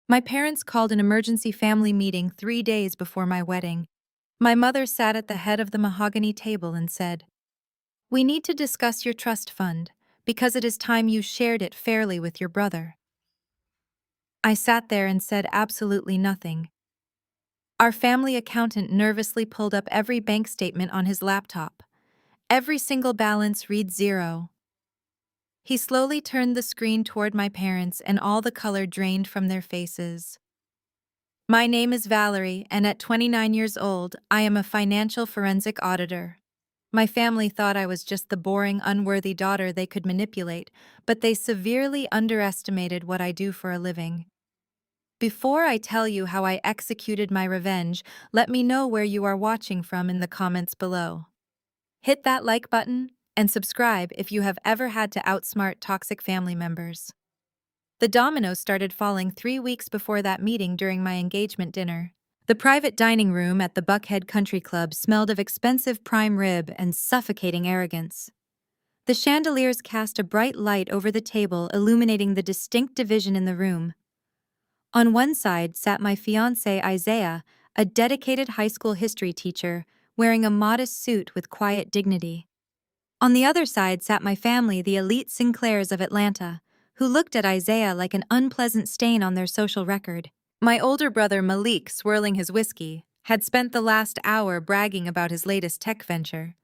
My parents called an emergency family meeting 3 days before my wedding. My mother sat at the head of the mahogany table and said, "We need to discuss your trust fund, because it is time you shared it fairly with your brother." I sat there and said absolutely nothing. Our family accountant nervously pulled up every bank statement on his laptop. Every single balance read zero. He slowly turned the screen toward my parents and all the color drained from their faces. My name is Valerie, and at 29 years old, I am a financial forensic auditor. My family thought I was just the boring, unworthy daughter they could manipulate, but they severely underestimated what I do for a living. Before I tell you how I executed my revenge, let me know where you are watching from in the comments below. Hit that like button and subscribe if you have ever had to outsmart toxic family members. The dominoes started falling 3 weeks before that meeting during my engagement dinner. The private dining room at the Buckhead Country Club smelled of expensive prime rib and suffocating arrogance. The chandeliers cast a bright light over the table, illuminating the distinct division in the room. On one side sat my fiancé Isaiah, a dedicated high school history teacher, wearing a modest suit with quiet dignity. On the other side sat my family, the elite Sinclairs of Atlanta, who looked at Isaiah like an unpleasant stain on their social record. My older brother Malik, swirling his whiskey, had spent the last hour bragging about his latest tech venture.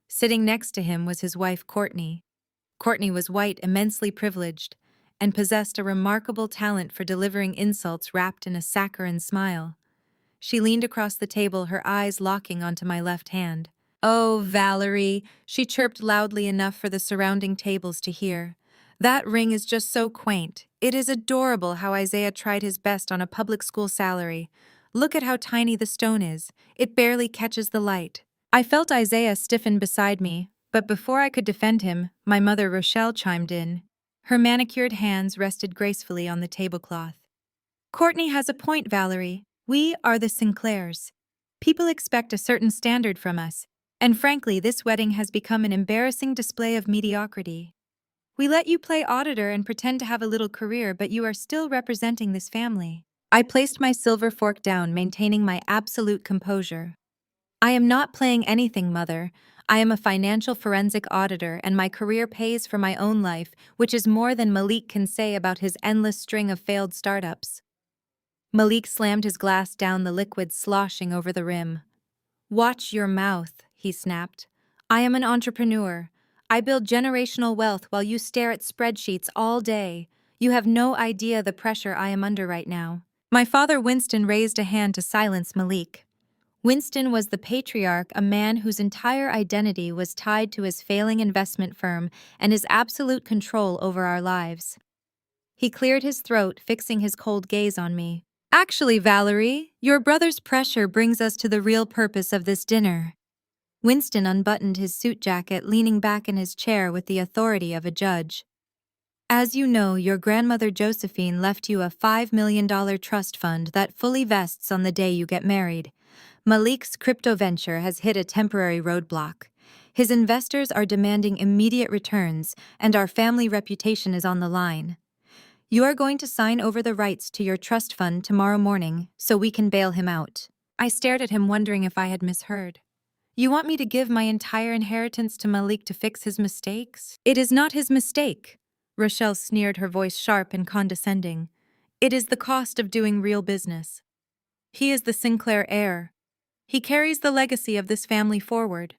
Sitting next to him was his wife Courtney. Courtney was white, immensely privileged, and possessed a remarkable talent for delivering insults wrapped in a saccharine smile. She leaned across the table, her eyes locking onto my left hand. "Oh, Valerie," she chirped loudly enough for the surrounding tables to hear. "That ring is just so quaint. It is adorable how Isaiah tried his best on a public school salary. Look at how tiny the stone is. It barely catches the light." I felt Isaiah stiffen beside me, but before I could defend him, my mother Rochelle chimed in. Her manicured hands rested gracefully on the tablecloth. "Courtney has a point, Valerie. We are the Sinclairs. People expect a certain standard from us, and frankly, this wedding has become an embarrassing display of mediocrity. We let you play auditor and pretend to have a little career, but you are still representing this family." I placed my silver fork down, maintaining my absolute composure. "I am not playing anything, Mother. I am a financial forensic auditor, and my career pays for my own life, which is more than Malik can say about his endless string of failed startups." Malik slammed his glass down, the liquid sloshing over the rim. "Watch your mouth," he snapped. "I am an entrepreneur. I build generational wealth while you stare at spreadsheets all day. You have no idea the pressure I am under right now." My father Winston raised a hand to silence Malik. Winston was the patriarch, a man whose entire identity was tied to his failing investment firm and his absolute control over our lives. He cleared his throat, fixing his cold gaze on me. "Actually, Valerie, your brother's pressure brings us to the real purpose of this dinner." Winston unbuttoned his suit jacket, leaning back in his chair with the authority of a judge. "As you know, your grandmother Josephine left you a $5 million trust fund that fully vests on the day you get married. Malik's crypto venture has hit a temporary roadblock. His investors are demanding immediate returns, and our family reputation is on the line. You are going to sign over the rights to your trust fund tomorrow morning so we can bail him out." I stared at him, wondering if I had misheard. "You want me to give my entire inheritance to Malik to fix his mistakes?" "It is not his mistake," Rochelle sneered, her voice sharp and condescending. "It is the cost of doing real business. He is the Sinclair heir. He carries the legacy of this family forward.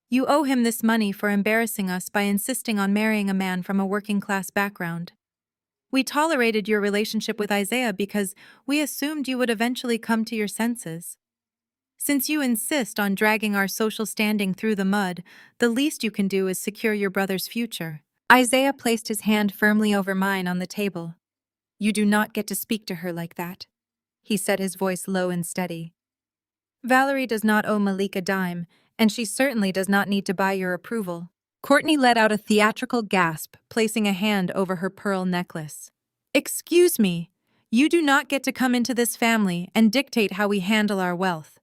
You owe him this money for embarrassing us by insisting on marrying a man from a working-class background. We tolerated your relationship with Isaiah because we assumed you would eventually come to your senses. Since you insist on dragging our social standing through the mud, the least you can do is secure your brother's future." Isaiah placed his hand firmly over mine on the table. "You do not get to speak to her like that," he said, his voice low and steady. "Valerie does not owe Malik a dime, and she certainly does not need to buy your approval." Courtney let out a theatrical gasp, placing a hand over her pearl necklace. "Excuse me, you do not get to come into this family and dictate how we handle our wealth.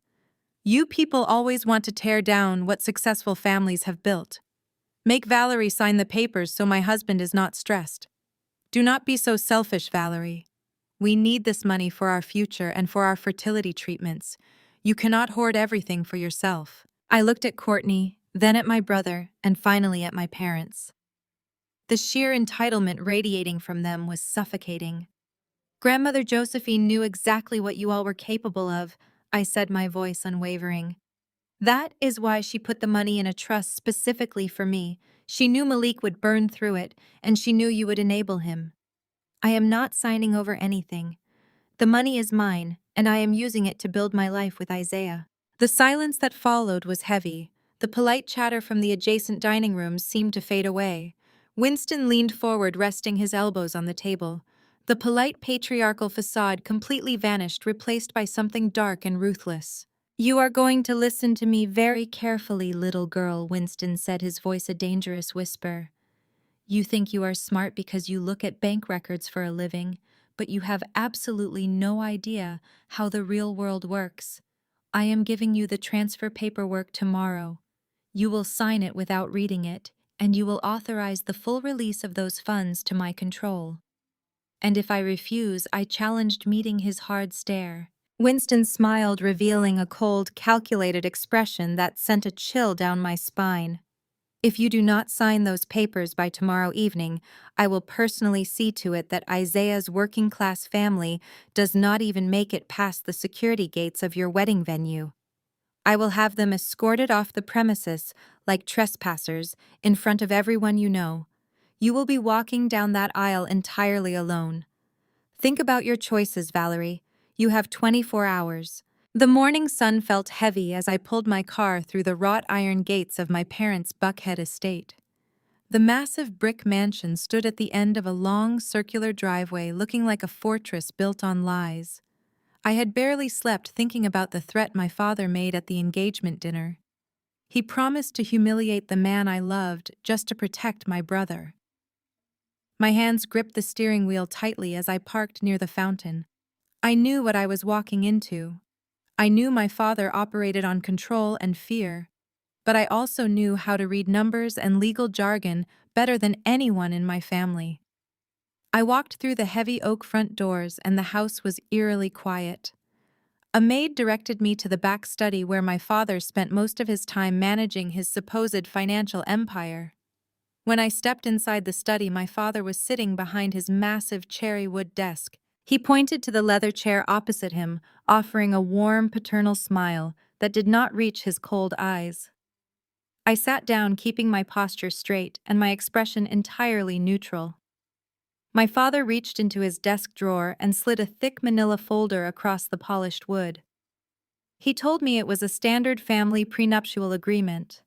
You people always want to tear down what successful families have built. Make Valerie sign the papers so my husband is not stressed. Do not be so selfish, Valerie. We need this money for our future and for our fertility treatments. You cannot hoard everything for yourself. I looked at Courtney, then at my brother, and finally at my parents. The sheer entitlement radiating from them was suffocating. Grandmother Josephine knew exactly what you all were capable of, I said, my voice unwavering. That is why she put the money in a trust specifically for me. She knew Malik would burn through it, and she knew you would enable him. I am not signing over anything. The money is mine, and I am using it to build my life with Isaiah. The silence that followed was heavy. The polite chatter from the adjacent dining rooms seemed to fade away. Winston leaned forward, resting his elbows on the table. The polite patriarchal facade completely vanished, replaced by something dark and ruthless. You are going to listen to me very carefully, little girl, Winston said, his voice a dangerous whisper. You think you are smart because you look at bank records for a living, but you have absolutely no idea how the real world works. I am giving you the transfer paperwork tomorrow. You will sign it without reading it, and you will authorize the full release of those funds to my control. And if I refuse, I challenged meeting his hard stare. Winston smiled, revealing a cold, calculated expression that sent a chill down my spine. If you do not sign those papers by tomorrow evening, I will personally see to it that Isaiah's working-class family does not even make it past the security gates of your wedding venue. I will have them escorted off the premises like trespassers in front of everyone you know. You will be walking down that aisle entirely alone. Think about your choices, Valerie. You have 24 hours. The morning sun felt heavy as I pulled my car through the wrought iron gates of my parents' Buckhead estate. The massive brick mansion stood at the end of a long, circular driveway looking like a fortress built on lies. I had barely slept thinking about the threat my father made at the engagement dinner. He promised to humiliate the man I loved just to protect my brother. My hands gripped the steering wheel tightly as I parked near the fountain. I knew what I was walking into. I knew my father operated on control and fear, but I also knew how to read numbers and legal jargon better than anyone in my family. I walked through the heavy oak front doors, and the house was eerily quiet. A maid directed me to the back study where my father spent most of his time managing his supposed financial empire. When I stepped inside the study, my father was sitting behind his massive cherry wood desk. He pointed to the leather chair opposite him, offering a warm, paternal smile that did not reach his cold eyes. I sat down, keeping my posture straight and my expression entirely neutral. My father reached into his desk drawer and slid a thick manila folder across the polished wood. He told me it was a standard family prenuptial agreement.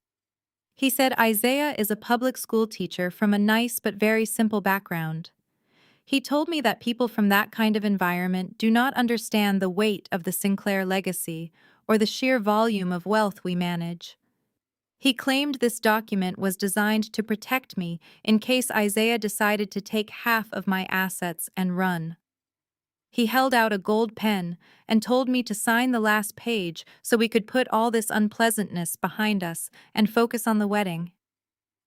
He said Isaiah is a public school teacher from a nice but very simple background. He told me that people from that kind of environment do not understand the weight of the Sinclair legacy or the sheer volume of wealth we manage. He claimed this document was designed to protect me in case Isaiah decided to take half of my assets and run. He held out a gold pen and told me to sign the last page so we could put all this unpleasantness behind us and focus on the wedding.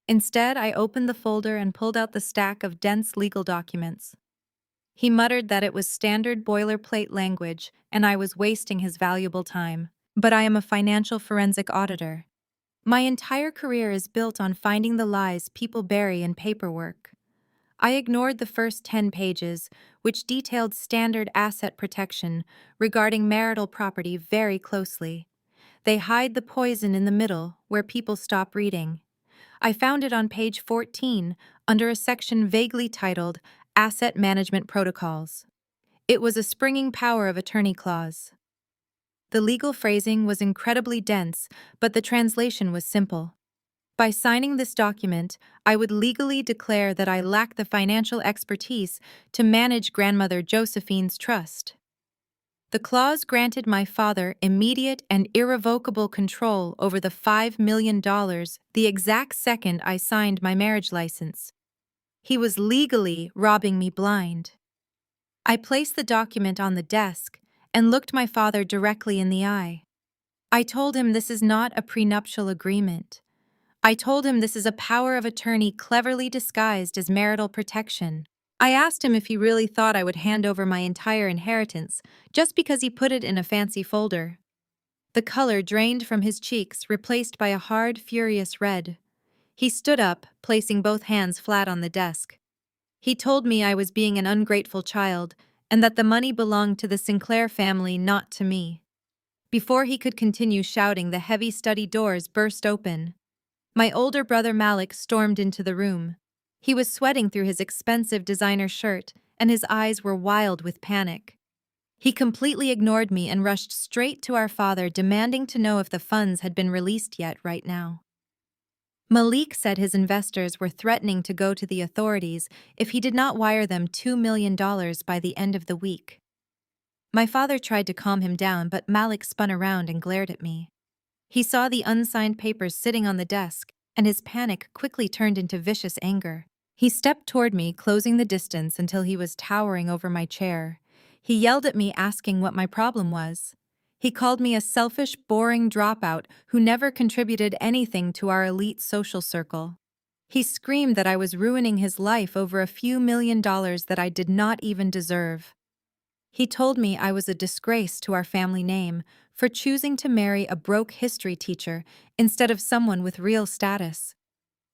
Instead, I opened the folder and pulled out the stack of dense legal documents. He muttered that it was standard boilerplate language and I was wasting his valuable time. But I am a financial forensic auditor. My entire career is built on finding the lies people bury in paperwork. I ignored the first 10 pages, which detailed standard asset protection regarding marital property very closely. They hide the poison in the middle, where people stop reading. I found it on page 14, under a section vaguely titled Asset Management Protocols. It was a springing power of attorney clause. The legal phrasing was incredibly dense, but the translation was simple. By signing this document, I would legally declare that I lack the financial expertise to manage grandmother Josephine's trust. The clause granted my father immediate and irrevocable control over the $5 million the exact second I signed my marriage license. He was legally robbing me blind. I placed the document on the desk and looked my father directly in the eye. I told him this is not a prenuptial agreement. I told him this is a power of attorney cleverly disguised as marital protection. I asked him if he really thought I would hand over my entire inheritance just because he put it in a fancy folder. The color drained from his cheeks, replaced by a hard, furious red. He stood up, placing both hands flat on the desk. He told me I was being an ungrateful child and that the money belonged to the Sinclair family, not to me. Before he could continue shouting, the heavy study doors burst open. My older brother Malik stormed into the room. He was sweating through his expensive designer shirt, and his eyes were wild with panic. He completely ignored me and rushed straight to our father, demanding to know if the funds had been released yet right now. Malik said his investors were threatening to go to the authorities if he did not wire them $2 million by the end of the week. My father tried to calm him down, but Malik spun around and glared at me. He saw the unsigned papers sitting on the desk, and his panic quickly turned into vicious anger. He stepped toward me, closing the distance until he was towering over my chair. He yelled at me, asking what my problem was. He called me a selfish, boring dropout who never contributed anything to our elite social circle. He screamed that I was ruining his life over a few $1 million that I did not even deserve. He told me I was a disgrace to our family name for choosing to marry a broke history teacher instead of someone with real status.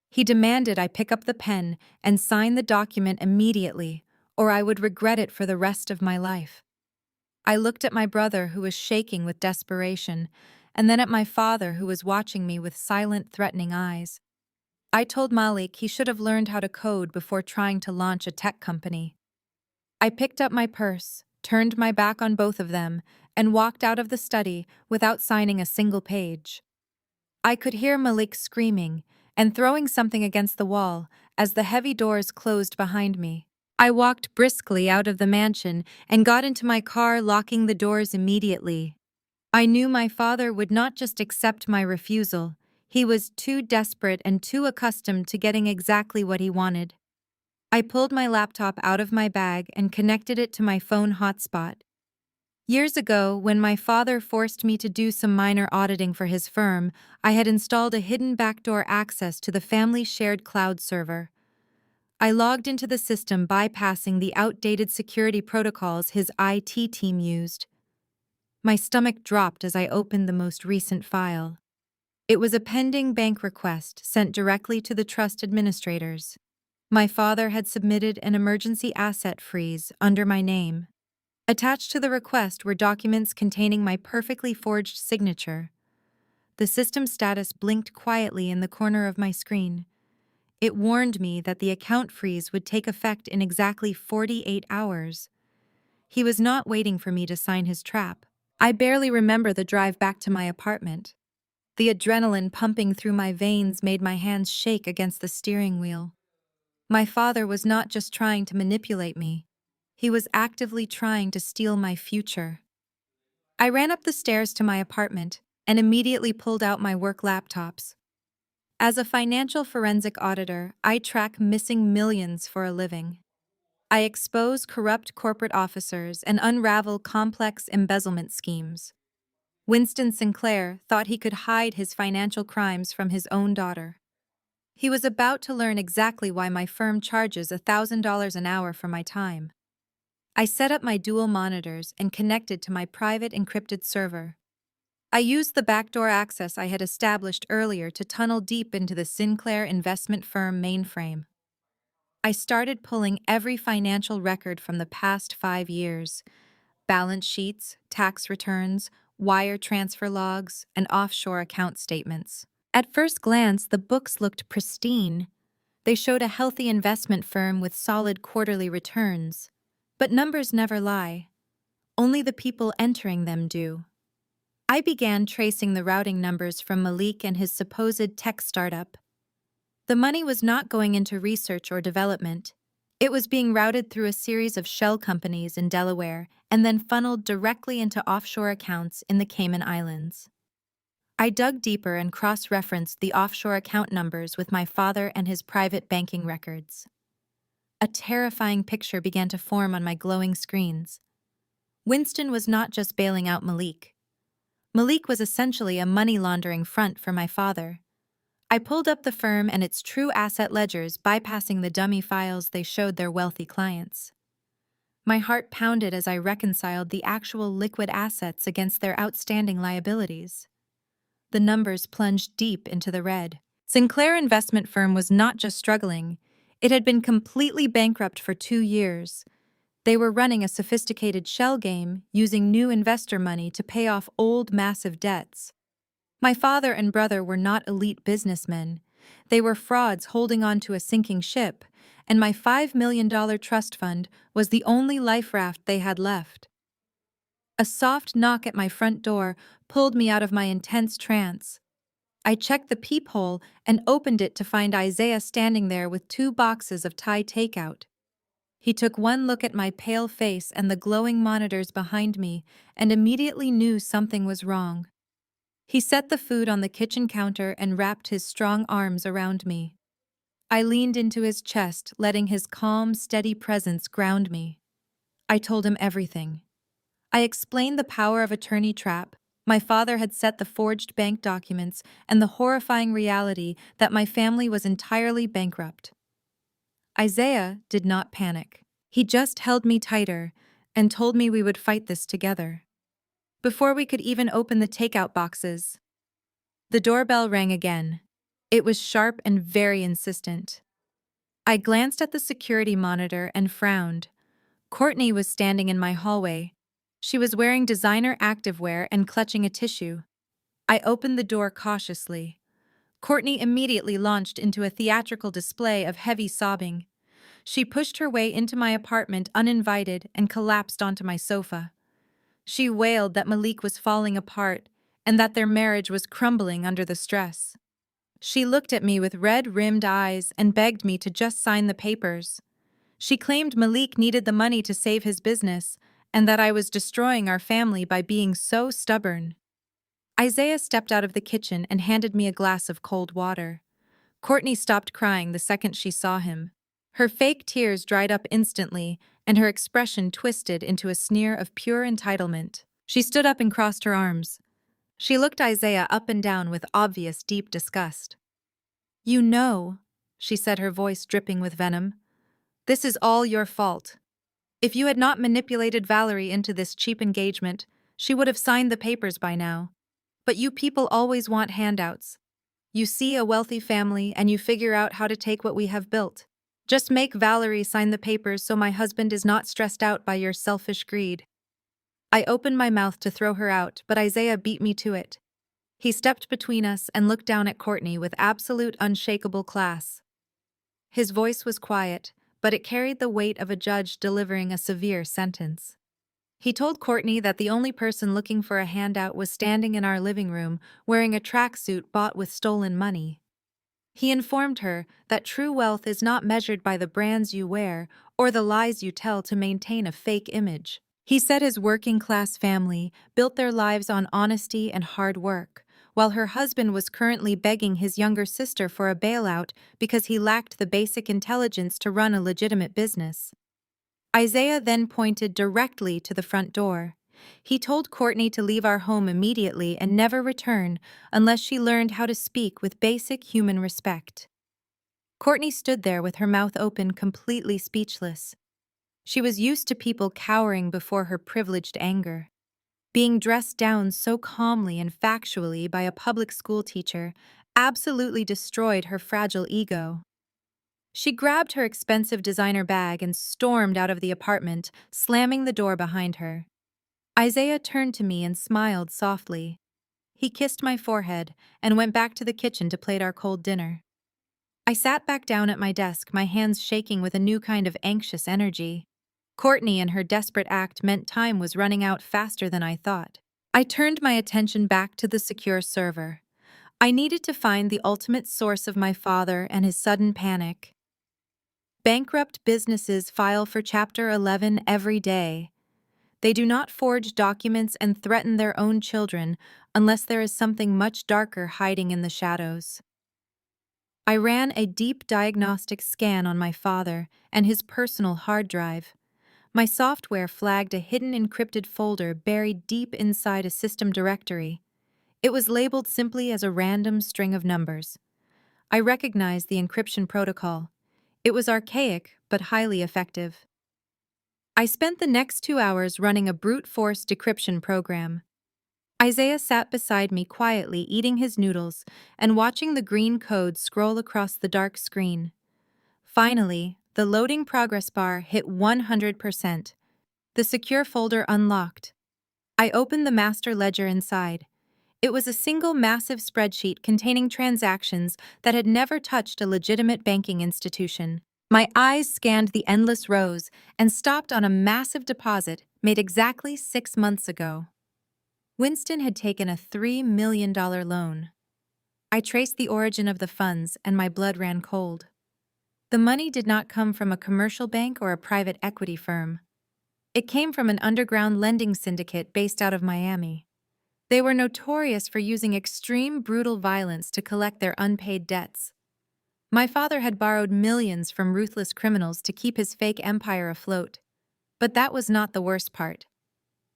He demanded I pick up the pen and sign the document immediately, or I would regret it for the rest of my life. I looked at my brother, who was shaking with desperation, and then at my father, who was watching me with silent, threatening eyes. I told Malik he should have learned how to code before trying to launch a tech company. I picked up my purse, turned my back on both of them, and walked out of the study without signing a single page. I could hear Malik screaming and throwing something against the wall as the heavy doors closed behind me. I walked briskly out of the mansion and got into my car, locking the doors immediately. I knew my father would not just accept my refusal. He was too desperate and too accustomed to getting exactly what he wanted. I pulled my laptop out of my bag and connected it to my phone hotspot. Years ago, when my father forced me to do some minor auditing for his firm, I had installed a hidden backdoor access to the family's shared cloud server. I logged into the system, bypassing the outdated security protocols his IT team used. My stomach dropped as I opened the most recent file. It was a pending bank request sent directly to the trust administrators. My father had submitted an emergency asset freeze under my name. Attached to the request were documents containing my perfectly forged signature. The system status blinked quietly in the corner of my screen. It warned me that the account freeze would take effect in exactly 48 hours. He was not waiting for me to sign his trap. I barely remember the drive back to my apartment. The adrenaline pumping through my veins made my hands shake against the steering wheel. My father was not just trying to manipulate me. He was actively trying to steal my future. I ran up the stairs to my apartment and immediately pulled out my work laptops. As a financial forensic auditor, I track missing millions for a living. I expose corrupt corporate officers and unravel complex embezzlement schemes. Winston Sinclair thought he could hide his financial crimes from his own daughter. He was about to learn exactly why my firm charges $1,000 an hour for my time. I set up my dual monitors and connected to my private encrypted server. I used the backdoor access I had established earlier to tunnel deep into the Sinclair investment firm mainframe. I started pulling every financial record from the past 5 years: balance sheets, tax returns, wire transfer logs, and offshore account statements. At first glance, the books looked pristine. They showed a healthy investment firm with solid quarterly returns. But numbers never lie. Only the people entering them do. I began tracing the routing numbers from Malik and his supposed tech startup. The money was not going into research or development. It was being routed through a series of shell companies in Delaware and then funneled directly into offshore accounts in the Cayman Islands. I dug deeper and cross-referenced the offshore account numbers with my father and his private banking records. A terrifying picture began to form on my glowing screens. Winston was not just bailing out Malik. Malik was essentially a money laundering front for my father. I pulled up the firm and its true asset ledgers, bypassing the dummy files they showed their wealthy clients. My heart pounded as I reconciled the actual liquid assets against their outstanding liabilities. The numbers plunged deep into the red. Sinclair Investment Firm was not just struggling, it had been completely bankrupt for 2 years. They were running a sophisticated shell game, using new investor money to pay off old massive debts. My father and brother were not elite businessmen. They were frauds holding on to a sinking ship, and my $5 million trust fund was the only life raft they had left. A soft knock at my front door pulled me out of my intense trance. I checked the peephole and opened it to find Isaiah standing there with 2 boxes of Thai takeout. He took one look at my pale face and the glowing monitors behind me and immediately knew something was wrong. He set the food on the kitchen counter and wrapped his strong arms around me. I leaned into his chest, letting his calm, steady presence ground me. I told him everything. I explained the power of attorney trap. My father had set the forged bank documents and the horrifying reality that my family was entirely bankrupt. Isaiah did not panic. He just held me tighter and told me we would fight this together. Before we could even open the takeout boxes, the doorbell rang again. It was sharp and very insistent. I glanced at the security monitor and frowned. Courtney was standing in my hallway. She was wearing designer activewear and clutching a tissue. I opened the door cautiously. Courtney immediately launched into a theatrical display of heavy sobbing. She pushed her way into my apartment uninvited and collapsed onto my sofa. She wailed that Malik was falling apart and that their marriage was crumbling under the stress. She looked at me with red-rimmed eyes and begged me to just sign the papers. She claimed Malik needed the money to save his business and that I was destroying our family by being so stubborn. Isaiah stepped out of the kitchen and handed me a glass of cold water. Courtney stopped crying the second she saw him. Her fake tears dried up instantly, and her expression twisted into a sneer of pure entitlement. She stood up and crossed her arms. She looked Isaiah up and down with obvious deep disgust. "You know," she said, her voice dripping with venom, "this is all your fault. If you had not manipulated Valerie into this cheap engagement, she would have signed the papers by now. But you people always want handouts. You see a wealthy family and you figure out how to take what we have built. Just make Valerie sign the papers so my husband is not stressed out by your selfish greed." I opened my mouth to throw her out, but Isaiah beat me to it. He stepped between us and looked down at Courtney with absolute unshakable class. His voice was quiet, but it carried the weight of a judge delivering a severe sentence. He told Courtney that the only person looking for a handout was standing in our living room wearing a tracksuit bought with stolen money. He informed her that true wealth is not measured by the brands you wear or the lies you tell to maintain a fake image. He said his working-class family built their lives on honesty and hard work, while her husband was currently begging his younger sister for a bailout because he lacked the basic intelligence to run a legitimate business. Isaiah then pointed directly to the front door. He told Courtney to leave our home immediately and never return unless she learned how to speak with basic human respect. Courtney stood there with her mouth open, completely speechless. She was used to people cowering before her privileged anger. Being dressed down so calmly and factually by a public school teacher absolutely destroyed her fragile ego. She grabbed her expensive designer bag and stormed out of the apartment, slamming the door behind her. Isaiah turned to me and smiled softly. He kissed my forehead and went back to the kitchen to plate our cold dinner. I sat back down at my desk, my hands shaking with a new kind of anxious energy. Courtney and her desperate act meant time was running out faster than I thought. I turned my attention back to the secure server. I needed to find the ultimate source of my father and his sudden panic. Bankrupt businesses file for Chapter 11 every day. They do not forge documents and threaten their own children unless there is something much darker hiding in the shadows. I ran a deep diagnostic scan on my father and his personal hard drive. My software flagged a hidden encrypted folder buried deep inside a system directory. It was labeled simply as a random string of numbers. I recognized the encryption protocol. It was archaic, but highly effective. I spent the next 2 hours running a brute force decryption program. Isaiah sat beside me quietly eating his noodles and watching the green code scroll across the dark screen. Finally, the loading progress bar hit 100%. The secure folder unlocked. I opened the master ledger inside. It was a single massive spreadsheet containing transactions that had never touched a legitimate banking institution. My eyes scanned the endless rows and stopped on a massive deposit made exactly 6 months ago. Winston had taken a $3 million loan. I traced the origin of the funds and my blood ran cold. The money did not come from a commercial bank or a private equity firm. It came from an underground lending syndicate based out of Miami. They were notorious for using extreme brutal violence to collect their unpaid debts. My father had borrowed millions from ruthless criminals to keep his fake empire afloat. But that was not the worst part.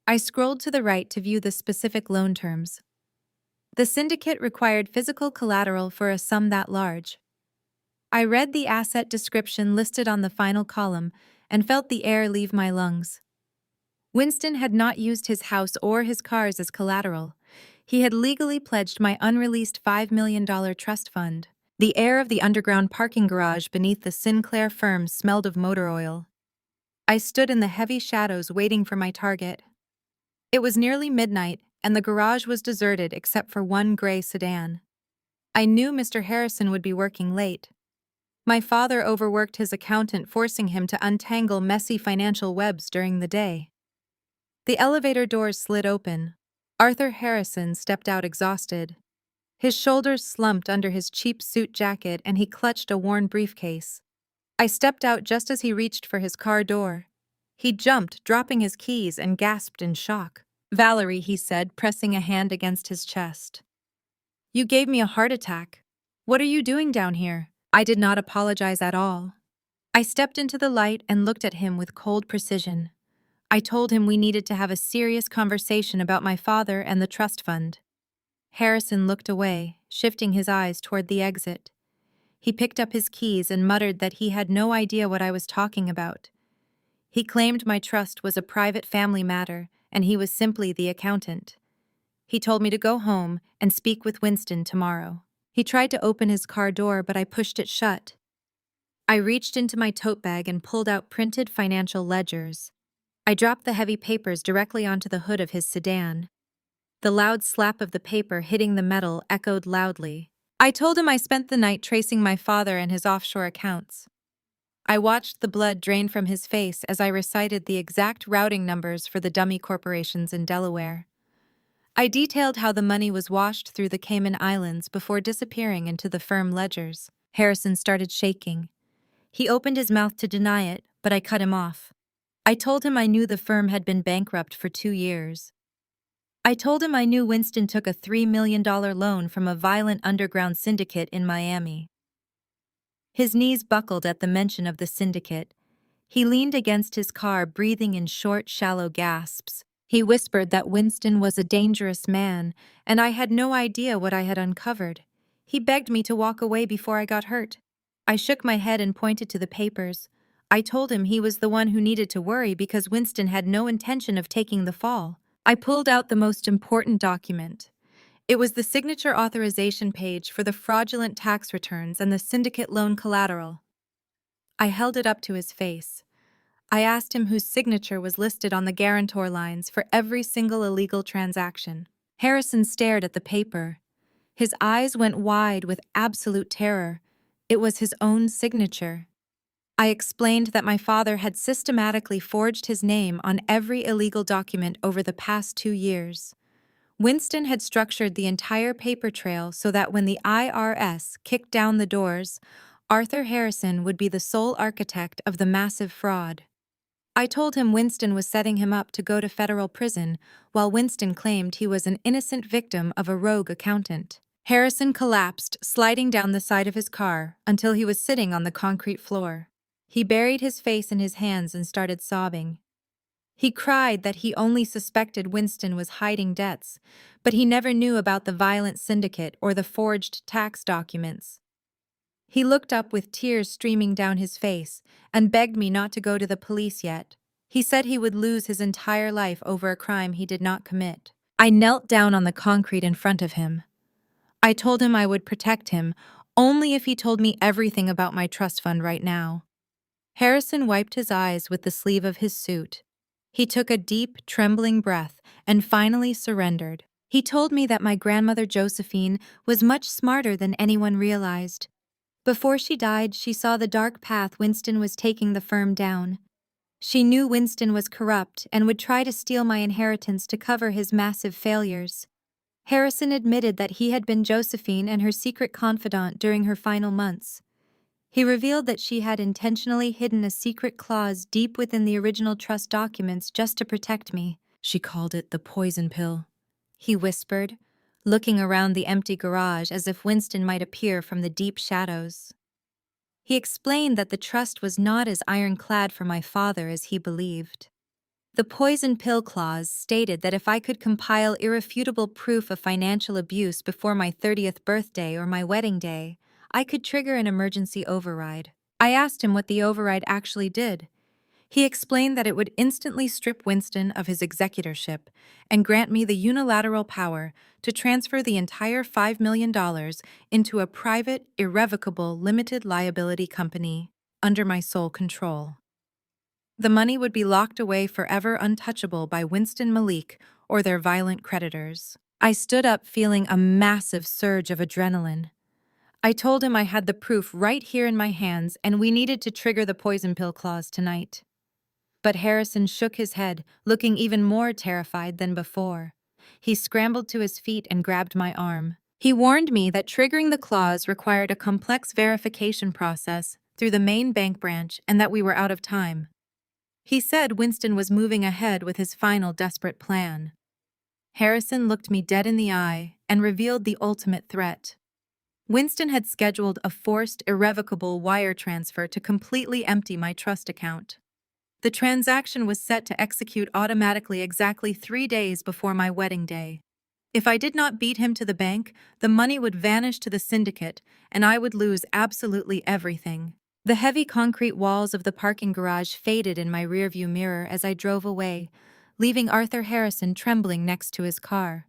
I scrolled to the right to view the specific loan terms. The syndicate required physical collateral for a sum that large. I read the asset description listed on the final column and felt the air leave my lungs. Winston had not used his house or his cars as collateral. He had legally pledged my unreleased $5 million trust fund. The air of the underground parking garage beneath the Sinclair firm smelled of motor oil. I stood in the heavy shadows waiting for my target. It was nearly midnight, and the garage was deserted except for one gray sedan. I knew Mr. Harrison would be working late. My father overworked his accountant, forcing him to untangle messy financial webs during the day. The elevator doors slid open. Arthur Harrison stepped out exhausted. His shoulders slumped under his cheap suit jacket and he clutched a worn briefcase. I stepped out just as he reached for his car door. He jumped, dropping his keys, and gasped in shock. "Valerie," he said, pressing a hand against his chest. "You gave me a heart attack. What are you doing down here?" I did not apologize at all. I stepped into the light and looked at him with cold precision. I told him we needed to have a serious conversation about my father and the trust fund. Harrison looked away, shifting his eyes toward the exit. He picked up his keys and muttered that he had no idea what I was talking about. He claimed my trust was a private family matter, and he was simply the accountant. He told me to go home and speak with Winston tomorrow. He tried to open his car door, but I pushed it shut. I reached into my tote bag and pulled out printed financial ledgers. I dropped the heavy papers directly onto the hood of his sedan. The loud slap of the paper hitting the metal echoed loudly. I told him I spent the night tracing my father and his offshore accounts. I watched the blood drain from his face as I recited the exact routing numbers for the dummy corporations in Delaware. I detailed how the money was washed through the Cayman Islands before disappearing into the firm ledgers. Harrison started shaking. He opened his mouth to deny it, but I cut him off. I told him I knew the firm had been bankrupt for 2 years. I told him I knew Winston took a $3 million loan from a violent underground syndicate in Miami. His knees buckled at the mention of the syndicate. He leaned against his car, breathing in short, shallow gasps. He whispered that Winston was a dangerous man, and I had no idea what I had uncovered. He begged me to walk away before I got hurt. I shook my head and pointed to the papers. I told him he was the one who needed to worry because Winston had no intention of taking the fall. I pulled out the most important document. It was the signature authorization page for the fraudulent tax returns and the syndicate loan collateral. I held it up to his face. I asked him whose signature was listed on the guarantor lines for every single illegal transaction. Harrison stared at the paper. His eyes went wide with absolute terror. It was his own signature. I explained that my father had systematically forged his name on every illegal document over the past 2 years. Winston had structured the entire paper trail so that when the IRS kicked down the doors, Arthur Harrison would be the sole architect of the massive fraud. I told him Winston was setting him up to go to federal prison, while Winston claimed he was an innocent victim of a rogue accountant. Harrison collapsed, sliding down the side of his car until he was sitting on the concrete floor. He buried his face in his hands and started sobbing. He cried that he only suspected Winston was hiding debts, but he never knew about the violent syndicate or the forged tax documents. He looked up with tears streaming down his face and begged me not to go to the police yet. He said he would lose his entire life over a crime he did not commit. I knelt down on the concrete in front of him. I told him I would protect him only if he told me everything about my trust fund right now. Harrison wiped his eyes with the sleeve of his suit. He took a deep, trembling breath and finally surrendered. He told me that my grandmother Josephine was much smarter than anyone realized. Before she died, she saw the dark path Winston was taking the firm down. She knew Winston was corrupt and would try to steal my inheritance to cover his massive failures. Harrison admitted that he had been Josephine and her secret confidant during her final months. He revealed that she had intentionally hidden a secret clause deep within the original trust documents just to protect me. She called it the poison pill, he whispered, looking around the empty garage as if Winston might appear from the deep shadows. He explained that the trust was not as ironclad for my father as he believed. The poison pill clause stated that if I could compile irrefutable proof of financial abuse before my 30th birthday or my wedding day, I could trigger an emergency override. I asked him what the override actually did. He explained that it would instantly strip Winston of his executorship and grant me the unilateral power to transfer the entire $5 million into a private, irrevocable, limited liability company under my sole control. The money would be locked away forever untouchable by Winston Malik or their violent creditors. I stood up feeling a massive surge of adrenaline. I told him I had the proof right here in my hands and we needed to trigger the poison pill clause tonight. But Harrison shook his head, looking even more terrified than before. He scrambled to his feet and grabbed my arm. He warned me that triggering the clause required a complex verification process through the main bank branch and that we were out of time. He said Winston was moving ahead with his final desperate plan. Harrison looked me dead in the eye and revealed the ultimate threat. Winston had scheduled a forced, irrevocable wire transfer to completely empty my trust account. The transaction was set to execute automatically exactly 3 days before my wedding day. If I did not beat him to the bank, the money would vanish to the syndicate, and I would lose absolutely everything. The heavy concrete walls of the parking garage faded in my rearview mirror as I drove away, leaving Arthur Harrison trembling next to his car.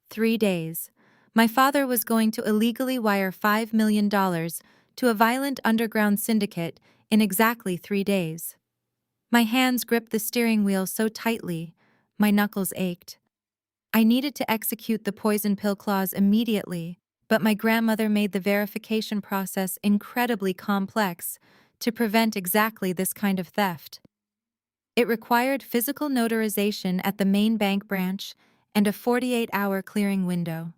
3 days. My father was going to illegally wire $5 million to a violent underground syndicate in exactly 3 days. My hands gripped the steering wheel so tightly, my knuckles ached. I needed to execute the poison pill clause immediately, but my grandmother made the verification process incredibly complex to prevent exactly this kind of theft. It required physical notarization at the main bank branch and a 48-hour clearing window.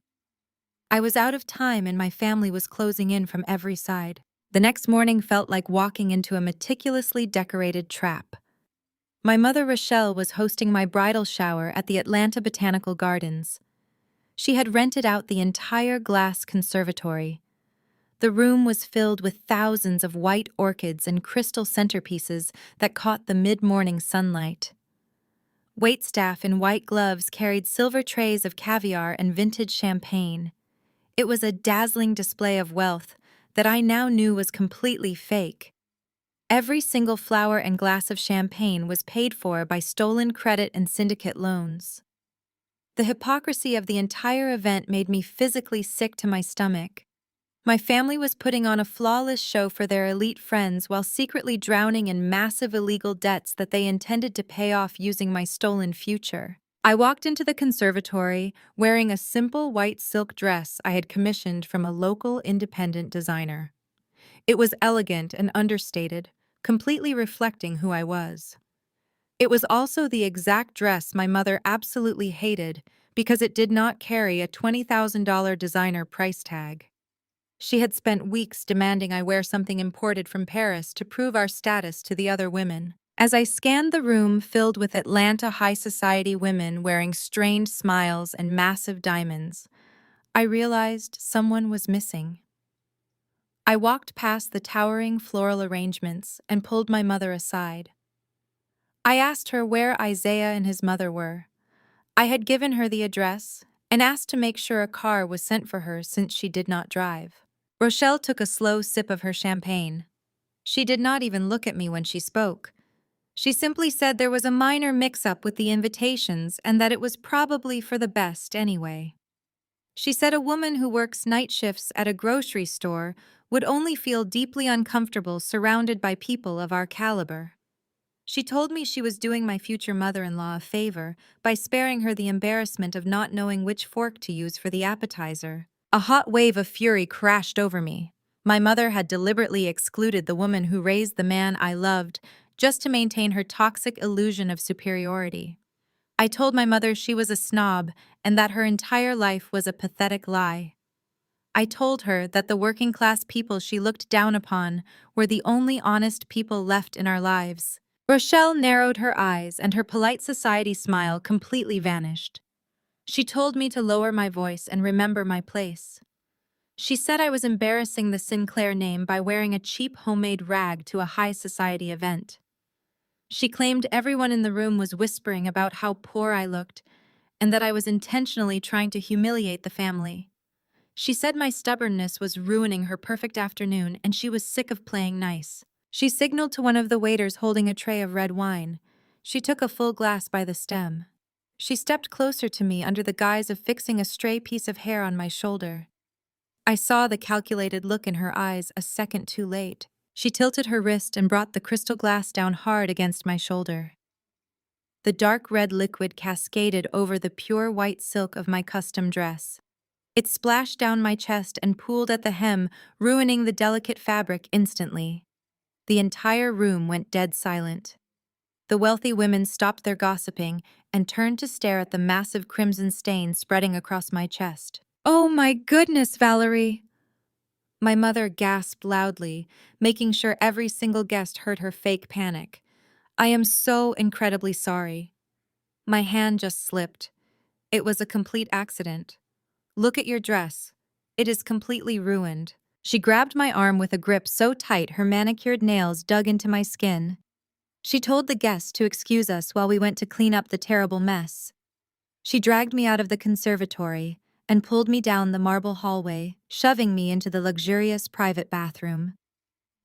I was out of time and my family was closing in from every side. The next morning felt like walking into a meticulously decorated trap. My mother Rochelle was hosting my bridal shower at the Atlanta Botanical Gardens. She had rented out the entire glass conservatory. The room was filled with thousands of white orchids and crystal centerpieces that caught the mid-morning sunlight. Waitstaff in white gloves carried silver trays of caviar and vintage champagne. It was a dazzling display of wealth that I now knew was completely fake. Every single flower and glass of champagne was paid for by stolen credit and syndicate loans. The hypocrisy of the entire event made me physically sick to my stomach. My family was putting on a flawless show for their elite friends while secretly drowning in massive illegal debts that they intended to pay off using my stolen future. I walked into the conservatory wearing a simple white silk dress I had commissioned from a local independent designer. It was elegant and understated, completely reflecting who I was. It was also the exact dress my mother absolutely hated because it did not carry a $20,000 designer price tag. She had spent weeks demanding I wear something imported from Paris to prove our status to the other women. As I scanned the room filled with Atlanta high society women wearing strained smiles and massive diamonds, I realized someone was missing. I walked past the towering floral arrangements and pulled my mother aside. I asked her where Isaiah and his mother were. I had given her the address and asked to make sure a car was sent for her since she did not drive. Rochelle took a slow sip of her champagne. She did not even look at me when she spoke. She simply said there was a minor mix-up with the invitations and that it was probably for the best anyway. She said a woman who works night shifts at a grocery store would only feel deeply uncomfortable surrounded by people of our caliber. She told me she was doing my future mother-in-law a favor by sparing her the embarrassment of not knowing which fork to use for the appetizer. A hot wave of fury crashed over me. My mother had deliberately excluded the woman who raised the man I loved just to maintain her toxic illusion of superiority. I told my mother she was a snob and that her entire life was a pathetic lie. I told her that the working-class people she looked down upon were the only honest people left in our lives. Rochelle narrowed her eyes and her polite society smile completely vanished. She told me to lower my voice and remember my place. She said I was embarrassing the Sinclair name by wearing a cheap homemade rag to a high society event. She claimed everyone in the room was whispering about how poor I looked and that I was intentionally trying to humiliate the family. She said my stubbornness was ruining her perfect afternoon and she was sick of playing nice. She signaled to one of the waiters holding a tray of red wine. She took a full glass by the stem. She stepped closer to me under the guise of fixing a stray piece of hair on my shoulder. I saw the calculated look in her eyes a second too late. She tilted her wrist and brought the crystal glass down hard against my shoulder. The dark red liquid cascaded over the pure white silk of my custom dress. It splashed down my chest and pooled at the hem, ruining the delicate fabric instantly. The entire room went dead silent. The wealthy women stopped their gossiping and turned to stare at the massive crimson stain spreading across my chest. "Oh my goodness, Valerie!" My mother gasped loudly, making sure every single guest heard her fake panic. "I am so incredibly sorry." My hand just slipped. It was a complete accident. "Look at your dress. It is completely ruined." She grabbed my arm with a grip so tight her manicured nails dug into my skin. She told the guests to excuse us while we went to clean up the terrible mess. She dragged me out of the conservatory and pulled me down the marble hallway, shoving me into the luxurious private bathroom.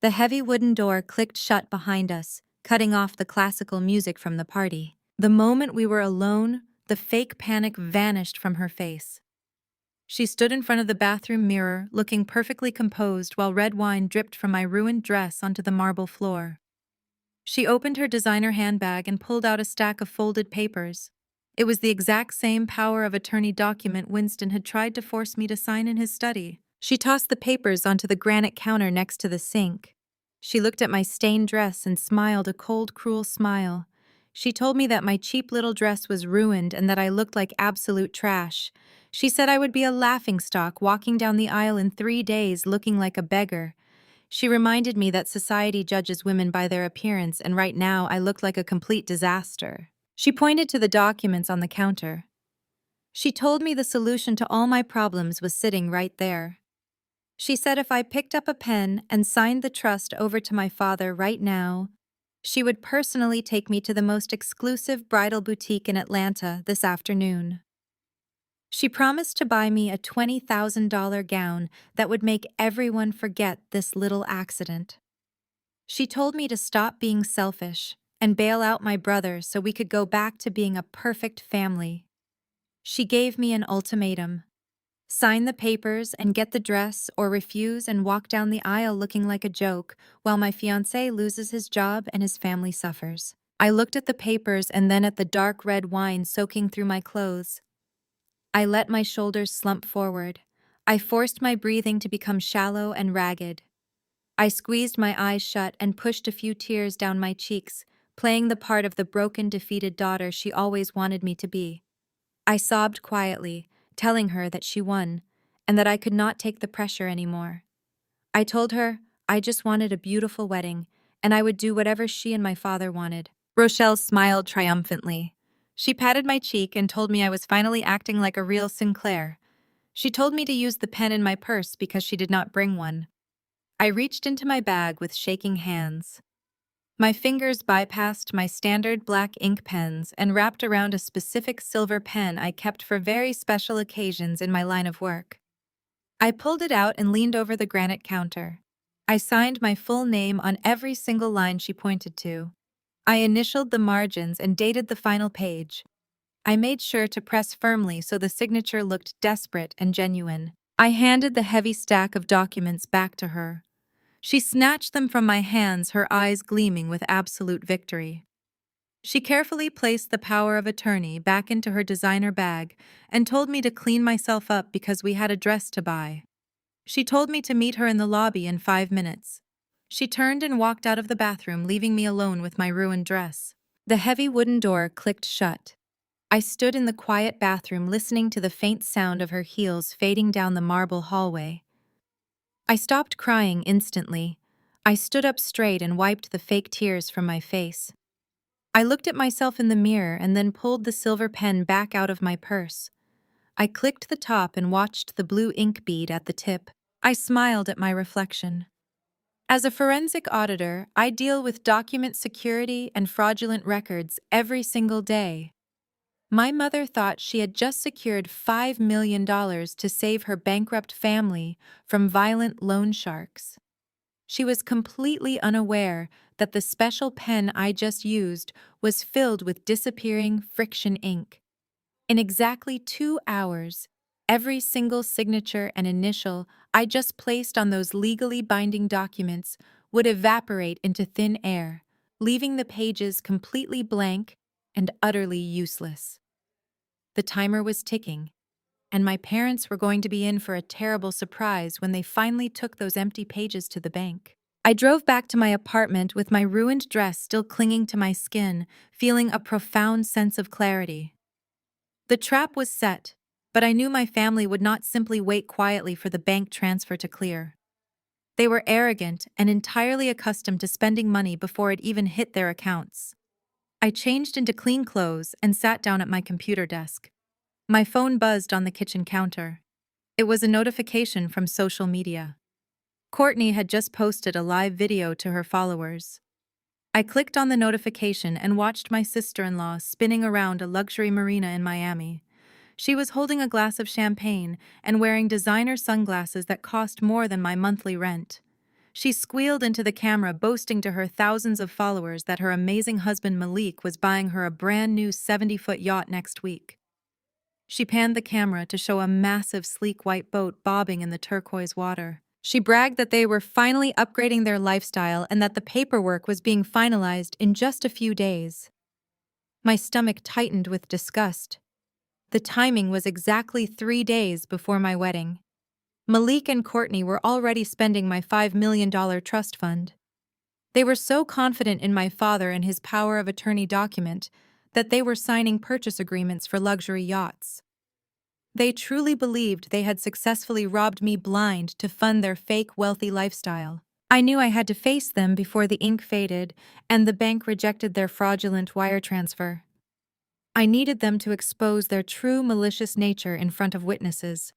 The heavy wooden door clicked shut behind us, cutting off the classical music from the party. The moment we were alone, the fake panic vanished from her face. She stood in front of the bathroom mirror, looking perfectly composed while red wine dripped from my ruined dress onto the marble floor. She opened her designer handbag and pulled out a stack of folded papers. It was the exact same power of attorney document Winston had tried to force me to sign in his study. She tossed the papers onto the granite counter next to the sink. She looked at my stained dress and smiled a cold, cruel smile. She told me that my cheap little dress was ruined and that I looked like absolute trash. She said I would be a laughingstock walking down the aisle in 3 days looking like a beggar. She reminded me that society judges women by their appearance, and right now I looked like a complete disaster. She pointed to the documents on the counter. She told me the solution to all my problems was sitting right there. She said if I picked up a pen and signed the trust over to my father right now, she would personally take me to the most exclusive bridal boutique in Atlanta this afternoon. She promised to buy me a $20,000 gown that would make everyone forget this little accident. She told me to stop being selfish and bail out my brother so we could go back to being a perfect family. She gave me an ultimatum. Sign the papers and get the dress, or refuse and walk down the aisle looking like a joke while my fiancé loses his job and his family suffers. I looked at the papers and then at the dark red wine soaking through my clothes. I let my shoulders slump forward. I forced my breathing to become shallow and ragged. I squeezed my eyes shut and pushed a few tears down my cheeks, playing the part of the broken, defeated daughter she always wanted me to be. I sobbed quietly, telling her that she won, and that I could not take the pressure anymore. I told her I just wanted a beautiful wedding, and I would do whatever she and my father wanted. Rochelle smiled triumphantly. She patted my cheek and told me I was finally acting like a real Sinclair. She told me to use the pen in my purse because she did not bring one. I reached into my bag with shaking hands. My fingers bypassed my standard black ink pens and wrapped around a specific silver pen I kept for very special occasions in my line of work. I pulled it out and leaned over the granite counter. I signed my full name on every single line she pointed to. I initialed the margins and dated the final page. I made sure to press firmly so the signature looked desperate and genuine. I handed the heavy stack of documents back to her. She snatched them from my hands, her eyes gleaming with absolute victory. She carefully placed the power of attorney back into her designer bag and told me to clean myself up because we had a dress to buy. She told me to meet her in the lobby in 5 minutes. She turned and walked out of the bathroom, leaving me alone with my ruined dress. The heavy wooden door clicked shut. I stood in the quiet bathroom listening to the faint sound of her heels fading down the marble hallway. I stopped crying instantly. I stood up straight and wiped the fake tears from my face. I looked at myself in the mirror and then pulled the silver pen back out of my purse. I clicked the top and watched the blue ink bead at the tip. I smiled at my reflection. As a forensic auditor, I deal with document security and fraudulent records every single day. My mother thought she had just secured $5 million to save her bankrupt family from violent loan sharks. She was completely unaware that the special pen I just used was filled with disappearing friction ink. In exactly 2 hours, every single signature and initial I just placed on those legally binding documents would evaporate into thin air, leaving the pages completely blank and utterly useless. The timer was ticking, and my parents were going to be in for a terrible surprise when they finally took those empty pages to the bank. I drove back to my apartment with my ruined dress still clinging to my skin, feeling a profound sense of clarity. The trap was set, but I knew my family would not simply wait quietly for the bank transfer to clear. They were arrogant and entirely accustomed to spending money before it even hit their accounts. I changed into clean clothes and sat down at my computer desk. My phone buzzed on the kitchen counter. It was a notification from social media. Courtney had just posted a live video to her followers. I clicked on the notification and watched my sister-in-law spinning around a luxury marina in Miami. She was holding a glass of champagne and wearing designer sunglasses that cost more than my monthly rent. She squealed into the camera, boasting to her thousands of followers that her amazing husband Malik was buying her a brand new 70-foot yacht next week. She panned the camera to show a massive, sleek white boat bobbing in the turquoise water. She bragged that they were finally upgrading their lifestyle and that the paperwork was being finalized in just a few days. My stomach tightened with disgust. The timing was exactly 3 days before my wedding. Malik and Courtney were already spending my $5 million trust fund. They were so confident in my father and his power of attorney document that they were signing purchase agreements for luxury yachts. They truly believed they had successfully robbed me blind to fund their fake wealthy lifestyle. I knew I had to face them before the ink faded and the bank rejected their fraudulent wire transfer. I needed them to expose their true malicious nature in front of witnesses.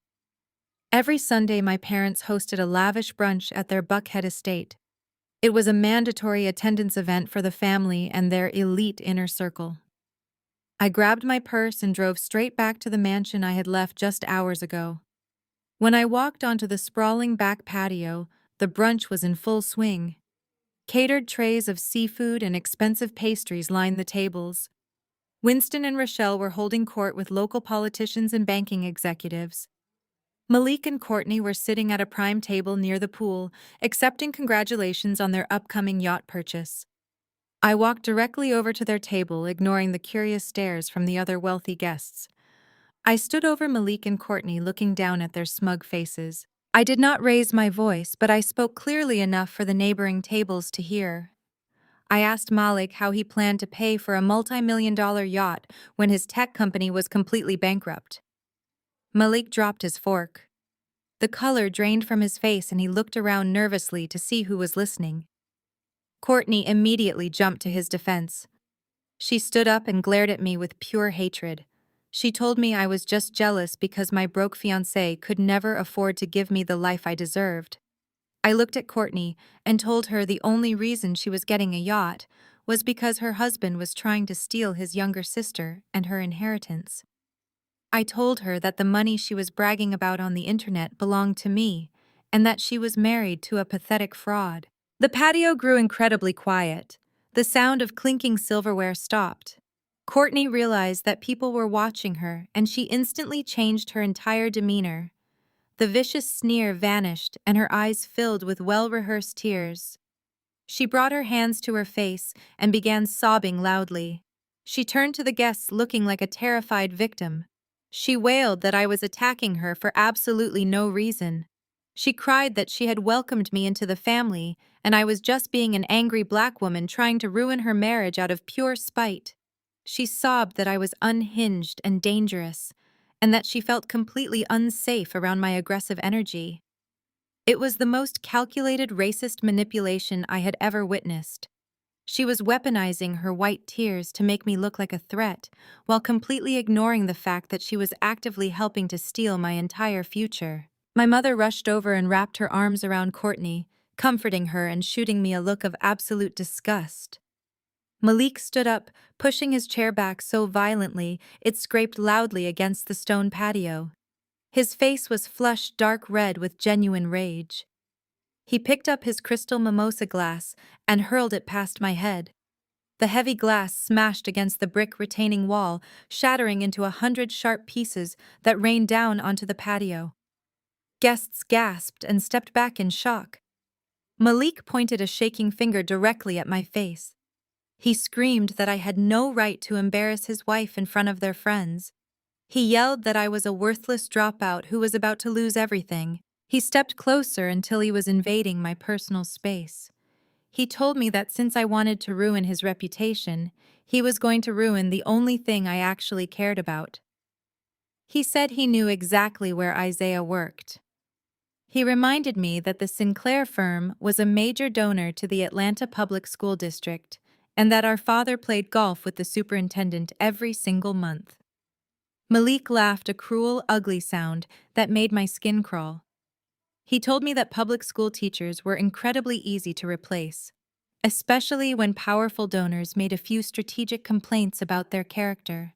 Every Sunday, my parents hosted a lavish brunch at their Buckhead estate. It was a mandatory attendance event for the family and their elite inner circle. I grabbed my purse and drove straight back to the mansion I had left just hours ago. When I walked onto the sprawling back patio, the brunch was in full swing. Catered trays of seafood and expensive pastries lined the tables. Winston and Rochelle were holding court with local politicians and banking executives. Malik and Courtney were sitting at a prime table near the pool, accepting congratulations on their upcoming yacht purchase. I walked directly over to their table, ignoring the curious stares from the other wealthy guests. I stood over Malik and Courtney, looking down at their smug faces. I did not raise my voice, but I spoke clearly enough for the neighboring tables to hear. I asked Malik how he planned to pay for a multi-million-dollar yacht when his tech company was completely bankrupt. Malik dropped his fork. The color drained from his face and he looked around nervously to see who was listening. Courtney immediately jumped to his defense. She stood up and glared at me with pure hatred. She told me I was just jealous because my broke fiancé could never afford to give me the life I deserved. I looked at Courtney and told her the only reason she was getting a yacht was because her husband was trying to steal his younger sister and her inheritance. I told her that the money she was bragging about on the internet belonged to me, and that she was married to a pathetic fraud. The patio grew incredibly quiet. The sound of clinking silverware stopped. Courtney realized that people were watching her, and she instantly changed her entire demeanor. The vicious sneer vanished, and her eyes filled with well-rehearsed tears. She brought her hands to her face and began sobbing loudly. She turned to the guests looking like a terrified victim. She wailed that I was attacking her for absolutely no reason. She cried that she had welcomed me into the family, and I was just being an angry black woman trying to ruin her marriage out of pure spite. She sobbed that I was unhinged and dangerous, and that she felt completely unsafe around my aggressive energy. It was the most calculated racist manipulation I had ever witnessed. She was weaponizing her white tears to make me look like a threat, while completely ignoring the fact that she was actively helping to steal my entire future. My mother rushed over and wrapped her arms around Courtney, comforting her and shooting me a look of absolute disgust. Malik stood up, pushing his chair back so violently it scraped loudly against the stone patio. His face was flushed dark red with genuine rage. He picked up his crystal mimosa glass and hurled it past my head. The heavy glass smashed against the brick retaining wall, shattering into 100 sharp pieces that rained down onto the patio. Guests gasped and stepped back in shock. Malik pointed a shaking finger directly at my face. He screamed that I had no right to embarrass his wife in front of their friends. He yelled that I was a worthless dropout who was about to lose everything. He stepped closer until he was invading my personal space. He told me that since I wanted to ruin his reputation, he was going to ruin the only thing I actually cared about. He said he knew exactly where Isaiah worked. He reminded me that the Sinclair firm was a major donor to the Atlanta Public School District, and that our father played golf with the superintendent every single month. Malik laughed a cruel, ugly sound that made my skin crawl. He told me that public school teachers were incredibly easy to replace, especially when powerful donors made a few strategic complaints about their character.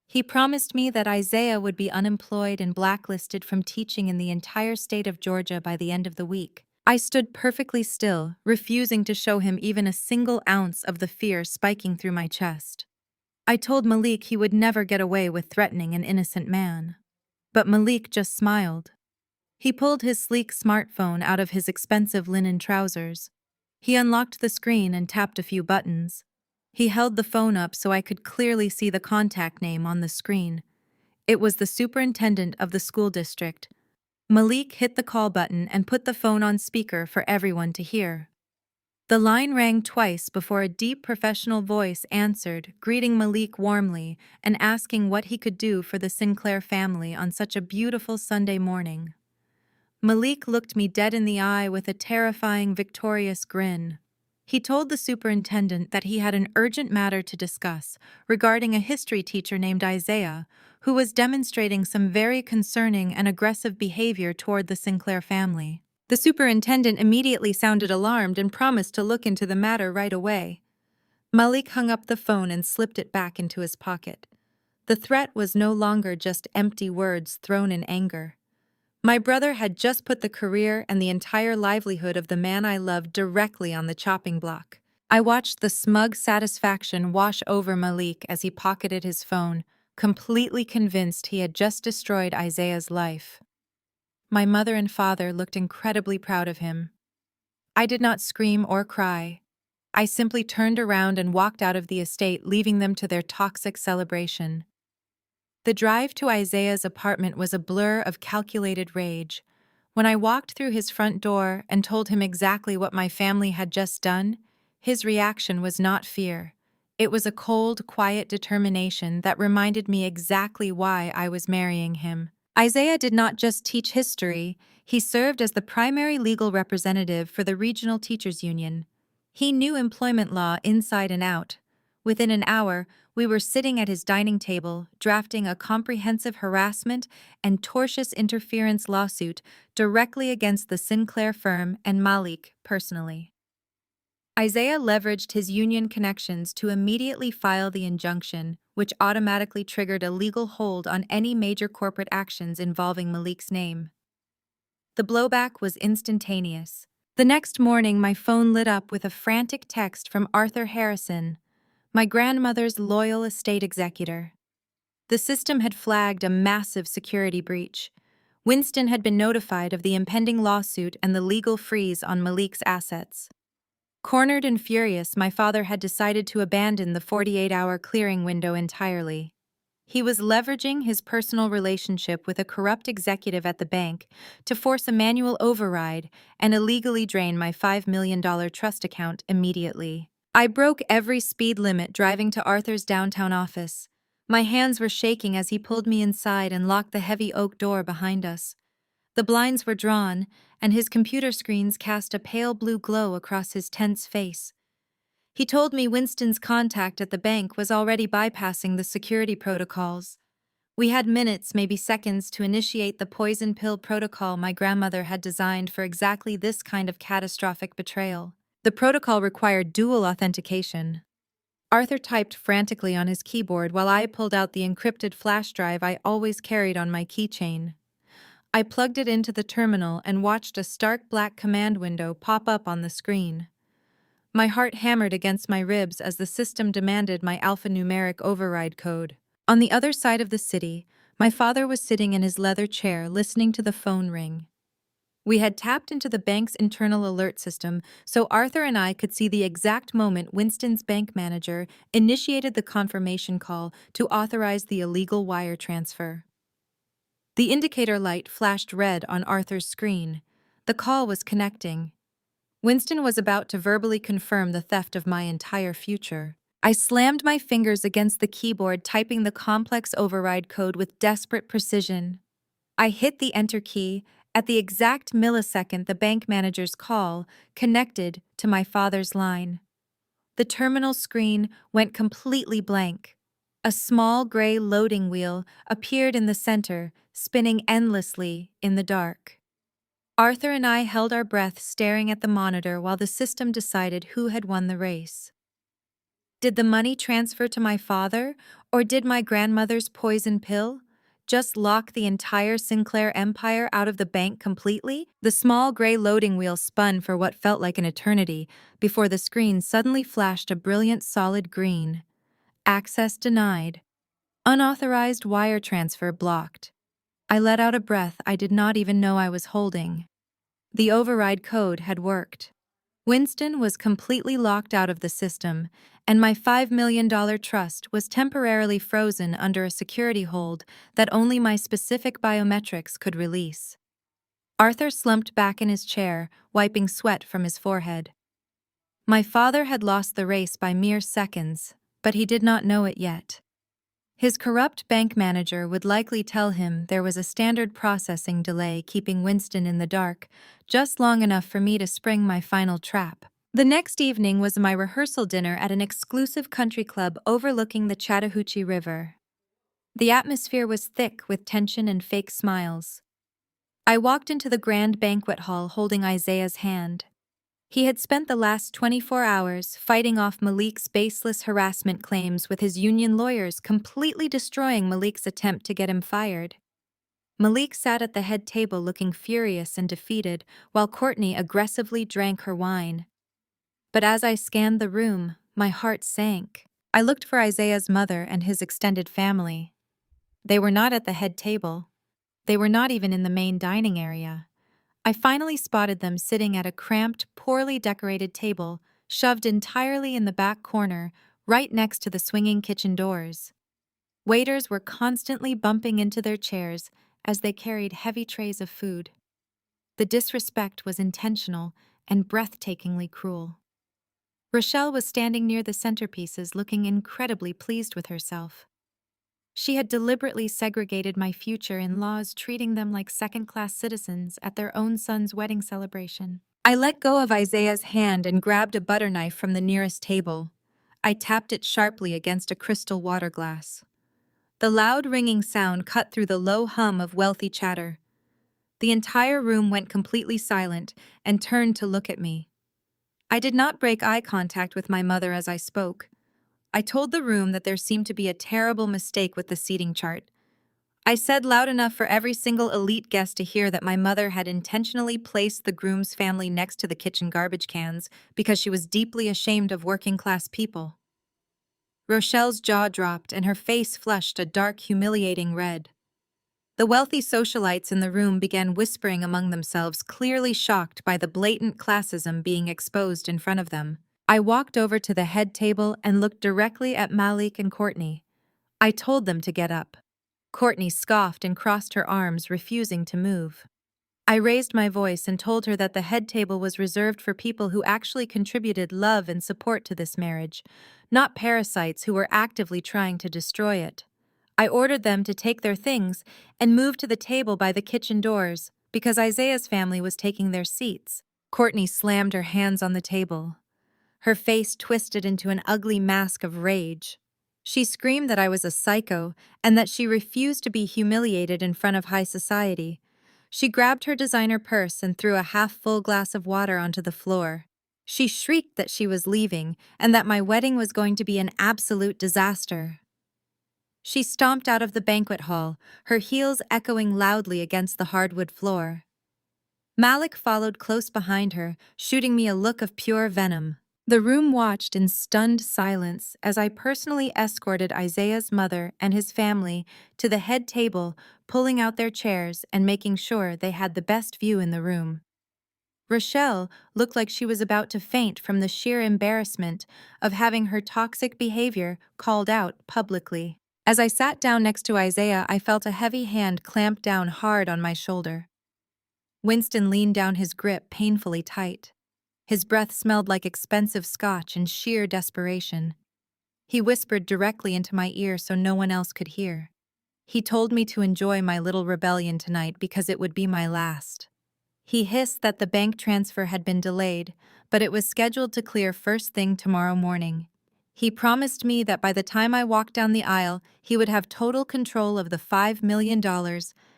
He promised me that Isaiah would be unemployed and blacklisted from teaching in the entire state of Georgia by the end of the week. I stood perfectly still, refusing to show him even a single ounce of the fear spiking through my chest. I told Malik he would never get away with threatening an innocent man. But Malik just smiled. He pulled his sleek smartphone out of his expensive linen trousers. He unlocked the screen and tapped a few buttons. He held the phone up so I could clearly see the contact name on the screen. It was the superintendent of the school district. Malik hit the call button and put the phone on speaker for everyone to hear. The line rang twice before a deep professional voice answered, greeting Malik warmly and asking what he could do for the Sinclair family on such a beautiful Sunday morning. Malik looked me dead in the eye with a terrifying, victorious grin. He told the superintendent that he had an urgent matter to discuss regarding a history teacher named Isaiah, who was demonstrating some very concerning and aggressive behavior toward the Sinclair family. The superintendent immediately sounded alarmed and promised to look into the matter right away. Malik hung up the phone and slipped it back into his pocket. The threat was no longer just empty words thrown in anger. My brother had just put the career and the entire livelihood of the man I loved directly on the chopping block. I watched the smug satisfaction wash over Malik as he pocketed his phone, completely convinced he had just destroyed Isaiah's life. My mother and father looked incredibly proud of him. I did not scream or cry. I simply turned around and walked out of the estate, leaving them to their toxic celebration. The drive to Isaiah's apartment was a blur of calculated rage. When I walked through his front door and told him exactly what my family had just done, his reaction was not fear. It was a cold, quiet determination that reminded me exactly why I was marrying him. Isaiah did not just teach history, he served as the primary legal representative for the Regional Teachers Union. He knew employment law inside and out. Within an hour, we were sitting at his dining table, drafting a comprehensive harassment and tortious interference lawsuit directly against the Sinclair firm and Malik personally. Isaiah leveraged his union connections to immediately file the injunction, which automatically triggered a legal hold on any major corporate actions involving Malik's name. The blowback was instantaneous. The next morning, my phone lit up with a frantic text from Arthur Harrison, my grandmother's loyal estate executor. The system had flagged a massive security breach. Winston had been notified of the impending lawsuit and the legal freeze on Malik's assets. Cornered and furious, my father had decided to abandon the 48-hour clearing window entirely. He was leveraging his personal relationship with a corrupt executive at the bank to force a manual override and illegally drain my $5 million trust account immediately. I broke every speed limit driving to Arthur's downtown office. My hands were shaking as he pulled me inside and locked the heavy oak door behind us. The blinds were drawn, and his computer screens cast a pale blue glow across his tense face. He told me Winston's contact at the bank was already bypassing the security protocols. We had minutes, maybe seconds, to initiate the poison pill protocol my grandmother had designed for exactly this kind of catastrophic betrayal. The protocol required dual authentication. Arthur typed frantically on his keyboard while I pulled out the encrypted flash drive I always carried on my keychain. I plugged it into the terminal and watched a stark black command window pop up on the screen. My heart hammered against my ribs as the system demanded my alphanumeric override code. On the other side of the city, my father was sitting in his leather chair listening to the phone ring. We had tapped into the bank's internal alert system, so Arthur and I could see the exact moment Winston's bank manager initiated the confirmation call to authorize the illegal wire transfer. The indicator light flashed red on Arthur's screen. The call was connecting. Winston was about to verbally confirm the theft of my entire future. I slammed my fingers against the keyboard, typing the complex override code with desperate precision. I hit the enter key. At the exact millisecond the bank manager's call connected to my father's line. The terminal screen went completely blank. A small gray loading wheel appeared in the center, spinning endlessly in the dark. Arthur and I held our breath, staring at the monitor while the system decided who had won the race. Did the money transfer to my father, or did my grandmother's poison pill just lock the entire Sinclair empire out of the bank completely? The small gray loading wheel spun for what felt like an eternity before the screen suddenly flashed a brilliant solid green. Access denied. Unauthorized wire transfer blocked. I let out a breath I did not even know I was holding. The override code had worked. Winston was completely locked out of the system, and my $5 million trust was temporarily frozen under a security hold that only my specific biometrics could release. Arthur slumped back in his chair, wiping sweat from his forehead. My father had lost the race by mere seconds, but he did not know it yet. His corrupt bank manager would likely tell him there was a standard processing delay keeping Winston in the dark, just long enough for me to spring my final trap. The next evening was my rehearsal dinner at an exclusive country club overlooking the Chattahoochee River. The atmosphere was thick with tension and fake smiles. I walked into the grand banquet hall holding Isaiah's hand. He had spent the last 24 hours fighting off Malik's baseless harassment claims, with his union lawyers completely destroying Malik's attempt to get him fired. Malik sat at the head table looking furious and defeated, while Courtney aggressively drank her wine. But as I scanned the room, my heart sank. I looked for Isaiah's mother and his extended family. They were not at the head table. They were not even in the main dining area. I finally spotted them sitting at a cramped, poorly decorated table, shoved entirely in the back corner, right next to the swinging kitchen doors. Waiters were constantly bumping into their chairs as they carried heavy trays of food. The disrespect was intentional and breathtakingly cruel. Rochelle was standing near the centerpieces, looking incredibly pleased with herself. She had deliberately segregated my future in-laws, treating them like second-class citizens at their own son's wedding celebration. I let go of Isaiah's hand and grabbed a butter knife from the nearest table. I tapped it sharply against a crystal water glass. The loud ringing sound cut through the low hum of wealthy chatter. The entire room went completely silent and turned to look at me. I did not break eye contact with my mother as I spoke. I told the room that there seemed to be a terrible mistake with the seating chart. I said loud enough for every single elite guest to hear that my mother had intentionally placed the groom's family next to the kitchen garbage cans because she was deeply ashamed of working-class people. Rochelle's jaw dropped and her face flushed a dark, humiliating red. The wealthy socialites in the room began whispering among themselves, clearly shocked by the blatant classism being exposed in front of them. I walked over to the head table and looked directly at Malik and Courtney. I told them to get up. Courtney scoffed and crossed her arms, refusing to move. I raised my voice and told her that the head table was reserved for people who actually contributed love and support to this marriage, not parasites who were actively trying to destroy it. I ordered them to take their things and move to the table by the kitchen doors because Isaiah's family was taking their seats. Courtney slammed her hands on the table. Her face twisted into an ugly mask of rage. She screamed that I was a psycho and that she refused to be humiliated in front of high society. She grabbed her designer purse and threw a half-full glass of water onto the floor. She shrieked that she was leaving and that my wedding was going to be an absolute disaster. She stomped out of the banquet hall, her heels echoing loudly against the hardwood floor. Malik followed close behind her, shooting me a look of pure venom. The room watched in stunned silence as I personally escorted Isaiah's mother and his family to the head table, pulling out their chairs and making sure they had the best view in the room. Rochelle looked like she was about to faint from the sheer embarrassment of having her toxic behavior called out publicly. As I sat down next to Isaiah, I felt a heavy hand clamp down hard on my shoulder. Winston leaned down his grip painfully tight. His breath smelled like expensive scotch and sheer desperation. He whispered directly into my ear so no one else could hear. He told me to enjoy my little rebellion tonight because it would be my last. He hissed that the bank transfer had been delayed, but it was scheduled to clear first thing tomorrow morning. He promised me that by the time I walked down the aisle, he would have total control of the $5 million,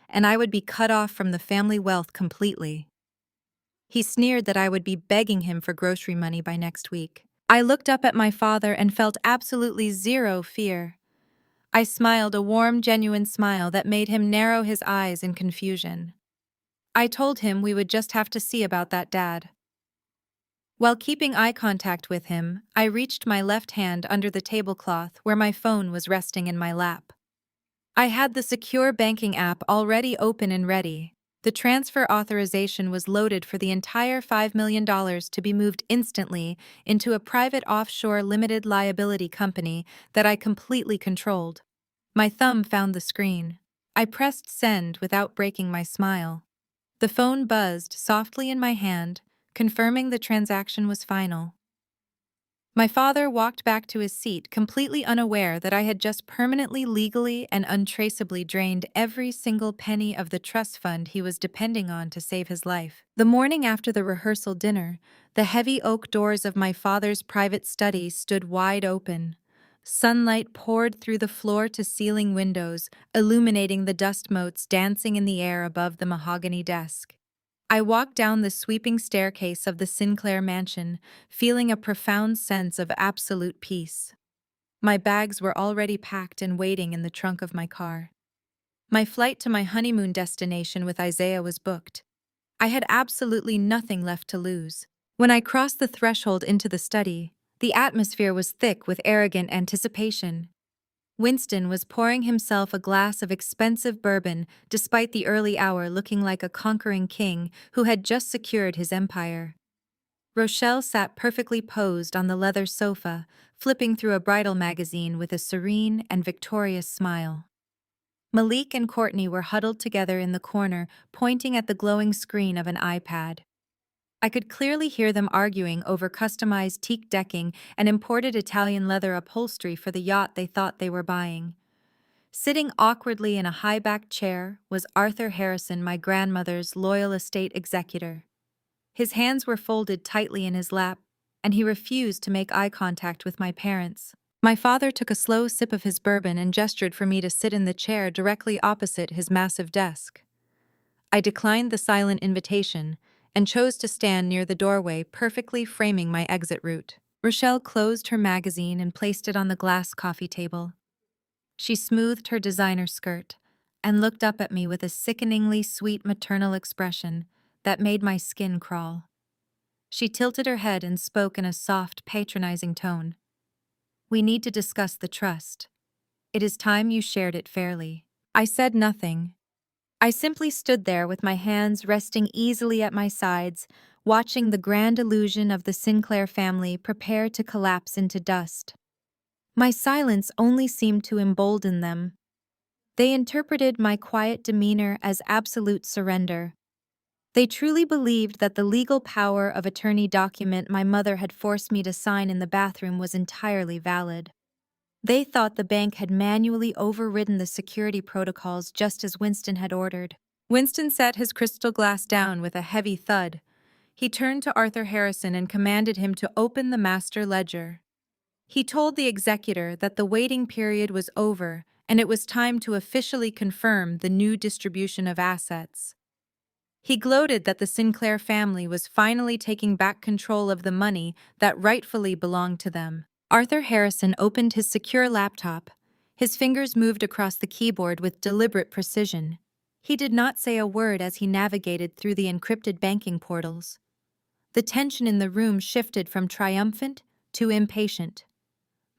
and I would be cut off from the family wealth completely. He sneered that I would be begging him for grocery money by next week. I looked up at my father and felt absolutely zero fear. I smiled a warm, genuine smile that made him narrow his eyes in confusion. I told him we would just have to see about that, Dad. While keeping eye contact with him, I reached my left hand under the tablecloth where my phone was resting in my lap. I had the secure banking app already open and ready. The transfer authorization was loaded for the entire $5 million to be moved instantly into a private offshore limited liability company that I completely controlled. My thumb found the screen. I pressed send without breaking my smile. The phone buzzed softly in my hand, confirming the transaction was final. My father walked back to his seat, completely unaware that I had just permanently, legally, and untraceably drained every single penny of the trust fund he was depending on to save his life. The morning after the rehearsal dinner, the heavy oak doors of my father's private study stood wide open. Sunlight poured through the floor-to-ceiling windows, illuminating the dust motes dancing in the air above the mahogany desk. I walked down the sweeping staircase of the Sinclair mansion, feeling a profound sense of absolute peace. My bags were already packed and waiting in the trunk of my car. My flight to my honeymoon destination with Isaiah was booked. I had absolutely nothing left to lose. When I crossed the threshold into the study, the atmosphere was thick with arrogant anticipation. Winston was pouring himself a glass of expensive bourbon despite the early hour, looking like a conquering king who had just secured his empire. Rochelle sat perfectly posed on the leather sofa, flipping through a bridal magazine with a serene and victorious smile. Malik and Courtney were huddled together in the corner, pointing at the glowing screen of an iPad. I could clearly hear them arguing over customized teak decking and imported Italian leather upholstery for the yacht they thought they were buying. Sitting awkwardly in a high-backed chair was Arthur Harrison, my grandmother's loyal estate executor. His hands were folded tightly in his lap, and he refused to make eye contact with my parents. My father took a slow sip of his bourbon and gestured for me to sit in the chair directly opposite his massive desk. I declined the silent invitation, and chose to stand near the doorway, perfectly framing my exit route. Rochelle closed her magazine and placed it on the glass coffee table. She smoothed her designer skirt and looked up at me with a sickeningly sweet maternal expression that made my skin crawl. She tilted her head and spoke in a soft, patronizing tone. "We need to discuss the trust. It is time you shared it fairly." I said nothing. I simply stood there with my hands resting easily at my sides, watching the grand illusion of the Sinclair family prepare to collapse into dust. My silence only seemed to embolden them. They interpreted my quiet demeanor as absolute surrender. They truly believed that the legal power of attorney document my mother had forced me to sign in the bathroom was entirely valid. They thought the bank had manually overridden the security protocols just as Winston had ordered. Winston set his crystal glass down with a heavy thud. He turned to Arthur Harrison and commanded him to open the master ledger. He told the executor that the waiting period was over and it was time to officially confirm the new distribution of assets. He gloated that the Sinclair family was finally taking back control of the money that rightfully belonged to them. Arthur Harrison opened his secure laptop. His fingers moved across the keyboard with deliberate precision. He did not say a word as he navigated through the encrypted banking portals. The tension in the room shifted from triumphant to impatient.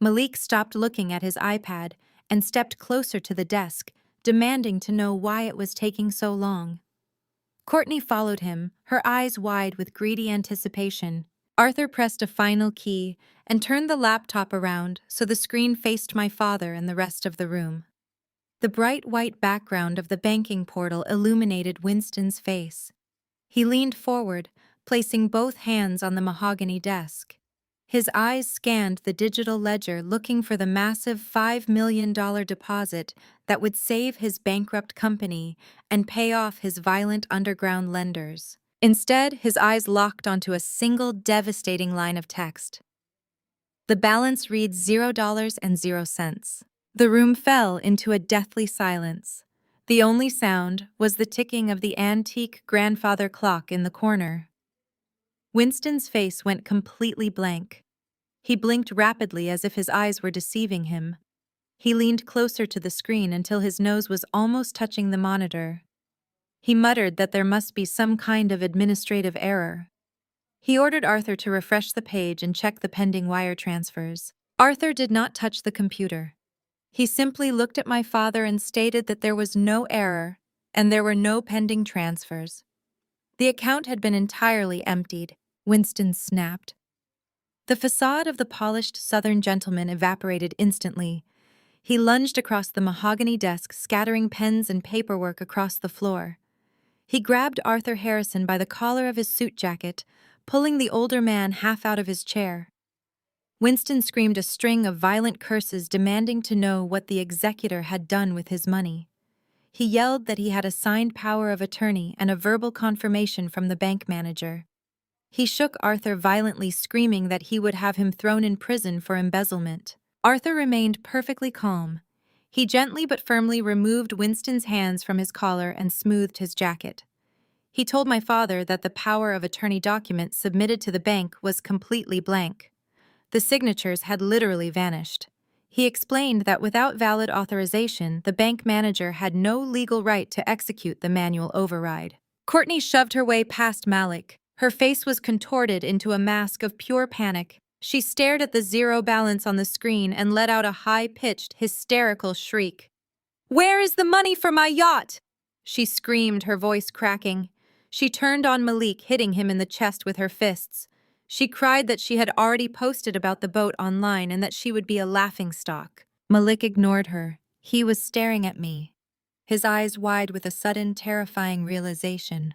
Malik stopped looking at his iPad and stepped closer to the desk, demanding to know why it was taking so long. Courtney followed him, her eyes wide with greedy anticipation. Arthur pressed a final key and turned the laptop around so the screen faced my father and the rest of the room. The bright white background of the banking portal illuminated Winston's face. He leaned forward, placing both hands on the mahogany desk. His eyes scanned the digital ledger, looking for the massive $5 million deposit that would save his bankrupt company and pay off his violent underground lenders. Instead, his eyes locked onto a single devastating line of text. The balance reads $0.00. The room fell into a deathly silence. The only sound was the ticking of the antique grandfather clock in the corner. Winston's face went completely blank. He blinked rapidly as if his eyes were deceiving him. He leaned closer to the screen until his nose was almost touching the monitor. He muttered that there must be some kind of administrative error. He ordered Arthur to refresh the page and check the pending wire transfers. Arthur did not touch the computer. He simply looked at my father and stated that there was no error and there were no pending transfers. The account had been entirely emptied. Winston snapped. The facade of the polished Southern gentleman evaporated instantly. He lunged across the mahogany desk, scattering pens and paperwork across the floor. He grabbed Arthur Harrison by the collar of his suit jacket, pulling the older man half out of his chair. Winston screamed a string of violent curses, demanding to know what the executor had done with his money. He yelled that he had a signed power of attorney and a verbal confirmation from the bank manager. He shook Arthur violently, screaming that he would have him thrown in prison for embezzlement. Arthur remained perfectly calm. He gently but firmly removed Winston's hands from his collar and smoothed his jacket. He told my father that the power of attorney document submitted to the bank was completely blank. The signatures had literally vanished. He explained that without valid authorization, the bank manager had no legal right to execute the manual override. Courtney shoved her way past Malik. Her face was contorted into a mask of pure panic. She stared at the zero balance on the screen and let out a high-pitched, hysterical shriek. "Where is the money for my yacht?" she screamed, her voice cracking. She turned on Malik, hitting him in the chest with her fists. She cried that she had already posted about the boat online and that she would be a laughingstock. Malik ignored her. He was staring at me, his eyes wide with a sudden, terrifying realization.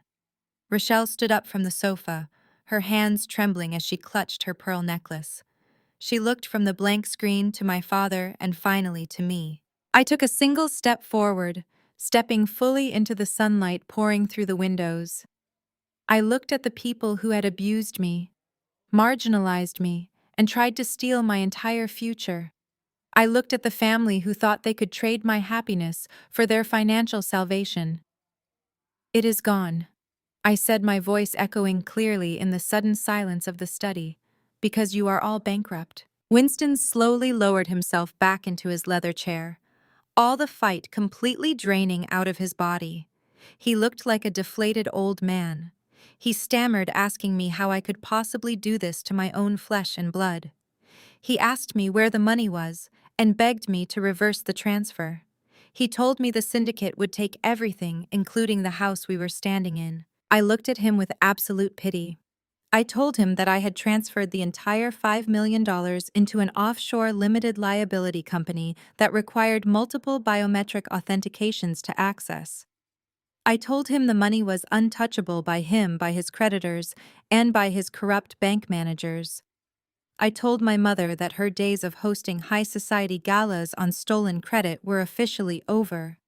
Rochelle stood up from the sofa, her hands trembling as she clutched her pearl necklace. She looked from the blank screen to my father and finally to me. I took a single step forward, stepping fully into the sunlight pouring through the windows. I looked at the people who had abused me, marginalized me, and tried to steal my entire future. I looked at the family who thought they could trade my happiness for their financial salvation. It is gone. I said, my voice echoing clearly in the sudden silence of the study. Because you are all bankrupt. Winston slowly lowered himself back into his leather chair, all the fight completely draining out of his body. He looked like a deflated old man. He stammered, asking me how I could possibly do this to my own flesh and blood. He asked me where the money was and begged me to reverse the transfer. He told me the syndicate would take everything, including the house we were standing in. I looked at him with absolute pity. I told him that I had transferred the entire $5 million into an offshore limited liability company that required multiple biometric authentications to access. I told him the money was untouchable by him, by his creditors, and by his corrupt bank managers. I told my mother that her days of hosting high society galas on stolen credit were officially over.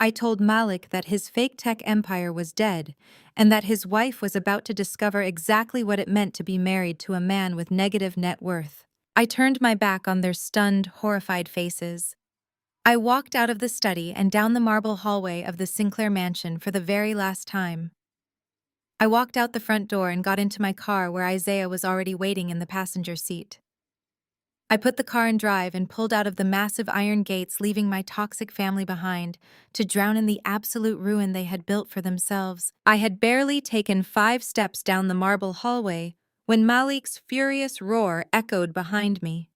I told Malik that his fake tech empire was dead, and that his wife was about to discover exactly what it meant to be married to a man with negative net worth. I turned my back on their stunned, horrified faces. I walked out of the study and down the marble hallway of the Sinclair mansion for the very last time. I walked out the front door and got into my car where Isaiah was already waiting in the passenger seat. I put the car in drive and pulled out of the massive iron gates, leaving my toxic family behind, to drown in the absolute ruin they had built for themselves. I had barely taken 5 steps down the marble hallway when Malik's furious roar echoed behind me.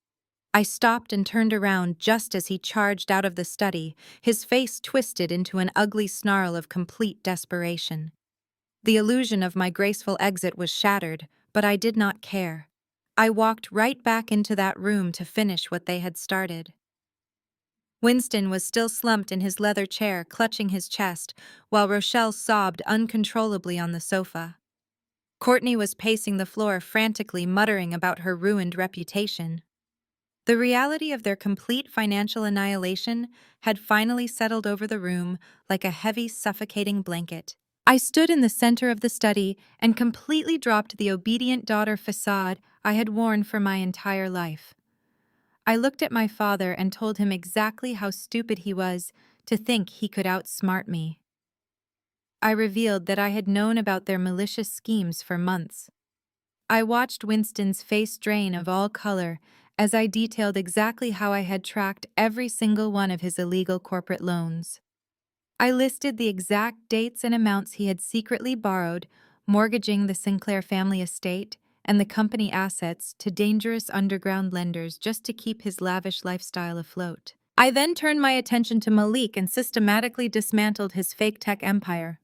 I stopped and turned around just as he charged out of the study, his face twisted into an ugly snarl of complete desperation. The illusion of my graceful exit was shattered, but I did not care. I walked right back into that room to finish what they had started. Winston was still slumped in his leather chair, clutching his chest, while Rochelle sobbed uncontrollably on the sofa. Courtney was pacing the floor frantically, muttering about her ruined reputation. The reality of their complete financial annihilation had finally settled over the room like a heavy, suffocating blanket. I stood in the center of the study and completely dropped the obedient daughter facade I had worn for my entire life. I looked at my father and told him exactly how stupid he was to think he could outsmart me. I revealed that I had known about their malicious schemes for months. I watched Winston's face drain of all color as I detailed exactly how I had tracked every single one of his illegal corporate loans. I listed the exact dates and amounts he had secretly borrowed, mortgaging the Sinclair family estate and the company assets to dangerous underground lenders just to keep his lavish lifestyle afloat. I then turned my attention to Malik and systematically dismantled his fake tech empire.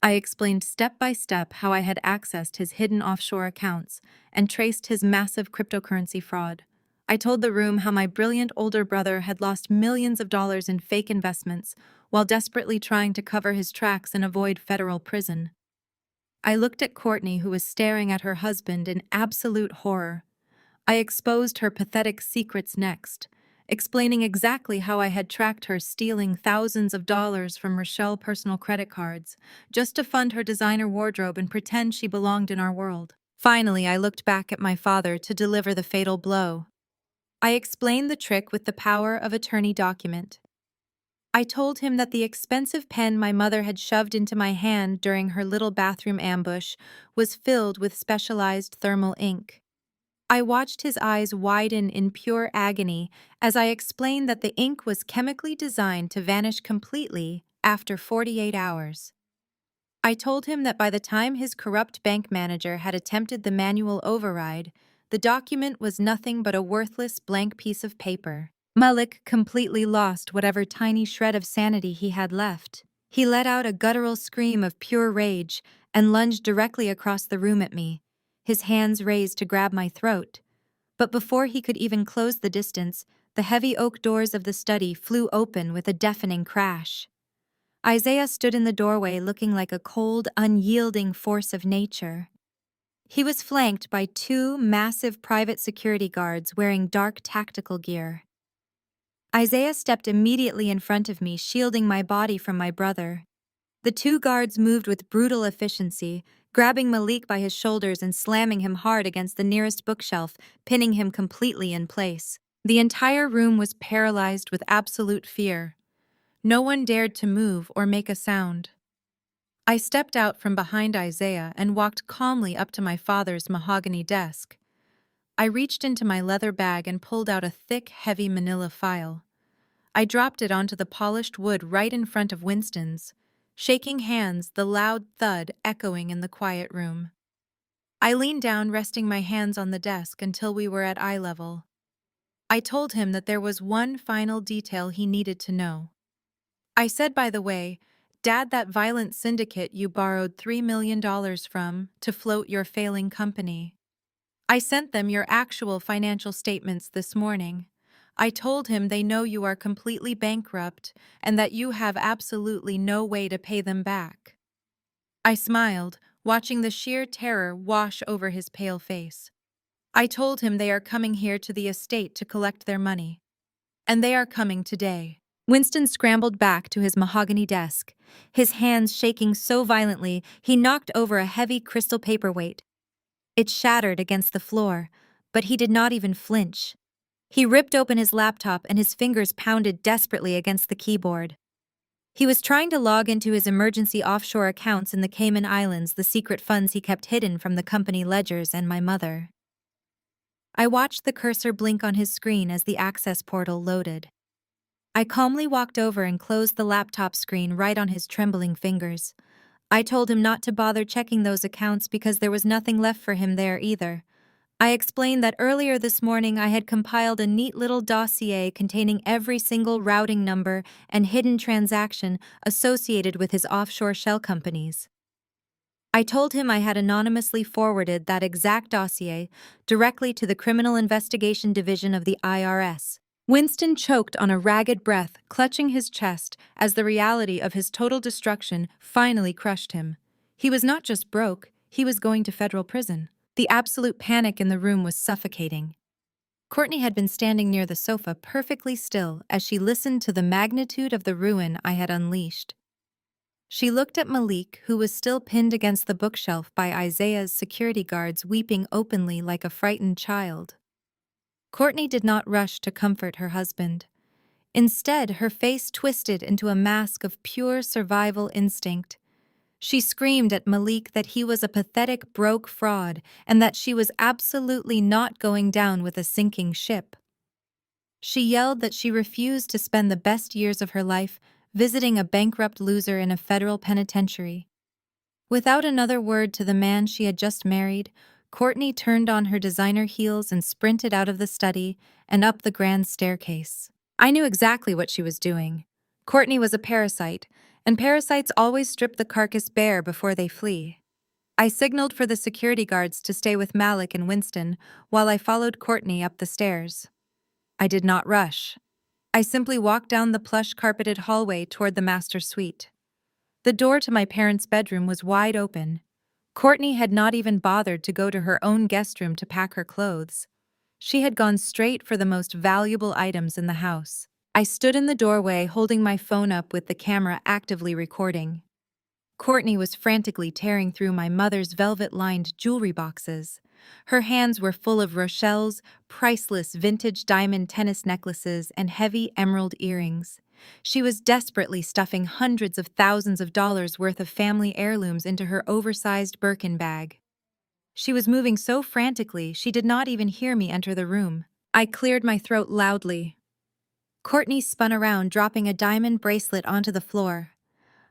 I explained step by step how I had accessed his hidden offshore accounts and traced his massive cryptocurrency fraud. I told the room how my brilliant older brother had lost millions of dollars in fake investments while desperately trying to cover his tracks and avoid federal prison. I looked at Courtney, who was staring at her husband in absolute horror. I exposed her pathetic secrets next, explaining exactly how I had tracked her stealing thousands of dollars from Rochelle's personal credit cards just to fund her designer wardrobe and pretend she belonged in our world. Finally, I looked back at my father to deliver the fatal blow. I explained the trick with the power of attorney document. I told him that the expensive pen my mother had shoved into my hand during her little bathroom ambush was filled with specialized thermal ink. I watched his eyes widen in pure agony as I explained that the ink was chemically designed to vanish completely after 48 hours. I told him that by the time his corrupt bank manager had attempted the manual override, the document was nothing but a worthless blank piece of paper. Malik completely lost whatever tiny shred of sanity he had left. He let out a guttural scream of pure rage and lunged directly across the room at me, his hands raised to grab my throat. But before he could even close the distance, the heavy oak doors of the study flew open with a deafening crash. Isaiah stood in the doorway looking like a cold, unyielding force of nature. He was flanked by 2 massive private security guards wearing dark tactical gear. Isaiah stepped immediately in front of me, shielding my body from my brother. The 2 guards moved with brutal efficiency, grabbing Malik by his shoulders and slamming him hard against the nearest bookshelf, pinning him completely in place. The entire room was paralyzed with absolute fear. No one dared to move or make a sound. I stepped out from behind Isaiah and walked calmly up to my father's mahogany desk. I reached into my leather bag and pulled out a thick, heavy manila file. I dropped it onto the polished wood right in front of Winston's, shaking hands, the loud thud echoing in the quiet room. I leaned down, resting my hands on the desk until we were at eye level. I told him that there was one final detail he needed to know. I said, by the way, Dad, that violent syndicate you borrowed $3 million from to float your failing company. I sent them your actual financial statements this morning. I told him they know you are completely bankrupt and that you have absolutely no way to pay them back. I smiled, watching the sheer terror wash over his pale face. I told him they are coming here to the estate to collect their money. And they are coming today. Winston scrambled back to his mahogany desk, his hands shaking so violently he knocked over a heavy crystal paperweight. It shattered against the floor, but he did not even flinch. He ripped open his laptop and his fingers pounded desperately against the keyboard. He was trying to log into his emergency offshore accounts in the Cayman Islands, the secret funds he kept hidden from the company ledgers and my mother. I watched the cursor blink on his screen as the access portal loaded. I calmly walked over and closed the laptop screen right on his trembling fingers. I told him not to bother checking those accounts because there was nothing left for him there either. I explained that earlier this morning I had compiled a neat little dossier containing every single routing number and hidden transaction associated with his offshore shell companies. I told him I had anonymously forwarded that exact dossier directly to the Criminal Investigation Division of the IRS. Winston choked on a ragged breath, clutching his chest as the reality of his total destruction finally crushed him. He was not just broke, he was going to federal prison. The absolute panic in the room was suffocating. Courtney had been standing near the sofa perfectly still as she listened to the magnitude of the ruin I had unleashed. She looked at Malik, who was still pinned against the bookshelf by Isaiah's security guards, weeping openly like a frightened child. Courtney did not rush to comfort her husband. Instead, her face twisted into a mask of pure survival instinct. She screamed at Malik that he was a pathetic, broke fraud and that she was absolutely not going down with a sinking ship. She yelled that she refused to spend the best years of her life visiting a bankrupt loser in a federal penitentiary. Without another word to the man she had just married, Courtney turned on her designer heels and sprinted out of the study and up the grand staircase. I knew exactly what she was doing. Courtney was a parasite, and parasites always strip the carcass bare before they flee. I signaled for the security guards to stay with Malik and Winston while I followed Courtney up the stairs. I did not rush. I simply walked down the plush-carpeted hallway toward the master suite. The door to my parents' bedroom was wide open. Courtney had not even bothered to go to her own guest room to pack her clothes. She had gone straight for the most valuable items in the house. I stood in the doorway holding my phone up with the camera actively recording. Courtney was frantically tearing through my mother's velvet-lined jewelry boxes. Her hands were full of Rochelle's priceless vintage diamond tennis necklaces and heavy emerald earrings. She was desperately stuffing hundreds of thousands of dollars worth of family heirlooms into her oversized Birkin bag. She was moving so frantically she did not even hear me enter the room. I cleared my throat loudly. Courtney spun around, dropping a diamond bracelet onto the floor.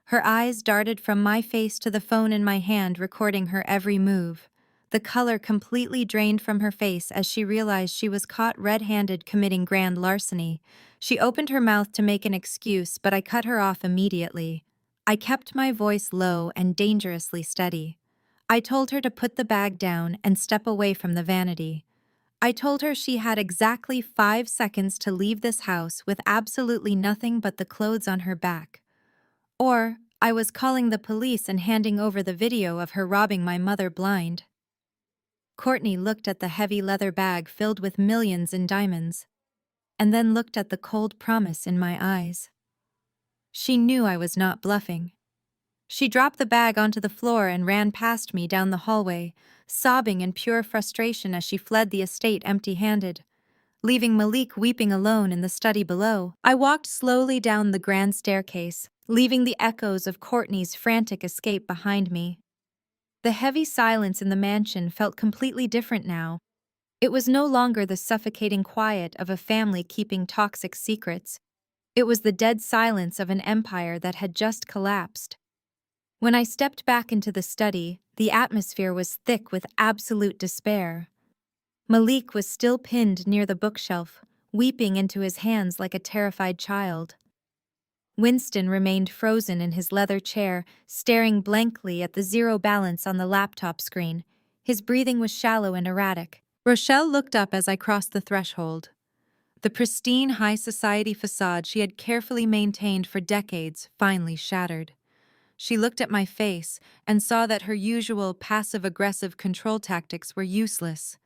Her eyes darted from my face to the phone in my hand, recording her every move. The color completely drained from her face as she realized she was caught red-handed committing grand larceny. She opened her mouth to make an excuse, but I cut her off immediately. I kept my voice low and dangerously steady. I told her to put the bag down and step away from the vanity. I told her she had exactly 5 seconds to leave this house with absolutely nothing but the clothes on her back. Or I was calling the police and handing over the video of her robbing my mother blind. Courtney looked at the heavy leather bag filled with millions in diamonds, and then looked at the cold promise in my eyes. She knew I was not bluffing. She dropped the bag onto the floor and ran past me down the hallway, sobbing in pure frustration as she fled the estate empty-handed, leaving Malik weeping alone in the study below. I walked slowly down the grand staircase, leaving the echoes of Courtney's frantic escape behind me. The heavy silence in the mansion felt completely different now. It was no longer the suffocating quiet of a family keeping toxic secrets. It was the dead silence of an empire that had just collapsed. When I stepped back into the study, the atmosphere was thick with absolute despair. Malik was still pinned near the bookshelf, weeping into his hands like a terrified child. Winston remained frozen in his leather chair, staring blankly at the zero balance on the laptop screen. His breathing was shallow and erratic. Rochelle looked up as I crossed the threshold. The pristine high society facade she had carefully maintained for decades finally shattered. She looked at my face and saw that her usual passive-aggressive control tactics were useless.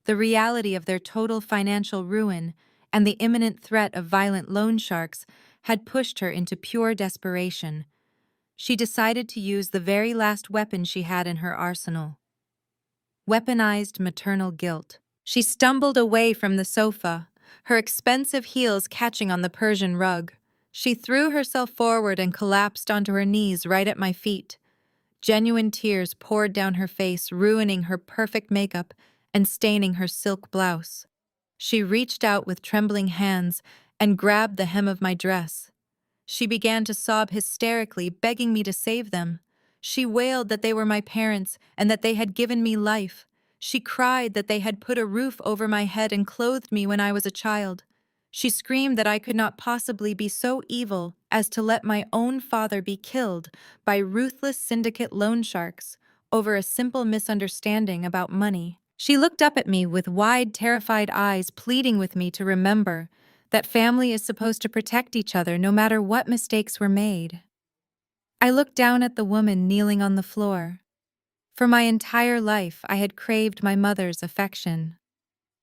The reality of their total financial ruin and the imminent threat of violent loan sharks had pushed her into pure desperation. She decided to use the very last weapon she had in her arsenal. Weaponized maternal guilt. She stumbled away from the sofa, her expensive heels catching on the Persian rug. She threw herself forward and collapsed onto her knees right at my feet. Genuine tears poured down her face, ruining her perfect makeup and staining her silk blouse. She reached out with trembling hands and grabbed the hem of my dress. She began to sob hysterically, begging me to save them. She wailed that they were my parents and that they had given me life. She cried that they had put a roof over my head and clothed me when I was a child. She screamed that I could not possibly be so evil as to let my own father be killed by ruthless syndicate loan sharks over a simple misunderstanding about money. She looked up at me with wide, terrified eyes, pleading with me to remember that family is supposed to protect each other no matter what mistakes were made. I looked down at the woman kneeling on the floor. For my entire life, I had craved my mother's affection.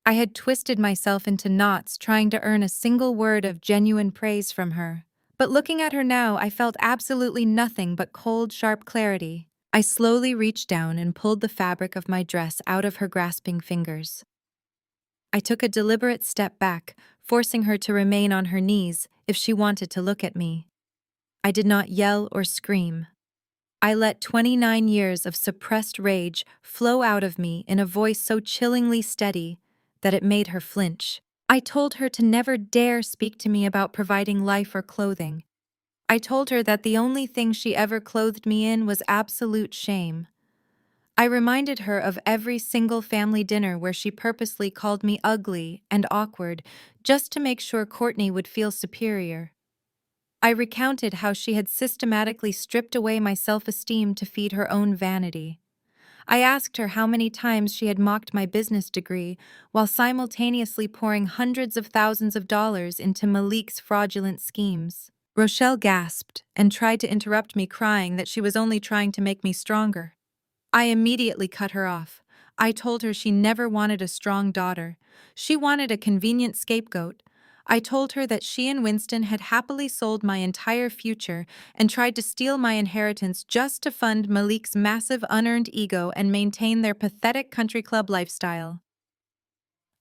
I had twisted myself into knots trying to earn a single word of genuine praise from her. But looking at her now, I felt absolutely nothing but cold, sharp clarity. I slowly reached down and pulled the fabric of my dress out of her grasping fingers. I took a deliberate step back, forcing her to remain on her knees if she wanted to look at me. I did not yell or scream. I let 29 years of suppressed rage flow out of me in a voice so chillingly steady that it made her flinch. I told her to never dare speak to me about providing life or clothing. I told her that the only thing she ever clothed me in was absolute shame. I reminded her of every single family dinner where she purposely called me ugly and awkward just to make sure Courtney would feel superior. I recounted how she had systematically stripped away my self-esteem to feed her own vanity. I asked her how many times she had mocked my business degree while simultaneously pouring hundreds of thousands of dollars into Malik's fraudulent schemes. Rochelle gasped and tried to interrupt me, crying that she was only trying to make me stronger. I immediately cut her off. I told her she never wanted a strong daughter. She wanted a convenient scapegoat. I told her that she and Winston had happily sold my entire future and tried to steal my inheritance just to fund Malik's massive unearned ego and maintain their pathetic country club lifestyle.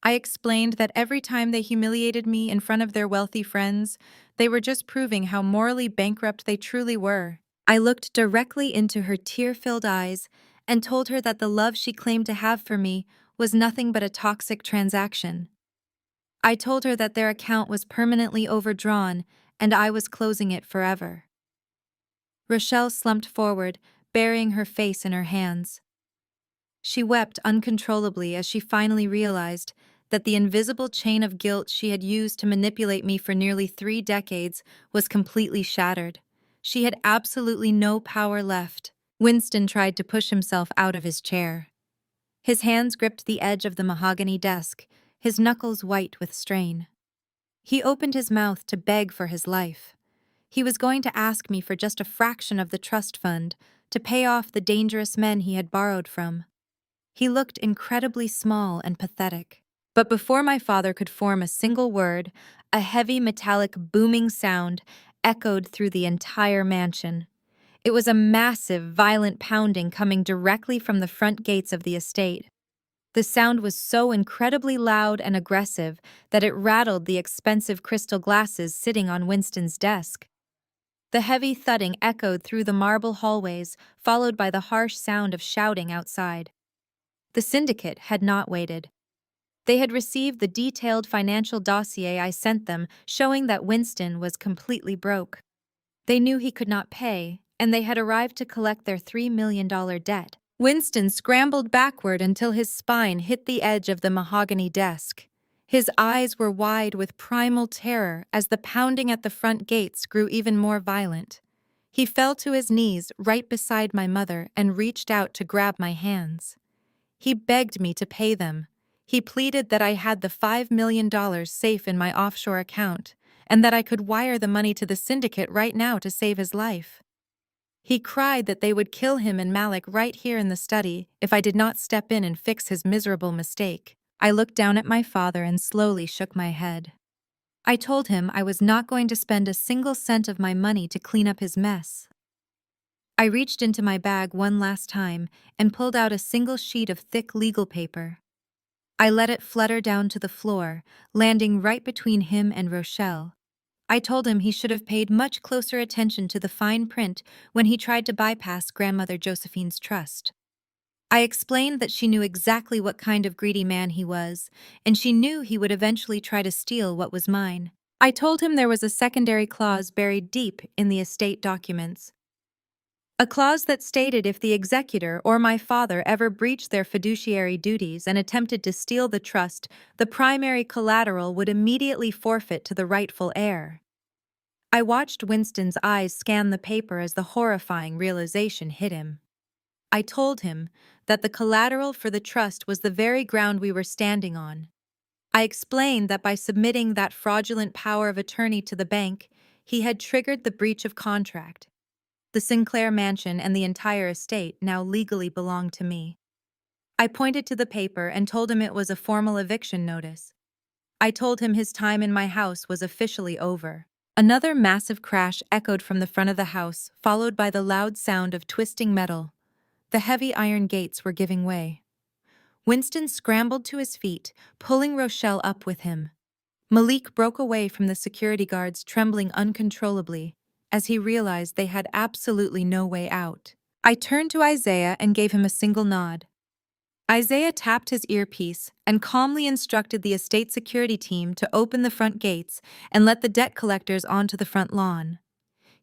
I explained that every time they humiliated me in front of their wealthy friends, they were just proving how morally bankrupt they truly were. I looked directly into her tear-filled eyes and told her that the love she claimed to have for me was nothing but a toxic transaction. I told her that their account was permanently overdrawn and I was closing it forever. Rochelle slumped forward, burying her face in her hands. She wept uncontrollably as she finally realized that the invisible chain of guilt she had used to manipulate me for nearly 3 decades was completely shattered. She had absolutely no power left. Winston tried to push himself out of his chair. His hands gripped the edge of the mahogany desk, his knuckles white with strain. He opened his mouth to beg for his life. He was going to ask me for just a fraction of the trust fund to pay off the dangerous men he had borrowed from. He looked incredibly small and pathetic. But before my father could form a single word, a heavy metallic booming sound echoed through the entire mansion. It was a massive, violent pounding coming directly from the front gates of the estate. The sound was so incredibly loud and aggressive that it rattled the expensive crystal glasses sitting on Winston's desk. The heavy thudding echoed through the marble hallways, followed by the harsh sound of shouting outside. The syndicate had not waited. They had received the detailed financial dossier I sent them, showing that Winston was completely broke. They knew he could not pay, and they had arrived to collect their $3 million debt. Winston scrambled backward until his spine hit the edge of the mahogany desk. His eyes were wide with primal terror as the pounding at the front gates grew even more violent. He fell to his knees right beside my mother and reached out to grab my hands. He begged me to pay them. He pleaded that I had the $5 million safe in my offshore account, and that I could wire the money to the syndicate right now to save his life. He cried that they would kill him and Malik right here in the study if I did not step in and fix his miserable mistake. I looked down at my father and slowly shook my head. I told him I was not going to spend a single cent of my money to clean up his mess. I reached into my bag one last time and pulled out a single sheet of thick legal paper. I let it flutter down to the floor, landing right between him and Rochelle. I told him he should have paid much closer attention to the fine print when he tried to bypass Grandmother Josephine's trust. I explained that she knew exactly what kind of greedy man he was, and she knew he would eventually try to steal what was mine. I told him there was a secondary clause buried deep in the estate documents. A clause that stated if the executor or my father ever breached their fiduciary duties and attempted to steal the trust, the primary collateral would immediately forfeit to the rightful heir. I watched Winston's eyes scan the paper as the horrifying realization hit him. I told him that the collateral for the trust was the very ground we were standing on. I explained that by submitting that fraudulent power of attorney to the bank, he had triggered the breach of contract. The Sinclair mansion and the entire estate now legally belonged to me. I pointed to the paper and told him it was a formal eviction notice. I told him his time in my house was officially over. Another massive crash echoed from the front of the house, followed by the loud sound of twisting metal. The heavy iron gates were giving way. Winston scrambled to his feet, pulling Rochelle up with him. Malik broke away from the security guards, trembling uncontrollably, as he realized they had absolutely no way out. I turned to Isaiah and gave him a single nod. Isaiah tapped his earpiece and calmly instructed the estate security team to open the front gates and let the debt collectors onto the front lawn.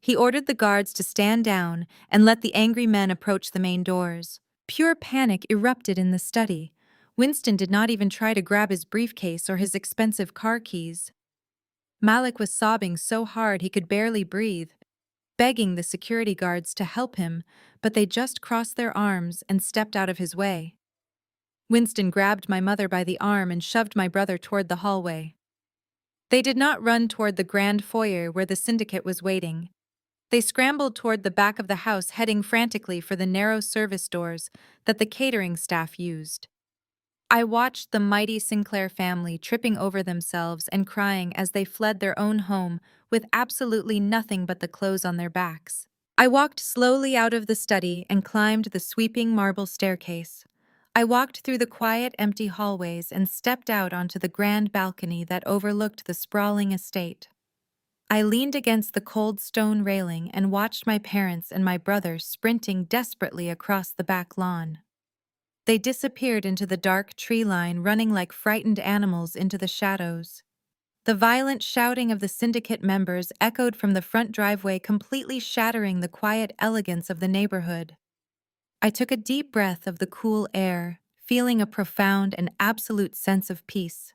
He ordered the guards to stand down and let the angry men approach the main doors. Pure panic erupted in the study. Winston did not even try to grab his briefcase or his expensive car keys. Malik was sobbing so hard he could barely breathe, begging the security guards to help him, but they just crossed their arms and stepped out of his way. Winston grabbed my mother by the arm and shoved my brother toward the hallway. They did not run toward the grand foyer where the syndicate was waiting. They scrambled toward the back of the house, heading frantically for the narrow service doors that the catering staff used. I watched the mighty Sinclair family tripping over themselves and crying as they fled their own home with absolutely nothing but the clothes on their backs. I walked slowly out of the study and climbed the sweeping marble staircase. I walked through the quiet, empty hallways and stepped out onto the grand balcony that overlooked the sprawling estate. I leaned against the cold stone railing and watched my parents and my brother sprinting desperately across the back lawn. They disappeared into the dark tree line, running like frightened animals into the shadows. The violent shouting of the syndicate members echoed from the front driveway, completely shattering the quiet elegance of the neighborhood. I took a deep breath of the cool air, feeling a profound and absolute sense of peace.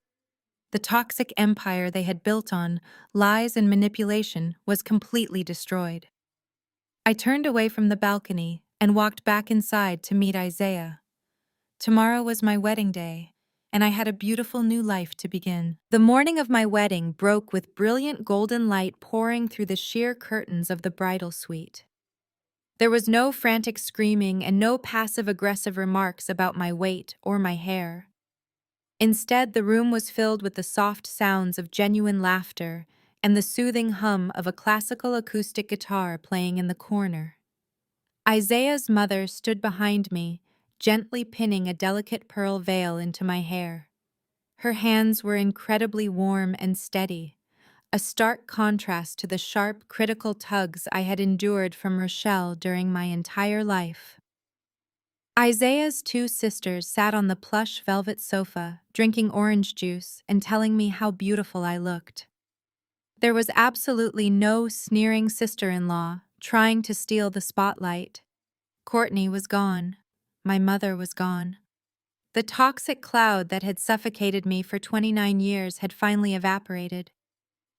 The toxic empire they had built on lies and manipulation was completely destroyed. I turned away from the balcony and walked back inside to meet Isaiah. Tomorrow was my wedding day, and I had a beautiful new life to begin. The morning of my wedding broke with brilliant golden light pouring through the sheer curtains of the bridal suite. There was no frantic screaming and no passive-aggressive remarks about my weight or my hair. Instead, the room was filled with the soft sounds of genuine laughter and the soothing hum of a classical acoustic guitar playing in the corner. Isaiah's mother stood behind me, gently pinning a delicate pearl veil into my hair. Her hands were incredibly warm and steady, a stark contrast to the sharp, critical tugs I had endured from Rochelle during my entire life. Isaiah's two sisters sat on the plush velvet sofa, drinking orange juice and telling me how beautiful I looked. There was absolutely no sneering sister-in-law trying to steal the spotlight. Courtney was gone. My mother was gone. The toxic cloud that had suffocated me for 29 years had finally evaporated.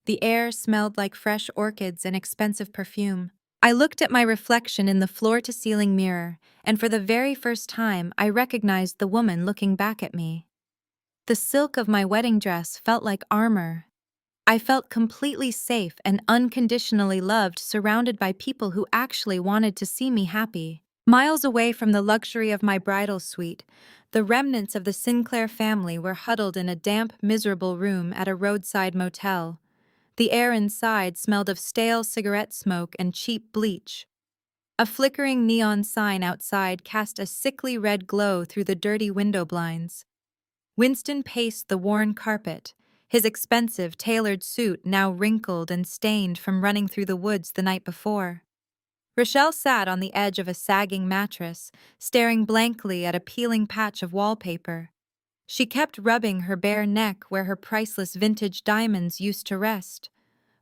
The air smelled like fresh orchids and expensive perfume. I looked at my reflection in the floor-to-ceiling mirror, and for the very first time I recognized the woman looking back at me. The silk of my wedding dress felt like armor. I felt completely safe and unconditionally loved, surrounded by people who actually wanted to see me happy. Miles away from the luxury of my bridal suite, the remnants of the Sinclair family were huddled in a damp, miserable room at a roadside motel. The air inside smelled of stale cigarette smoke and cheap bleach. A flickering neon sign outside cast a sickly red glow through the dirty window blinds. Winston paced the worn carpet, his expensive, tailored suit now wrinkled and stained from running through the woods the night before. Rochelle sat on the edge of a sagging mattress, staring blankly at a peeling patch of wallpaper. She kept rubbing her bare neck where her priceless vintage diamonds used to rest,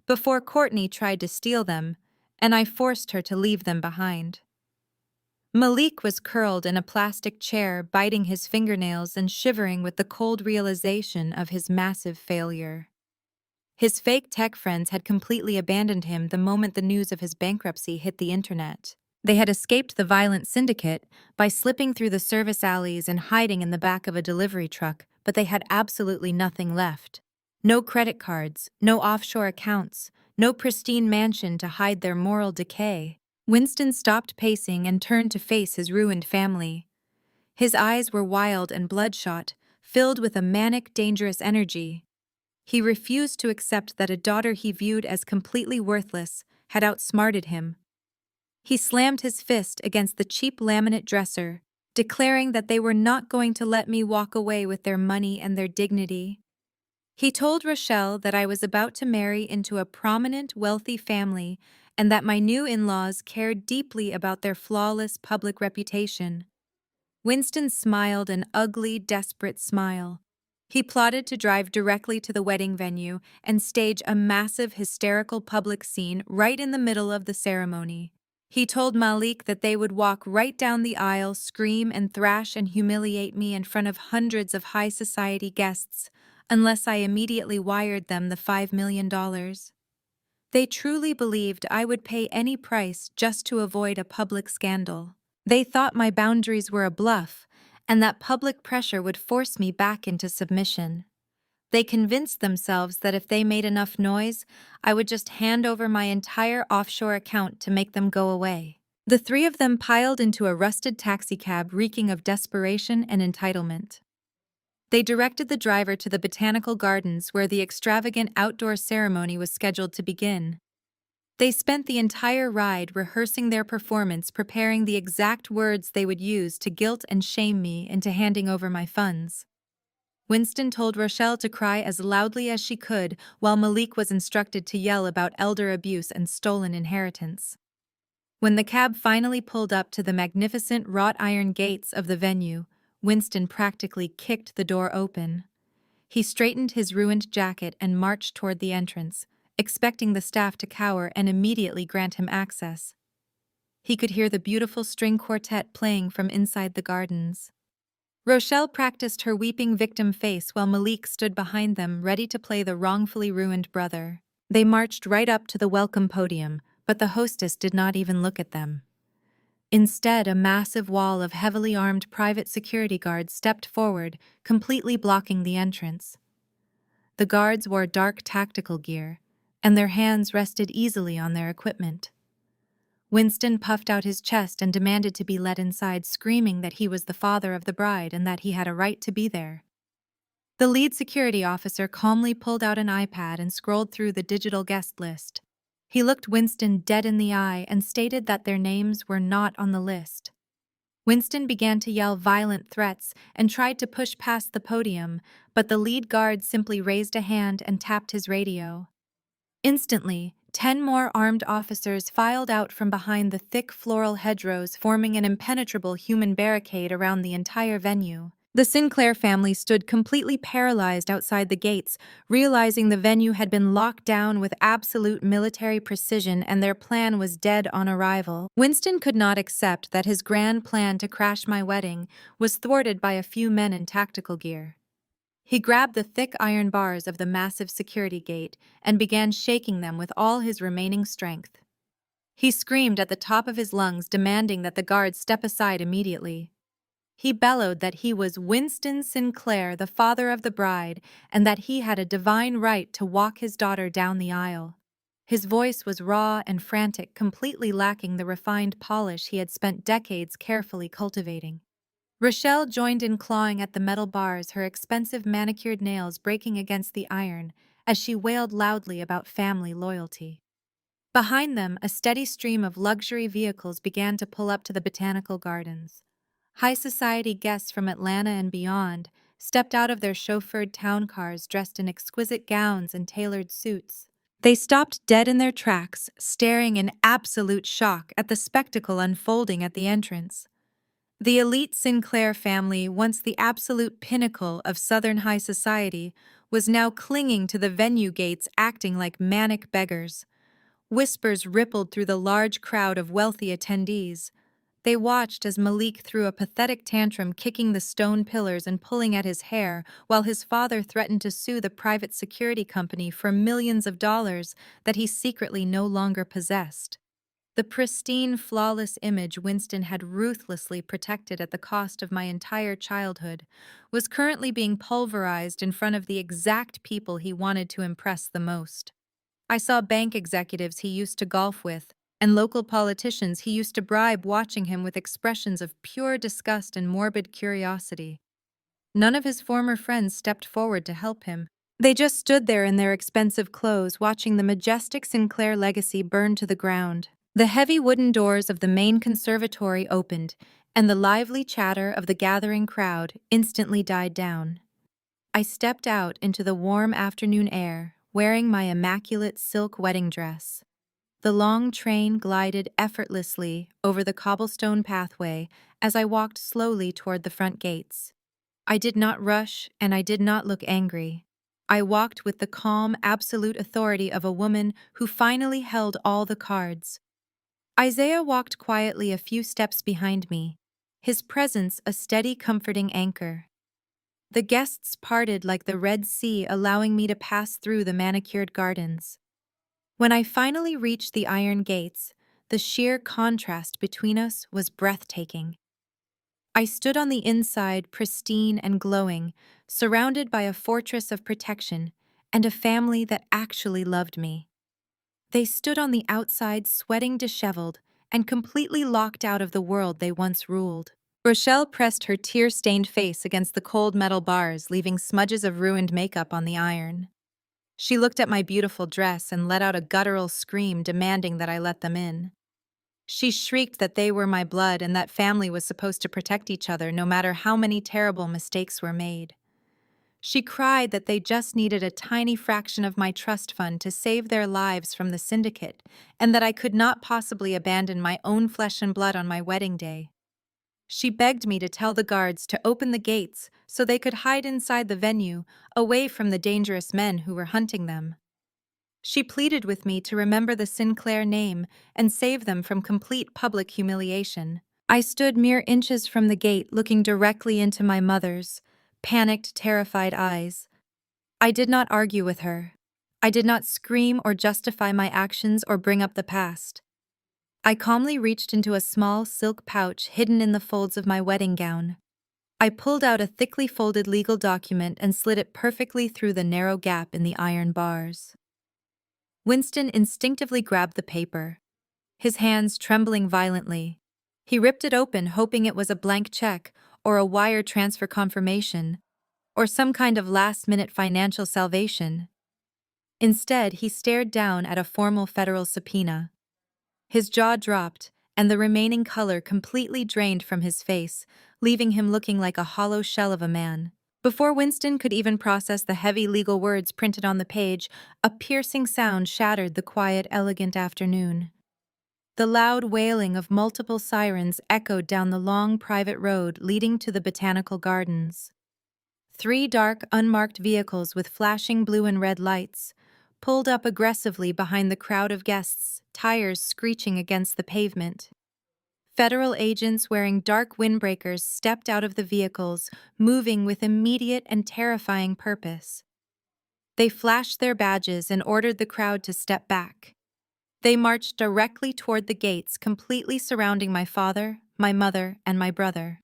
before Courtney tried to steal them, and I forced her to leave them behind. Malik was curled in a plastic chair, biting his fingernails and shivering with the cold realization of his massive failure. His fake tech friends had completely abandoned him the moment the news of his bankruptcy hit the internet. They had escaped the violent syndicate by slipping through the service alleys and hiding in the back of a delivery truck, but they had absolutely nothing left. No credit cards, no offshore accounts, no pristine mansion to hide their moral decay. Winston stopped pacing and turned to face his ruined family. His eyes were wild and bloodshot, filled with a manic, dangerous energy. He refused to accept that a daughter he viewed as completely worthless had outsmarted him. He slammed his fist against the cheap laminate dresser, declaring that they were not going to let me walk away with their money and their dignity. He told Rochelle that I was about to marry into a prominent, wealthy family and that my new in-laws cared deeply about their flawless public reputation. Winston smiled an ugly, desperate smile. He plotted to drive directly to the wedding venue and stage a massive, hysterical public scene right in the middle of the ceremony. He told Malik that they would walk right down the aisle, scream and thrash and humiliate me in front of hundreds of high society guests, unless I immediately wired them the $5 million. They truly believed I would pay any price just to avoid a public scandal. They thought my boundaries were a bluff, and that public pressure would force me back into submission. They convinced themselves that if they made enough noise, I would just hand over my entire offshore account to make them go away. The three of them piled into a rusted taxicab reeking of desperation and entitlement. They directed the driver to the botanical gardens where the extravagant outdoor ceremony was scheduled to begin. They spent the entire ride rehearsing their performance, preparing the exact words they would use to guilt and shame me into handing over my funds. Winston told Rochelle to cry as loudly as she could, while Malik was instructed to yell about elder abuse and stolen inheritance. When the cab finally pulled up to the magnificent wrought iron gates of the venue, Winston practically kicked the door open. He straightened his ruined jacket and marched toward the entrance, expecting the staff to cower and immediately grant him access. He could hear the beautiful string quartet playing from inside the gardens. Rochelle practiced her weeping victim face while Malik stood behind them, ready to play the wrongfully ruined brother. They marched right up to the welcome podium, but the hostess did not even look at them. Instead, a massive wall of heavily armed private security guards stepped forward, completely blocking the entrance. The guards wore dark tactical gear, and their hands rested easily on their equipment. Winston puffed out his chest and demanded to be let inside, screaming that he was the father of the bride and that he had a right to be there. The lead security officer calmly pulled out an iPad and scrolled through the digital guest list. He looked Winston dead in the eye and stated that their names were not on the list. Winston began to yell violent threats and tried to push past the podium, but the lead guard simply raised a hand and tapped his radio. Instantly, 10 more armed officers filed out from behind the thick floral hedgerows, forming an impenetrable human barricade around the entire venue. The Sinclair family stood completely paralyzed outside the gates, realizing the venue had been locked down with absolute military precision and their plan was dead on arrival. Winston could not accept that his grand plan to crash my wedding was thwarted by a few men in tactical gear. He grabbed the thick iron bars of the massive security gate and began shaking them with all his remaining strength. He screamed at the top of his lungs, demanding that the guards step aside immediately. He bellowed that he was Winston Sinclair, the father of the bride, and that he had a divine right to walk his daughter down the aisle. His voice was raw and frantic, completely lacking the refined polish he had spent decades carefully cultivating. Rochelle joined in, clawing at the metal bars, her expensive manicured nails breaking against the iron as she wailed loudly about family loyalty. Behind them, a steady stream of luxury vehicles began to pull up to the botanical gardens. High society guests from Atlanta and beyond stepped out of their chauffeured town cars dressed in exquisite gowns and tailored suits. They stopped dead in their tracks, staring in absolute shock at the spectacle unfolding at the entrance. The elite Sinclair family, once the absolute pinnacle of Southern high society, was now clinging to the venue gates, acting like manic beggars. Whispers rippled through the large crowd of wealthy attendees. They watched as Malik threw a pathetic tantrum, kicking the stone pillars and pulling at his hair, while his father threatened to sue the private security company for millions of dollars that he secretly no longer possessed. The pristine, flawless image Winston had ruthlessly protected at the cost of my entire childhood was currently being pulverized in front of the exact people he wanted to impress the most. I saw bank executives he used to golf with, and local politicians he used to bribe, watching him with expressions of pure disgust and morbid curiosity. None of his former friends stepped forward to help him. They just stood there in their expensive clothes, watching the majestic Sinclair legacy burn to the ground. The heavy wooden doors of the main conservatory opened, and the lively chatter of the gathering crowd instantly died down. I stepped out into the warm afternoon air, wearing my immaculate silk wedding dress. The long train glided effortlessly over the cobblestone pathway as I walked slowly toward the front gates. I did not rush, and I did not look angry. I walked with the calm, absolute authority of a woman who finally held all the cards. Isaiah walked quietly a few steps behind me, his presence a steady, comforting anchor. The guests parted like the Red Sea, allowing me to pass through the manicured gardens. When I finally reached the iron gates, the sheer contrast between us was breathtaking. I stood on the inside, pristine and glowing, surrounded by a fortress of protection and a family that actually loved me. They stood on the outside, sweating, disheveled, and completely locked out of the world they once ruled. Rochelle pressed her tear-stained face against the cold metal bars, leaving smudges of ruined makeup on the iron. She looked at my beautiful dress and let out a guttural scream, demanding that I let them in. She shrieked that they were my blood and that family was supposed to protect each other no matter how many terrible mistakes were made. She cried that they just needed a tiny fraction of my trust fund to save their lives from the syndicate, and that I could not possibly abandon my own flesh and blood on my wedding day. She begged me to tell the guards to open the gates so they could hide inside the venue, away from the dangerous men who were hunting them. She pleaded with me to remember the Sinclair name and save them from complete public humiliation. I stood mere inches from the gate, looking directly into my mother's panicked, terrified eyes. I did not argue with her. I did not scream or justify my actions or bring up the past. I calmly reached into a small silk pouch hidden in the folds of my wedding gown. I pulled out a thickly folded legal document and slid it perfectly through the narrow gap in the iron bars. Winston instinctively grabbed the paper, his hands trembling violently. He ripped it open, hoping it was a blank check or a wire transfer confirmation, or some kind of last-minute financial salvation. Instead, he stared down at a formal federal subpoena. His jaw dropped, and the remaining color completely drained from his face, leaving him looking like a hollow shell of a man. Before Winston could even process the heavy legal words printed on the page, a piercing sound shattered the quiet, elegant afternoon. The loud wailing of multiple sirens echoed down the long private road leading to the botanical gardens. Three dark, unmarked vehicles with flashing blue and red lights pulled up aggressively behind the crowd of guests, tires screeching against the pavement. Federal agents wearing dark windbreakers stepped out of the vehicles, moving with immediate and terrifying purpose. They flashed their badges and ordered the crowd to step back. They marched directly toward the gates, completely surrounding my father, my mother, and my brother.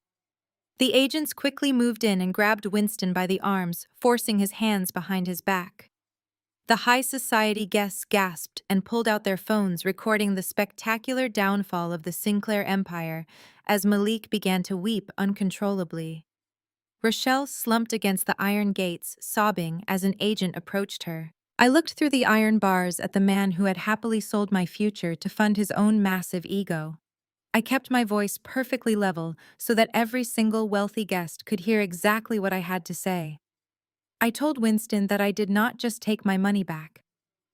The agents quickly moved in and grabbed Winston by the arms, forcing his hands behind his back. The high society guests gasped and pulled out their phones, recording the spectacular downfall of the Sinclair empire as Malik began to weep uncontrollably. Rochelle slumped against the iron gates, sobbing as an agent approached her. I looked through the iron bars at the man who had happily sold my future to fund his own massive ego. I kept my voice perfectly level so that every single wealthy guest could hear exactly what I had to say. I told Winston that I did not just take my money back.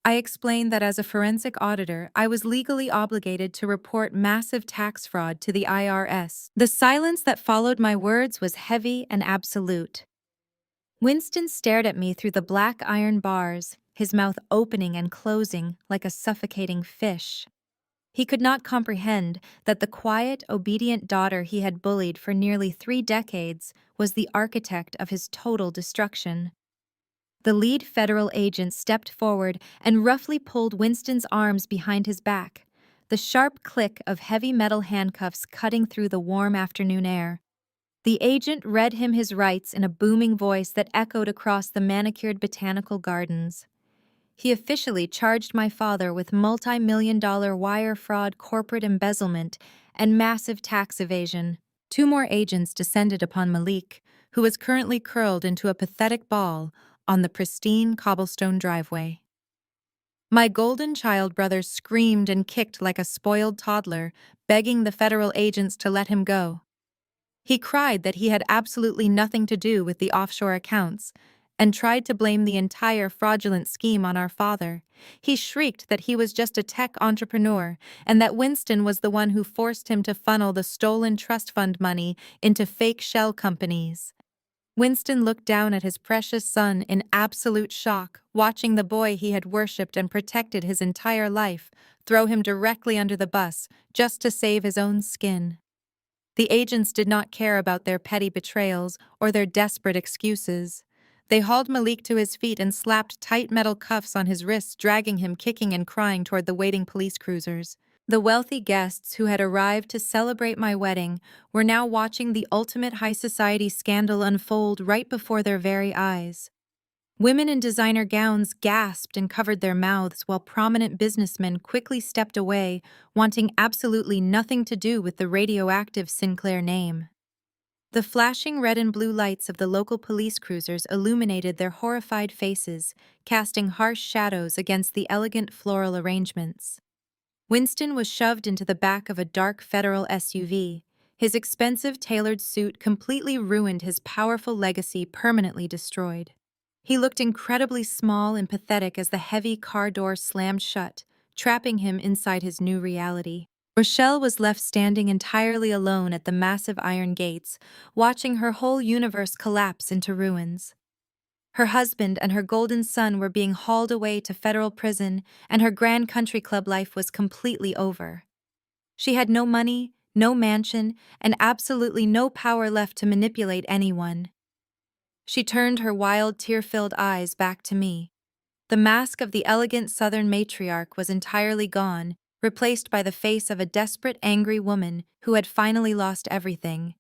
I explained that as a forensic auditor, I was legally obligated to report massive tax fraud to the IRS. The silence that followed my words was heavy and absolute. Winston stared at me through the black iron bars, his mouth opening and closing like a suffocating fish. He could not comprehend that the quiet, obedient daughter he had bullied for nearly 3 decades was the architect of his total destruction. The lead federal agent stepped forward and roughly pulled Winston's arms behind his back, the sharp click of heavy metal handcuffs cutting through the warm afternoon air. The agent read him his rights in a booming voice that echoed across the manicured botanical gardens. He officially charged my father with multi-million-dollar wire fraud, corporate embezzlement, and massive tax evasion. 2 more agents descended upon Malik, who was currently curled into a pathetic ball on the pristine cobblestone driveway. My golden child brother screamed and kicked like a spoiled toddler, begging the federal agents to let him go. He cried that he had absolutely nothing to do with the offshore accounts, and tried to blame the entire fraudulent scheme on our father. He shrieked that he was just a tech entrepreneur and that Winston was the one who forced him to funnel the stolen trust fund money into fake shell companies. Winston looked down at his precious son in absolute shock, watching the boy he had worshipped and protected his entire life throw him directly under the bus just to save his own skin. The agents did not care about their petty betrayals or their desperate excuses. They hauled Malik to his feet and slapped tight metal cuffs on his wrists, dragging him kicking and crying toward the waiting police cruisers. The wealthy guests who had arrived to celebrate my wedding were now watching the ultimate high society scandal unfold right before their very eyes. Women in designer gowns gasped and covered their mouths while prominent businessmen quickly stepped away, wanting absolutely nothing to do with the radioactive Sinclair name. The flashing red and blue lights of the local police cruisers illuminated their horrified faces, casting harsh shadows against the elegant floral arrangements. Winston was shoved into the back of a dark federal SUV. His expensive tailored suit completely ruined his powerful legacy, permanently destroyed. He looked incredibly small and pathetic as the heavy car door slammed shut, trapping him inside his new reality. Rochelle was left standing entirely alone at the massive iron gates, watching her whole universe collapse into ruins. Her husband and her golden son were being hauled away to federal prison, and her grand country club life was completely over. She had no money, no mansion, and absolutely no power left to manipulate anyone. She turned her wild, tear-filled eyes back to me. The mask of the elegant Southern matriarch was entirely gone, replaced by the face of a desperate, angry woman who had finally lost everything.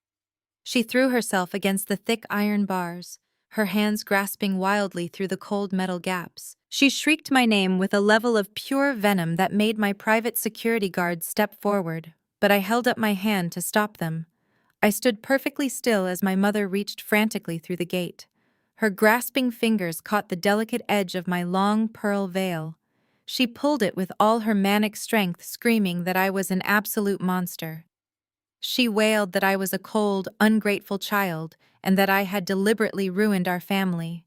She threw herself against the thick iron bars, her hands grasping wildly through the cold metal gaps. She shrieked my name with a level of pure venom that made my private security guards step forward, but I held up my hand to stop them. I stood perfectly still as my mother reached frantically through the gate. Her grasping fingers caught the delicate edge of my long pearl veil. She pulled it with all her manic strength, screaming that I was an absolute monster. She wailed that I was a cold, ungrateful child and that I had deliberately ruined our family.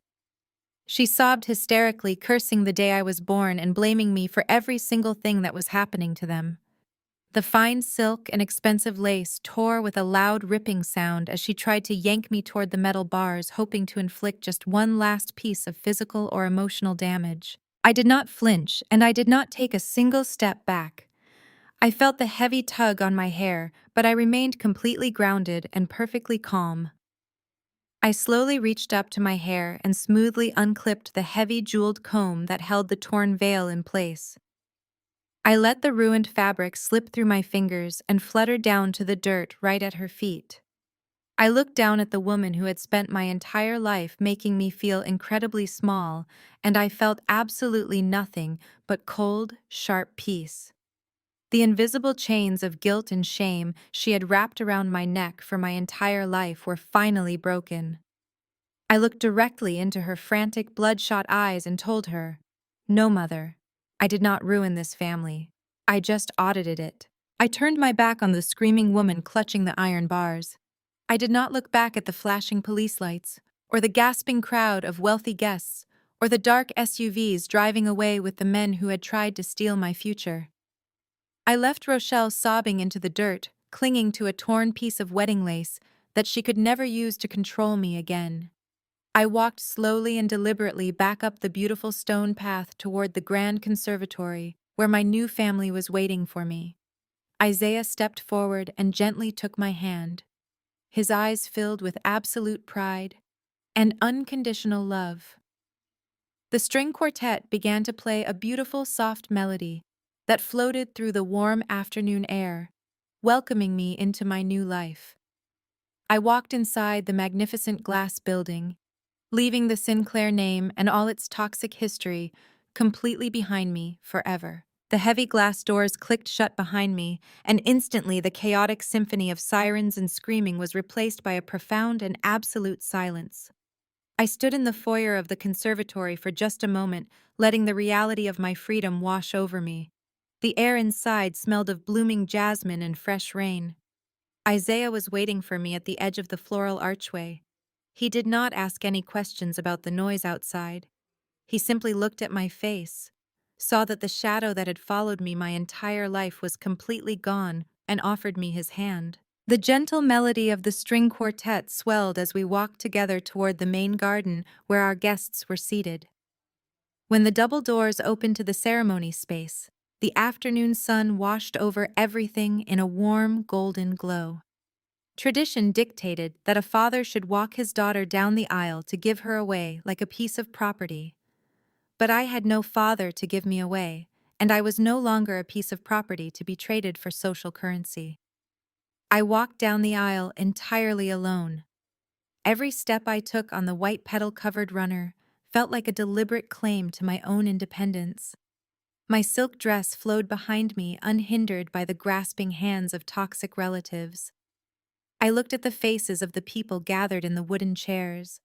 She sobbed hysterically, cursing the day I was born and blaming me for every single thing that was happening to them. The fine silk and expensive lace tore with a loud ripping sound as she tried to yank me toward the metal bars, hoping to inflict just one last piece of physical or emotional damage. I did not flinch, and I did not take a single step back. I felt the heavy tug on my hair, but I remained completely grounded and perfectly calm. I slowly reached up to my hair and smoothly unclipped the heavy jeweled comb that held the torn veil in place. I let the ruined fabric slip through my fingers and fluttered down to the dirt right at her feet. I looked down at the woman who had spent my entire life making me feel incredibly small, and I felt absolutely nothing but cold, sharp peace. The invisible chains of guilt and shame she had wrapped around my neck for my entire life were finally broken. I looked directly into her frantic, bloodshot eyes and told her, "No, Mother. I did not ruin this family. I just audited it." I turned my back on the screaming woman clutching the iron bars. I did not look back at the flashing police lights, or the gasping crowd of wealthy guests, or the dark SUVs driving away with the men who had tried to steal my future. I left Rochelle sobbing into the dirt, clinging to a torn piece of wedding lace that she could never use to control me again. I walked slowly and deliberately back up the beautiful stone path toward the grand conservatory where my new family was waiting for me. Isaiah stepped forward and gently took my hand, his eyes filled with absolute pride and unconditional love. The string quartet began to play a beautiful, soft melody that floated through the warm afternoon air, welcoming me into my new life. I walked inside the magnificent glass building, leaving the Sinclair name and all its toxic history completely behind me forever. The heavy glass doors clicked shut behind me, and instantly the chaotic symphony of sirens and screaming was replaced by a profound and absolute silence. I stood in the foyer of the conservatory for just a moment, letting the reality of my freedom wash over me. The air inside smelled of blooming jasmine and fresh rain. Isaiah was waiting for me at the edge of the floral archway. He did not ask any questions about the noise outside. He simply looked at my face, saw that the shadow that had followed me my entire life was completely gone, and offered me his hand. The gentle melody of the string quartet swelled as we walked together toward the main garden where our guests were seated. When the double doors opened to the ceremony space, the afternoon sun washed over everything in a warm, golden glow. Tradition dictated that a father should walk his daughter down the aisle to give her away like a piece of property. But I had no father to give me away, and I was no longer a piece of property to be traded for social currency. I walked down the aisle entirely alone. Every step I took on the white petal-covered runner felt like a deliberate claim to my own independence. My silk dress flowed behind me unhindered by the grasping hands of toxic relatives. I looked at the faces of the people gathered in the wooden chairs.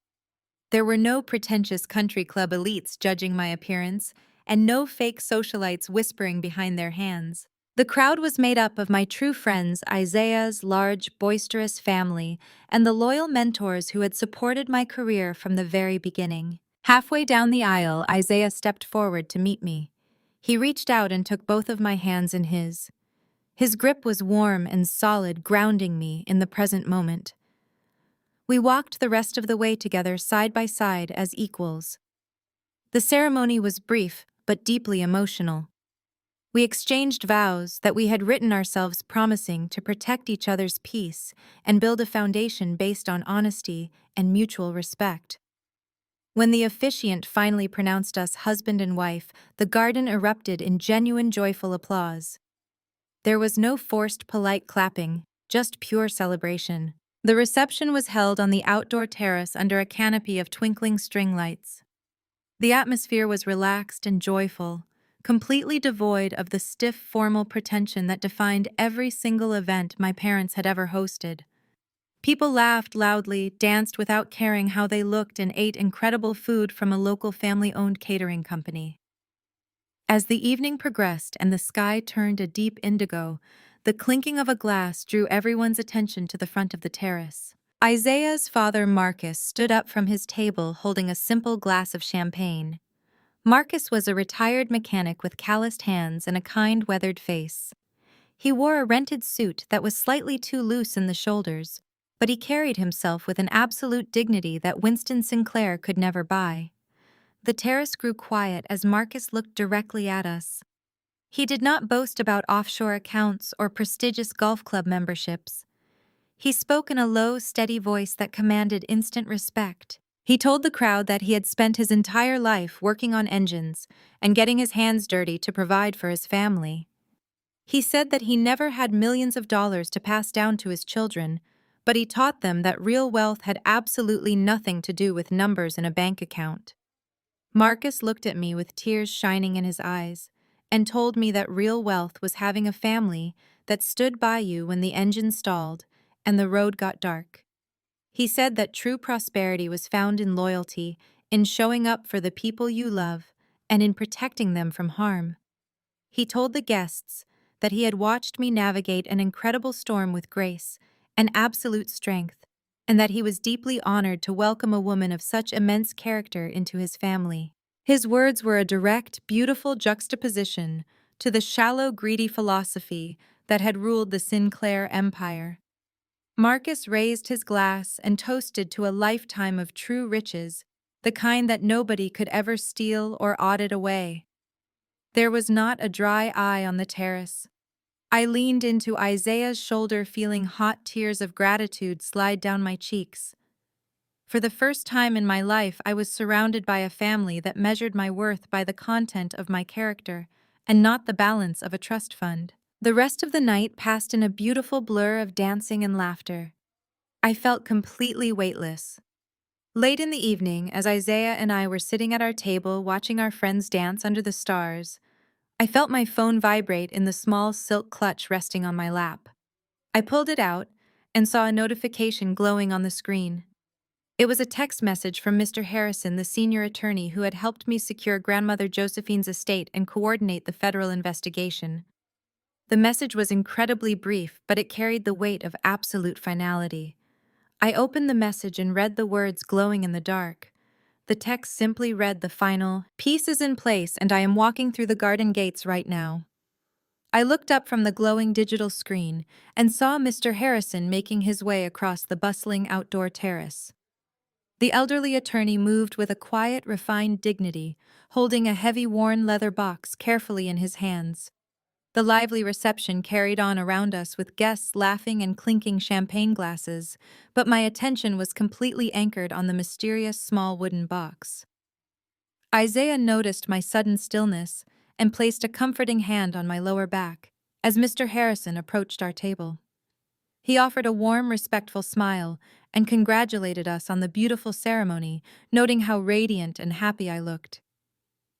There were no pretentious country club elites judging my appearance, and no fake socialites whispering behind their hands. The crowd was made up of my true friends, Isaiah's large, boisterous family, and the loyal mentors who had supported my career from the very beginning. Halfway down the aisle, Isaiah stepped forward to meet me. He reached out and took both of my hands in his. His grip was warm and solid, grounding me in the present moment. We walked the rest of the way together side by side as equals. The ceremony was brief, but deeply emotional. We exchanged vows that we had written ourselves promising to protect each other's peace and build a foundation based on honesty and mutual respect. When the officiant finally pronounced us husband and wife, the garden erupted in genuine joyful applause. There was no forced polite clapping, just pure celebration. The reception was held on the outdoor terrace under a canopy of twinkling string lights. The atmosphere was relaxed and joyful, completely devoid of the stiff formal pretension that defined every single event my parents had ever hosted. People laughed loudly, danced without caring how they looked, and ate incredible food from a local family-owned catering company. As the evening progressed and the sky turned a deep indigo, The clinking of a glass drew everyone's attention to the front of the terrace. Isaiah's father, Marcus, stood up from his table holding a simple glass of champagne. Marcus was a retired mechanic with calloused hands and a kind, weathered face. He wore a rented suit that was slightly too loose in the shoulders, but he carried himself with an absolute dignity that Winston Sinclair could never buy. The terrace grew quiet as Marcus looked directly at us. He did not boast about offshore accounts or prestigious golf club memberships. He spoke in a low, steady voice that commanded instant respect. He told the crowd that he had spent his entire life working on engines and getting his hands dirty to provide for his family. He said that he never had millions of dollars to pass down to his children, but he taught them that real wealth had absolutely nothing to do with numbers in a bank account. Marcus looked at me with tears shining in his eyes and told me that real wealth was having a family that stood by you when the engine stalled and the road got dark. He said that true prosperity was found in loyalty, in showing up for the people you love, and in protecting them from harm. He told the guests that he had watched me navigate an incredible storm with grace and absolute strength, and that he was deeply honored to welcome a woman of such immense character into his family. His words were a direct, beautiful juxtaposition to the shallow, greedy philosophy that had ruled the Sinclair empire. Marcus raised his glass and toasted to a lifetime of true riches, the kind that nobody could ever steal or audit away. There was not a dry eye on the terrace. I leaned into Isaiah's shoulder, feeling hot tears of gratitude slide down my cheeks. For the first time in my life, I was surrounded by a family that measured my worth by the content of my character and not the balance of a trust fund. The rest of the night passed in a beautiful blur of dancing and laughter. I felt completely weightless. Late in the evening, as Isaiah and I were sitting at our table watching our friends dance under the stars, I felt my phone vibrate in the small silk clutch resting on my lap. I pulled it out and saw a notification glowing on the screen. It was a text message from Mr. Harrison, the senior attorney who had helped me secure grandmother Josephine's estate and coordinate the federal investigation. The message was incredibly brief, but it carried the weight of absolute finality. I opened the message and read the words glowing in the dark. The text simply read the final, "Peace is in place and I am walking through the garden gates right now." I looked up from the glowing digital screen and saw Mr. Harrison making his way across the bustling outdoor terrace. The elderly attorney moved with a quiet, refined dignity, holding a heavy, worn leather box carefully in his hands. The lively reception carried on around us with guests laughing and clinking champagne glasses, but my attention was completely anchored on the mysterious small wooden box. Isaiah noticed my sudden stillness and placed a comforting hand on my lower back as Mr. Harrison approached our table. He offered a warm, respectful smile and congratulated us on the beautiful ceremony, noting how radiant and happy I looked.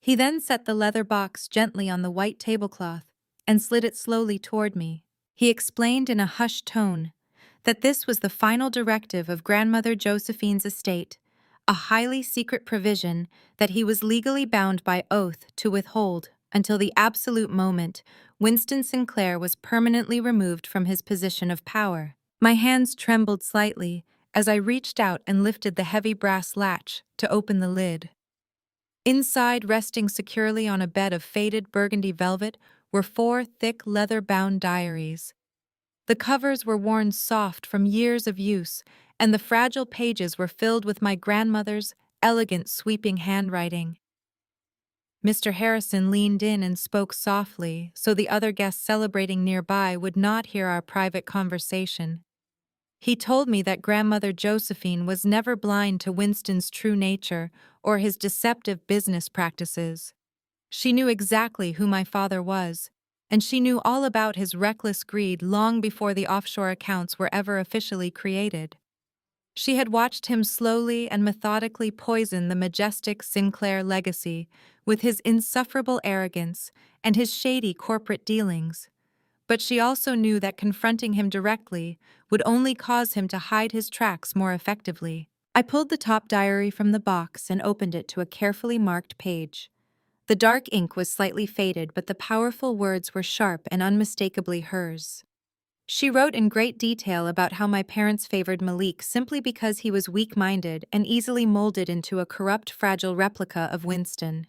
He then set the leather box gently on the white tablecloth and slid it slowly toward me. He explained in a hushed tone that this was the final directive of grandmother Josephine's estate, a highly secret provision that he was legally bound by oath to withhold until the absolute moment Winston Sinclair was permanently removed from his position of power. My hands trembled slightly as I reached out and lifted the heavy brass latch to open the lid. Inside, resting securely on a bed of faded burgundy velvet, were 4 thick leather-bound diaries. The covers were worn soft from years of use, and the fragile pages were filled with my grandmother's elegant, sweeping handwriting. Mr. Harrison leaned in and spoke softly so the other guests celebrating nearby would not hear our private conversation. He told me that grandmother Josephine was never blind to Winston's true nature or his deceptive business practices. She knew exactly who my father was, and she knew all about his reckless greed long before the offshore accounts were ever officially created. She had watched him slowly and methodically poison the majestic Sinclair legacy with his insufferable arrogance and his shady corporate dealings. But she also knew that confronting him directly would only cause him to hide his tracks more effectively. I pulled the top diary from the box and opened it to a carefully marked page. The dark ink was slightly faded, but the powerful words were sharp and unmistakably hers. She wrote in great detail about how my parents favored Malik simply because he was weak-minded and easily molded into a corrupt, fragile replica of Winston.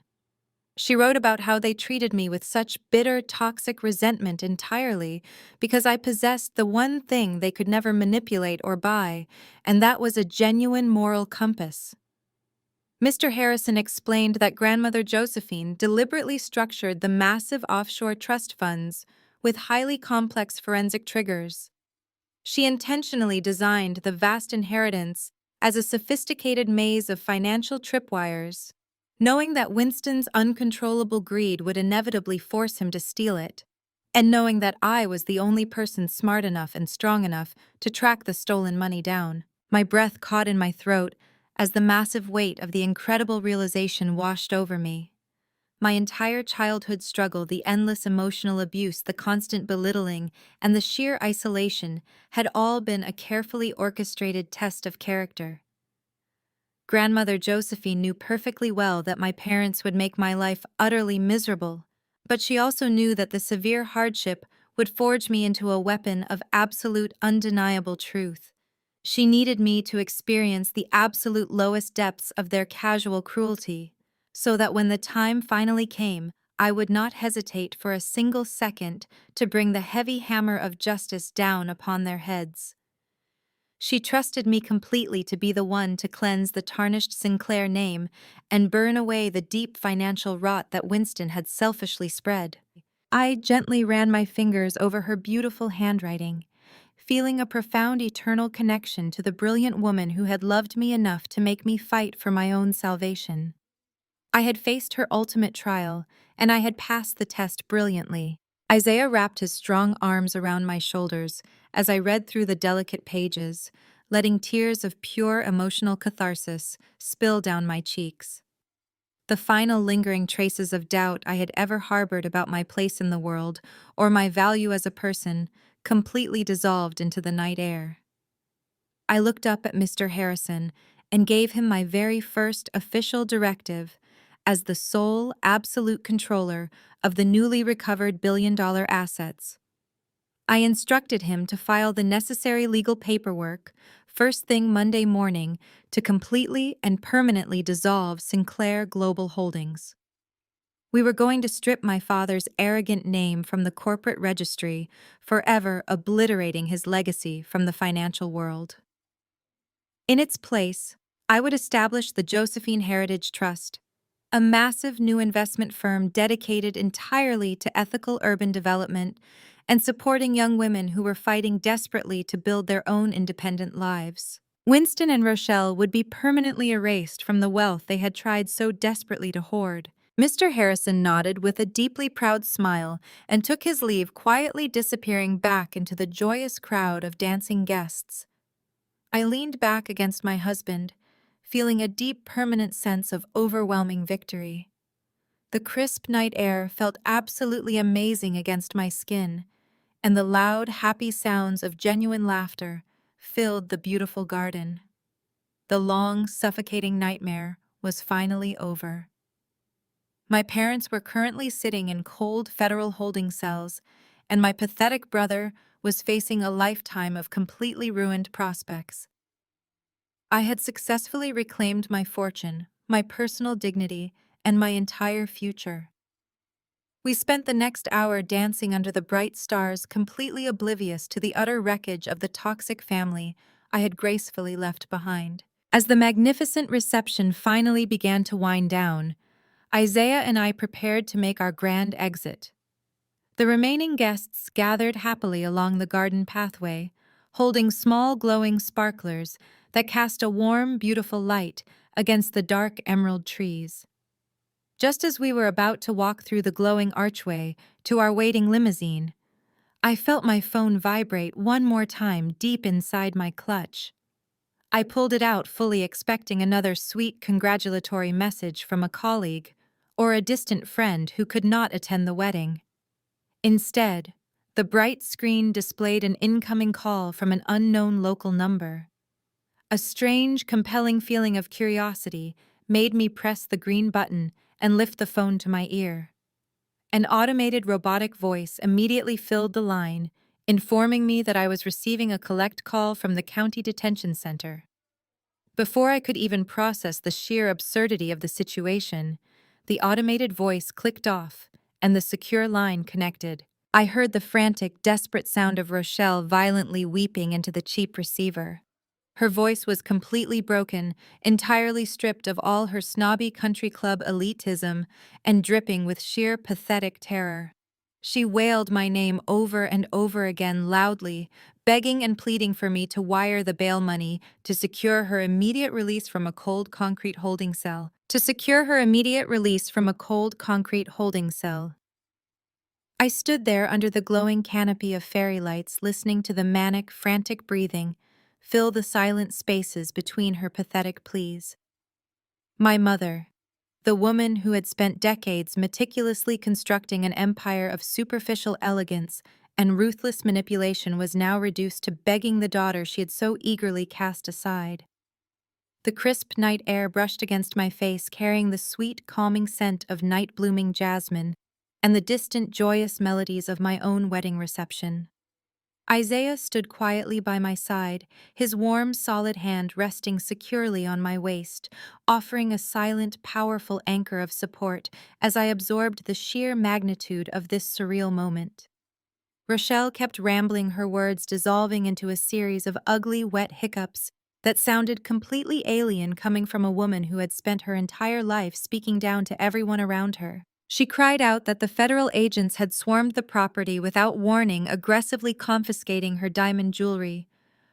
She wrote about how they treated me with such bitter, toxic resentment entirely because I possessed the one thing they could never manipulate or buy, and that was a genuine moral compass. Mr. Harrison explained that Grandmother Josephine deliberately structured the massive offshore trust funds with highly complex forensic triggers. She intentionally designed the vast inheritance as a sophisticated maze of financial tripwires, knowing that Winston's uncontrollable greed would inevitably force him to steal it, and knowing that I was the only person smart enough and strong enough to track the stolen money down. My breath caught in my throat as the massive weight of the incredible realization washed over me. My entire childhood struggle, the endless emotional abuse, the constant belittling, and the sheer isolation had all been a carefully orchestrated test of character. Grandmother Josephine knew perfectly well that my parents would make my life utterly miserable, but she also knew that the severe hardship would forge me into a weapon of absolute, undeniable truth. She needed me to experience the absolute lowest depths of their casual cruelty, so that when the time finally came, I would not hesitate for a single second to bring the heavy hammer of justice down upon their heads. She trusted me completely to be the one to cleanse the tarnished Sinclair name and burn away the deep financial rot that Winston had selfishly spread. I gently ran my fingers over her beautiful handwriting, feeling a profound eternal connection to the brilliant woman who had loved me enough to make me fight for my own salvation. I had faced her ultimate trial, and I had passed the test brilliantly. Isaiah wrapped his strong arms around my shoulders as I read through the delicate pages, letting tears of pure emotional catharsis spill down my cheeks. The final lingering traces of doubt I had ever harbored about my place in the world or my value as a person completely dissolved into the night air. I looked up at Mr. Harrison and gave him my very first official directive as the sole, absolute controller of the newly recovered billion-dollar assets. I instructed him to file the necessary legal paperwork first thing Monday morning to completely and permanently dissolve Sinclair Global Holdings. We were going to strip my father's arrogant name from the corporate registry, forever obliterating his legacy from the financial world. In its place, I would establish the Josephine Heritage Trust, a massive new investment firm dedicated entirely to ethical urban development and supporting young women who were fighting desperately to build their own independent lives. Winston and Rochelle would be permanently erased from the wealth they had tried so desperately to hoard. Mr. Harrison nodded with a deeply proud smile and took his leave, quietly disappearing back into the joyous crowd of dancing guests. I leaned back against my husband, feeling a deep, permanent sense of overwhelming victory. The crisp night air felt absolutely amazing against my skin, and the loud, happy sounds of genuine laughter filled the beautiful garden. The long, suffocating nightmare was finally over. My parents were currently sitting in cold federal holding cells, and my pathetic brother was facing a lifetime of completely ruined prospects. I had successfully reclaimed my fortune, my personal dignity, and my entire future. We spent the next hour dancing under the bright stars, completely oblivious to the utter wreckage of the toxic family I had gracefully left behind. As the magnificent reception finally began to wind down, Isaiah and I prepared to make our grand exit. The remaining guests gathered happily along the garden pathway, holding small glowing sparklers that cast a warm, beautiful light against the dark emerald trees. Just as we were about to walk through the glowing archway to our waiting limousine, I felt my phone vibrate one more time deep inside my clutch. I pulled it out, fully expecting another sweet congratulatory message from a colleague or a distant friend who could not attend the wedding. Instead, the bright screen displayed an incoming call from an unknown local number. A strange, compelling feeling of curiosity made me press the green button and lift the phone to my ear. An automated robotic voice immediately filled the line, informing me that I was receiving a collect call from the county detention center. Before I could even process the sheer absurdity of the situation, the automated voice clicked off and the secure line connected. I heard the frantic, desperate sound of Rochelle violently weeping into the cheap receiver. Her voice was completely broken, entirely stripped of all her snobby country club elitism and dripping with sheer pathetic terror. She wailed my name over and over again loudly, begging and pleading for me to wire the bail money to secure her immediate release from a cold concrete holding cell. I stood there under the glowing canopy of fairy lights, listening to the manic, frantic breathing fill the silent spaces between her pathetic pleas. My mother, the woman who had spent decades meticulously constructing an empire of superficial elegance and ruthless manipulation, was now reduced to begging the daughter she had so eagerly cast aside. The crisp night air brushed against my face, carrying the sweet, calming scent of night-blooming jasmine and the distant, joyous melodies of my own wedding reception. Isaiah stood quietly by my side, his warm, solid hand resting securely on my waist, offering a silent, powerful anchor of support as I absorbed the sheer magnitude of this surreal moment. Rochelle kept rambling, her words dissolving into a series of ugly, wet hiccups that sounded completely alien coming from a woman who had spent her entire life speaking down to everyone around her. She cried out that the federal agents had swarmed the property without warning, aggressively confiscating her diamond jewelry,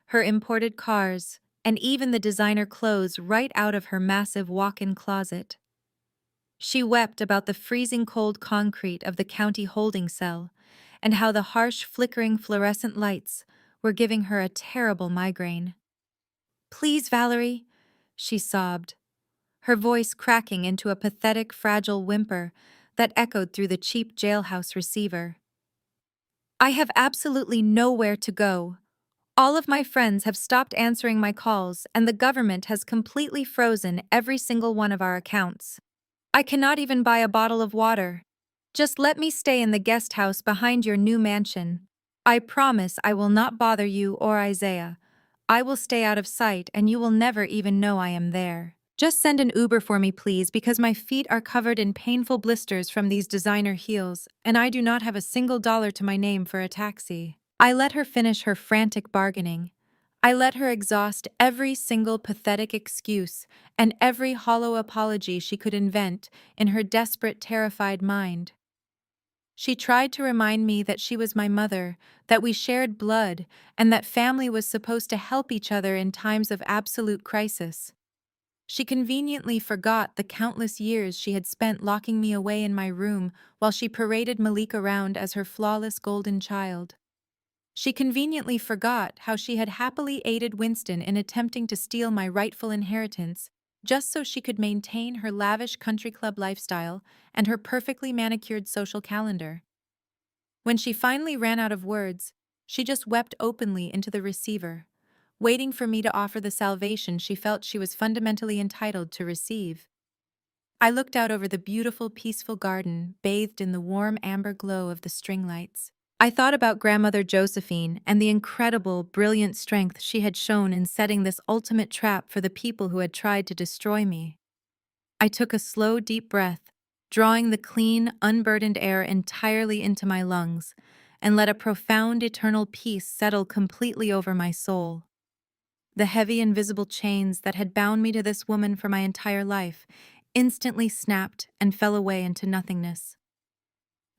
her imported cars, and even the designer clothes right out of her massive walk-in closet. She wept about the freezing cold concrete of the county holding cell and how the harsh, flickering fluorescent lights were giving her a terrible migraine. "Please, Valerie," she sobbed, her voice cracking into a pathetic, fragile whimper that echoed through the cheap jailhouse receiver. "I have absolutely nowhere to go. All of my friends have stopped answering my calls, and the government has completely frozen every single one of our accounts. I cannot even buy a bottle of water. Just let me stay in the guest house behind your new mansion. I promise I will not bother you or Isaiah. I will stay out of sight and you will never even know I am there. Just send an Uber for me, please, because my feet are covered in painful blisters from these designer heels, and I do not have a single dollar to my name for a taxi." I let her finish her frantic bargaining. I let her exhaust every single pathetic excuse and every hollow apology she could invent in her desperate, terrified mind. She tried to remind me that she was my mother, that we shared blood, and that family was supposed to help each other in times of absolute crisis. She conveniently forgot the countless years she had spent locking me away in my room while she paraded Malik around as her flawless golden child. She conveniently forgot how she had happily aided Winston in attempting to steal my rightful inheritance, just so she could maintain her lavish country club lifestyle and her perfectly manicured social calendar. When she finally ran out of words, she just wept openly into the receiver, waiting for me to offer the salvation she felt she was fundamentally entitled to receive. I looked out over the beautiful, peaceful garden, bathed in the warm amber glow of the string lights. I thought about grandmother Josephine and the incredible, brilliant strength she had shown in setting this ultimate trap for the people who had tried to destroy me. I took a slow, deep breath, drawing the clean, unburdened air entirely into my lungs, and let a profound, eternal peace settle completely over my soul. The heavy, invisible chains that had bound me to this woman for my entire life instantly snapped and fell away into nothingness.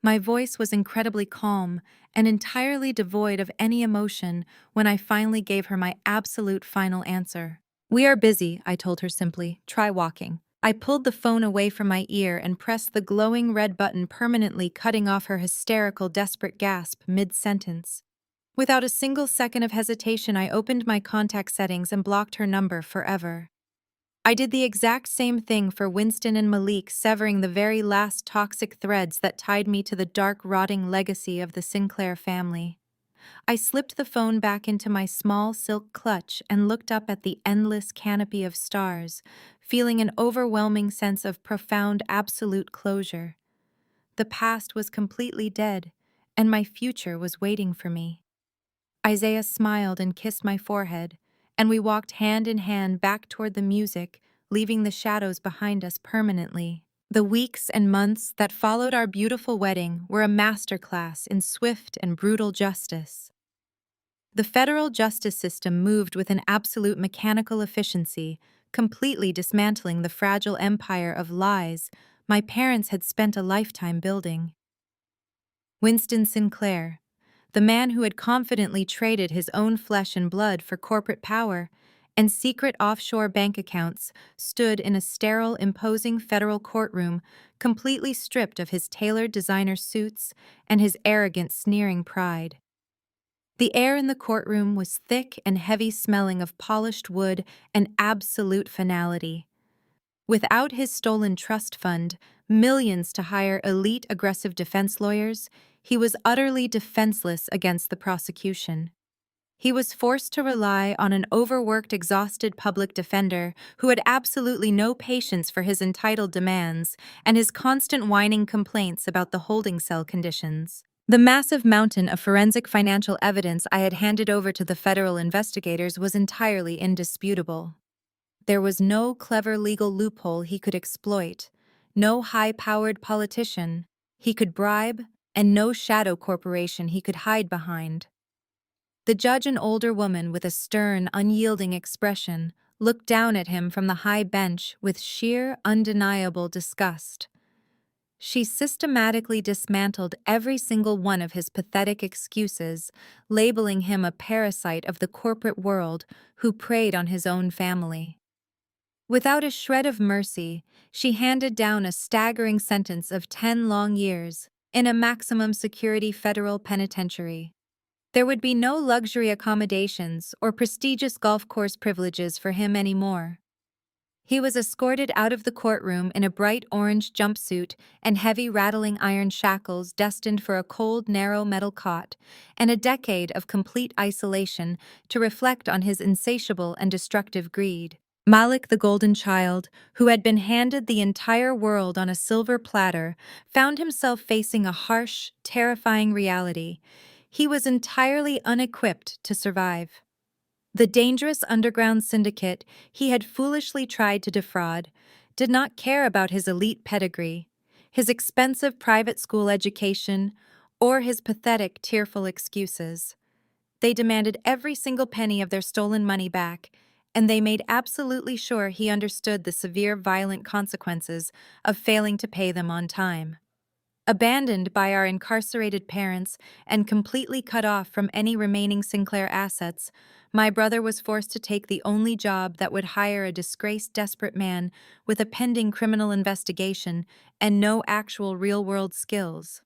My voice was incredibly calm and entirely devoid of any emotion when I finally gave her my absolute final answer. "We are busy," I told her simply. "Try walking." I pulled the phone away from my ear and pressed the glowing red button, permanently cutting off her hysterical, desperate gasp mid-sentence. Without a single second of hesitation, I opened my contact settings and blocked her number forever. I did the exact same thing for Winston and Malik, severing the very last toxic threads that tied me to the dark, rotting legacy of the Sinclair family. I slipped the phone back into my small silk clutch and looked up at the endless canopy of stars, feeling an overwhelming sense of profound, absolute closure. The past was completely dead, and my future was waiting for me. Isaiah smiled and kissed my forehead, and we walked hand in hand back toward the music, leaving the shadows behind us permanently. The weeks and months that followed our beautiful wedding were a masterclass in swift and brutal justice. The federal justice system moved with an absolute mechanical efficiency, completely dismantling the fragile empire of lies my parents had spent a lifetime building. Winston Sinclair, the man who had confidently traded his own flesh and blood for corporate power and secret offshore bank accounts, stood in a sterile, imposing federal courtroom, completely stripped of his tailored designer suits and his arrogant, sneering pride. The air in the courtroom was thick and heavy, smelling of polished wood and absolute finality. Without his stolen trust fund, millions to hire elite aggressive defense lawyers, he was utterly defenseless against the prosecution. He was forced to rely on an overworked, exhausted public defender who had absolutely no patience for his entitled demands and his constant whining complaints about the holding cell conditions. The massive mountain of forensic financial evidence I had handed over to the federal investigators was entirely indisputable. There was no clever legal loophole he could exploit, no high-powered politician he could bribe, and no shadow corporation he could hide behind. The judge, an older woman with a stern, unyielding expression, looked down at him from the high bench with sheer, undeniable disgust. She systematically dismantled every single one of his pathetic excuses, labeling him a parasite of the corporate world who preyed on his own family. Without a shred of mercy, she handed down a staggering sentence of 10 long years in a maximum security federal penitentiary. There would be no luxury accommodations or prestigious golf course privileges for him anymore. He was escorted out of the courtroom in a bright orange jumpsuit and heavy rattling iron shackles destined for a cold, narrow metal cot and a decade of complete isolation to reflect on his insatiable and destructive greed. Malik, the golden child, who had been handed the entire world on a silver platter, found himself facing a harsh, terrifying reality. He was entirely unequipped to survive. The dangerous underground syndicate he had foolishly tried to defraud did not care about his elite pedigree, his expensive private school education, or his pathetic, tearful excuses. They demanded every single penny of their stolen money back, and they made absolutely sure he understood the severe, violent consequences of failing to pay them on time. Abandoned by our incarcerated parents and completely cut off from any remaining Sinclair assets, my brother was forced to take the only job that would hire a disgraced, desperate man with a pending criminal investigation and no actual real-world skills.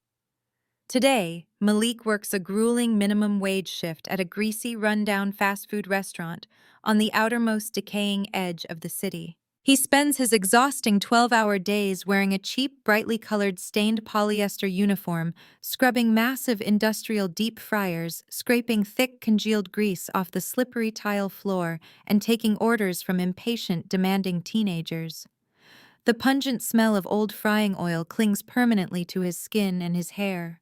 Today, Malik works a grueling minimum wage shift at a greasy, run-down fast food restaurant on the outermost decaying edge of the city. He spends his exhausting 12-hour days wearing a cheap, brightly colored stained polyester uniform, scrubbing massive industrial deep fryers, scraping thick, congealed grease off the slippery tile floor, and taking orders from impatient, demanding teenagers. The pungent smell of old frying oil clings permanently to his skin and his hair.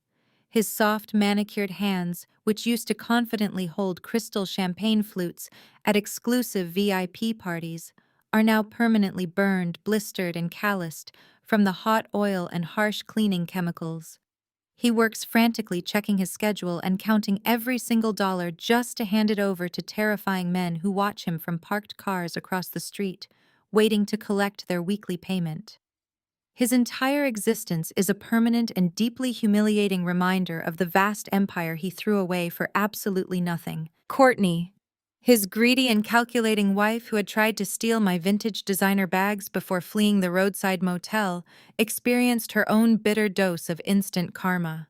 His soft, manicured hands, which used to confidently hold crystal champagne flutes at exclusive VIP parties, are now permanently burned, blistered, and calloused from the hot oil and harsh cleaning chemicals. He works frantically, checking his schedule and counting every single dollar just to hand it over to terrifying men who watch him from parked cars across the street, waiting to collect their weekly payment. His entire existence is a permanent and deeply humiliating reminder of the vast empire he threw away for absolutely nothing. Courtney, his greedy and calculating wife who had tried to steal my vintage designer bags before fleeing the roadside motel, experienced her own bitter dose of instant karma.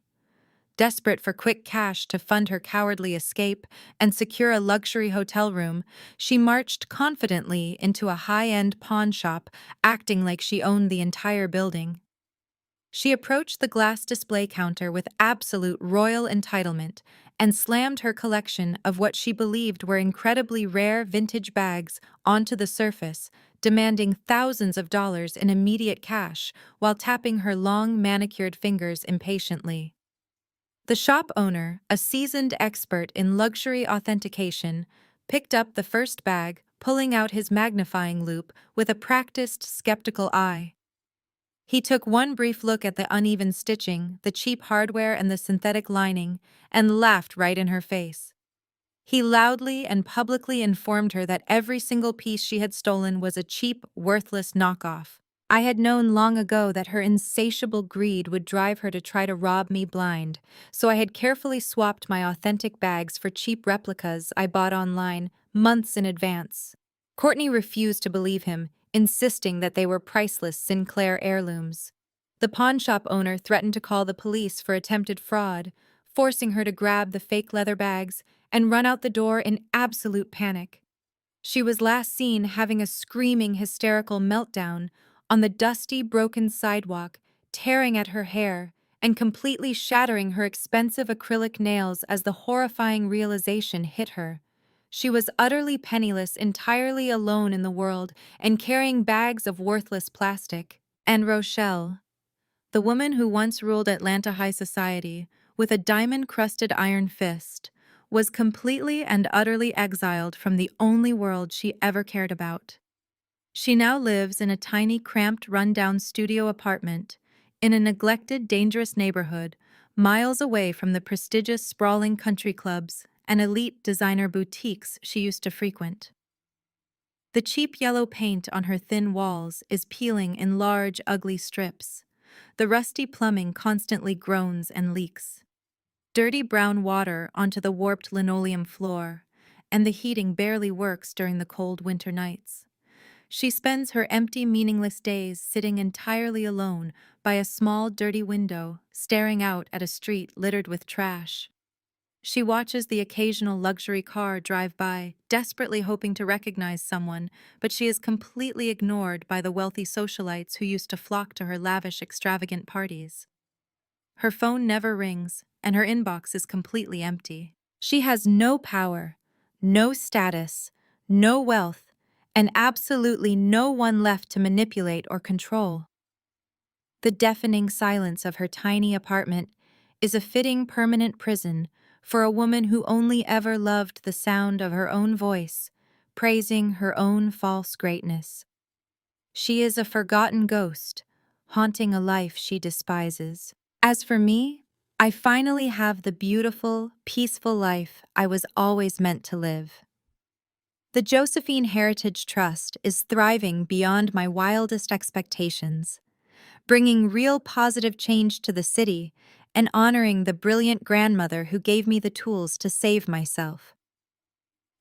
Desperate for quick cash to fund her cowardly escape and secure a luxury hotel room, she marched confidently into a high-end pawn shop, acting like she owned the entire building. She approached the glass display counter with absolute royal entitlement and slammed her collection of what she believed were incredibly rare vintage bags onto the surface, demanding thousands of dollars in immediate cash while tapping her long, manicured fingers impatiently. The shop owner, a seasoned expert in luxury authentication, picked up the first bag, pulling out his magnifying loupe with a practiced, skeptical eye. He took one brief look at the uneven stitching, the cheap hardware, and the synthetic lining, and laughed right in her face. He loudly and publicly informed her that every single piece she had stolen was a cheap, worthless knockoff. I had known long ago that her insatiable greed would drive her to try to rob me blind, so I had carefully swapped my authentic bags for cheap replicas I bought online months in advance. Courtney refused to believe him, insisting that they were priceless Sinclair heirlooms. The pawnshop owner threatened to call the police for attempted fraud, forcing her to grab the fake leather bags and run out the door in absolute panic. She was last seen having a screaming, hysterical meltdown on the dusty, broken sidewalk, tearing at her hair and completely shattering her expensive acrylic nails as the horrifying realization hit her. She was utterly penniless, entirely alone in the world, and carrying bags of worthless plastic. And Rochelle, the woman who once ruled Atlanta high society with a diamond-crusted iron fist, was completely and utterly exiled from the only world she ever cared about. She now lives in a tiny, cramped, run-down studio apartment in a neglected, dangerous neighborhood, miles away from the prestigious, sprawling country clubs and elite designer boutiques she used to frequent. The cheap yellow paint on her thin walls is peeling in large, ugly strips. The rusty plumbing constantly groans and leaks. Dirty brown water onto the warped linoleum floor, and the heating barely works during the cold winter nights. She spends her empty, meaningless days sitting entirely alone by a small, dirty window, staring out at a street littered with trash. She watches the occasional luxury car drive by, desperately hoping to recognize someone, but she is completely ignored by the wealthy socialites who used to flock to her lavish, extravagant parties. Her phone never rings, and her inbox is completely empty. She has no power, no status, no wealth, and absolutely no one left to manipulate or control. The deafening silence of her tiny apartment is a fitting permanent prison for a woman who only ever loved the sound of her own voice, praising her own false greatness. She is a forgotten ghost, haunting a life she despises. As for me, I finally have the beautiful, peaceful life I was always meant to live. The Josephine Heritage Trust is thriving beyond my wildest expectations, bringing real positive change to the city and honoring the brilliant grandmother who gave me the tools to save myself.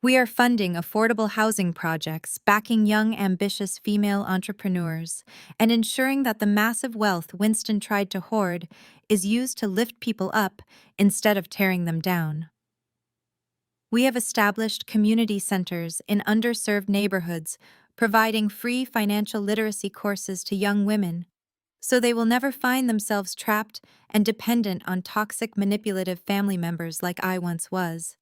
We are funding affordable housing projects, backing young, ambitious female entrepreneurs, and ensuring that the massive wealth Winston tried to hoard is used to lift people up instead of tearing them down. We have established community centers in underserved neighborhoods, providing free financial literacy courses to young women, so they will never find themselves trapped and dependent on toxic, manipulative family members like I once was.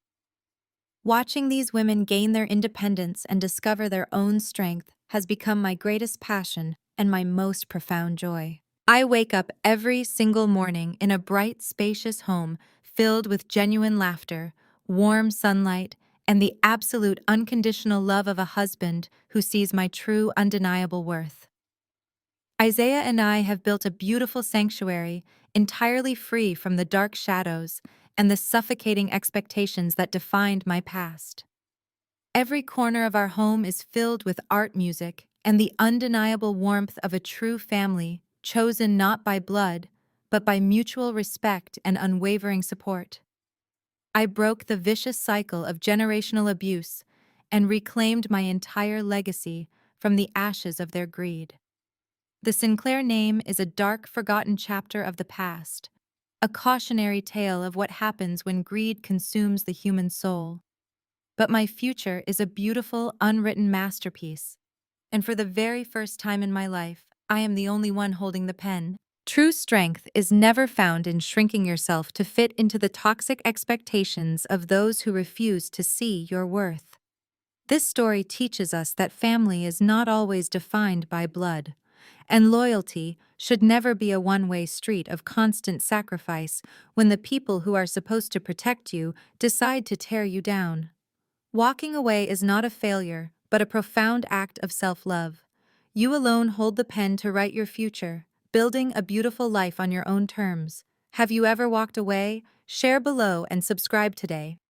Watching these women gain their independence and discover their own strength has become my greatest passion and my most profound joy. I wake up every single morning in a bright, spacious home filled with genuine laughter, warm sunlight, and the absolute unconditional love of a husband who sees my true, undeniable worth. Isaiah and I have built a beautiful sanctuary entirely free from the dark shadows and the suffocating expectations that defined my past. Every corner of our home is filled with art, music, and the undeniable warmth of a true family, chosen not by blood, but by mutual respect and unwavering support. I broke the vicious cycle of generational abuse and reclaimed my entire legacy from the ashes of their greed. The Sinclair name is a dark, forgotten chapter of the past, a cautionary tale of what happens when greed consumes the human soul. But my future is a beautiful, unwritten masterpiece, and for the very first time in my life, I am the only one holding the pen. True strength is never found in shrinking yourself to fit into the toxic expectations of those who refuse to see your worth. This story teaches us that family is not always defined by blood, And loyalty should never be a one-way street of constant sacrifice when the people who are supposed to protect you decide to tear you down. Walking away is not a failure, but a profound act of self-love. You alone hold the pen to write your future, building a beautiful life on your own terms. Have you ever walked away? Share below and subscribe today.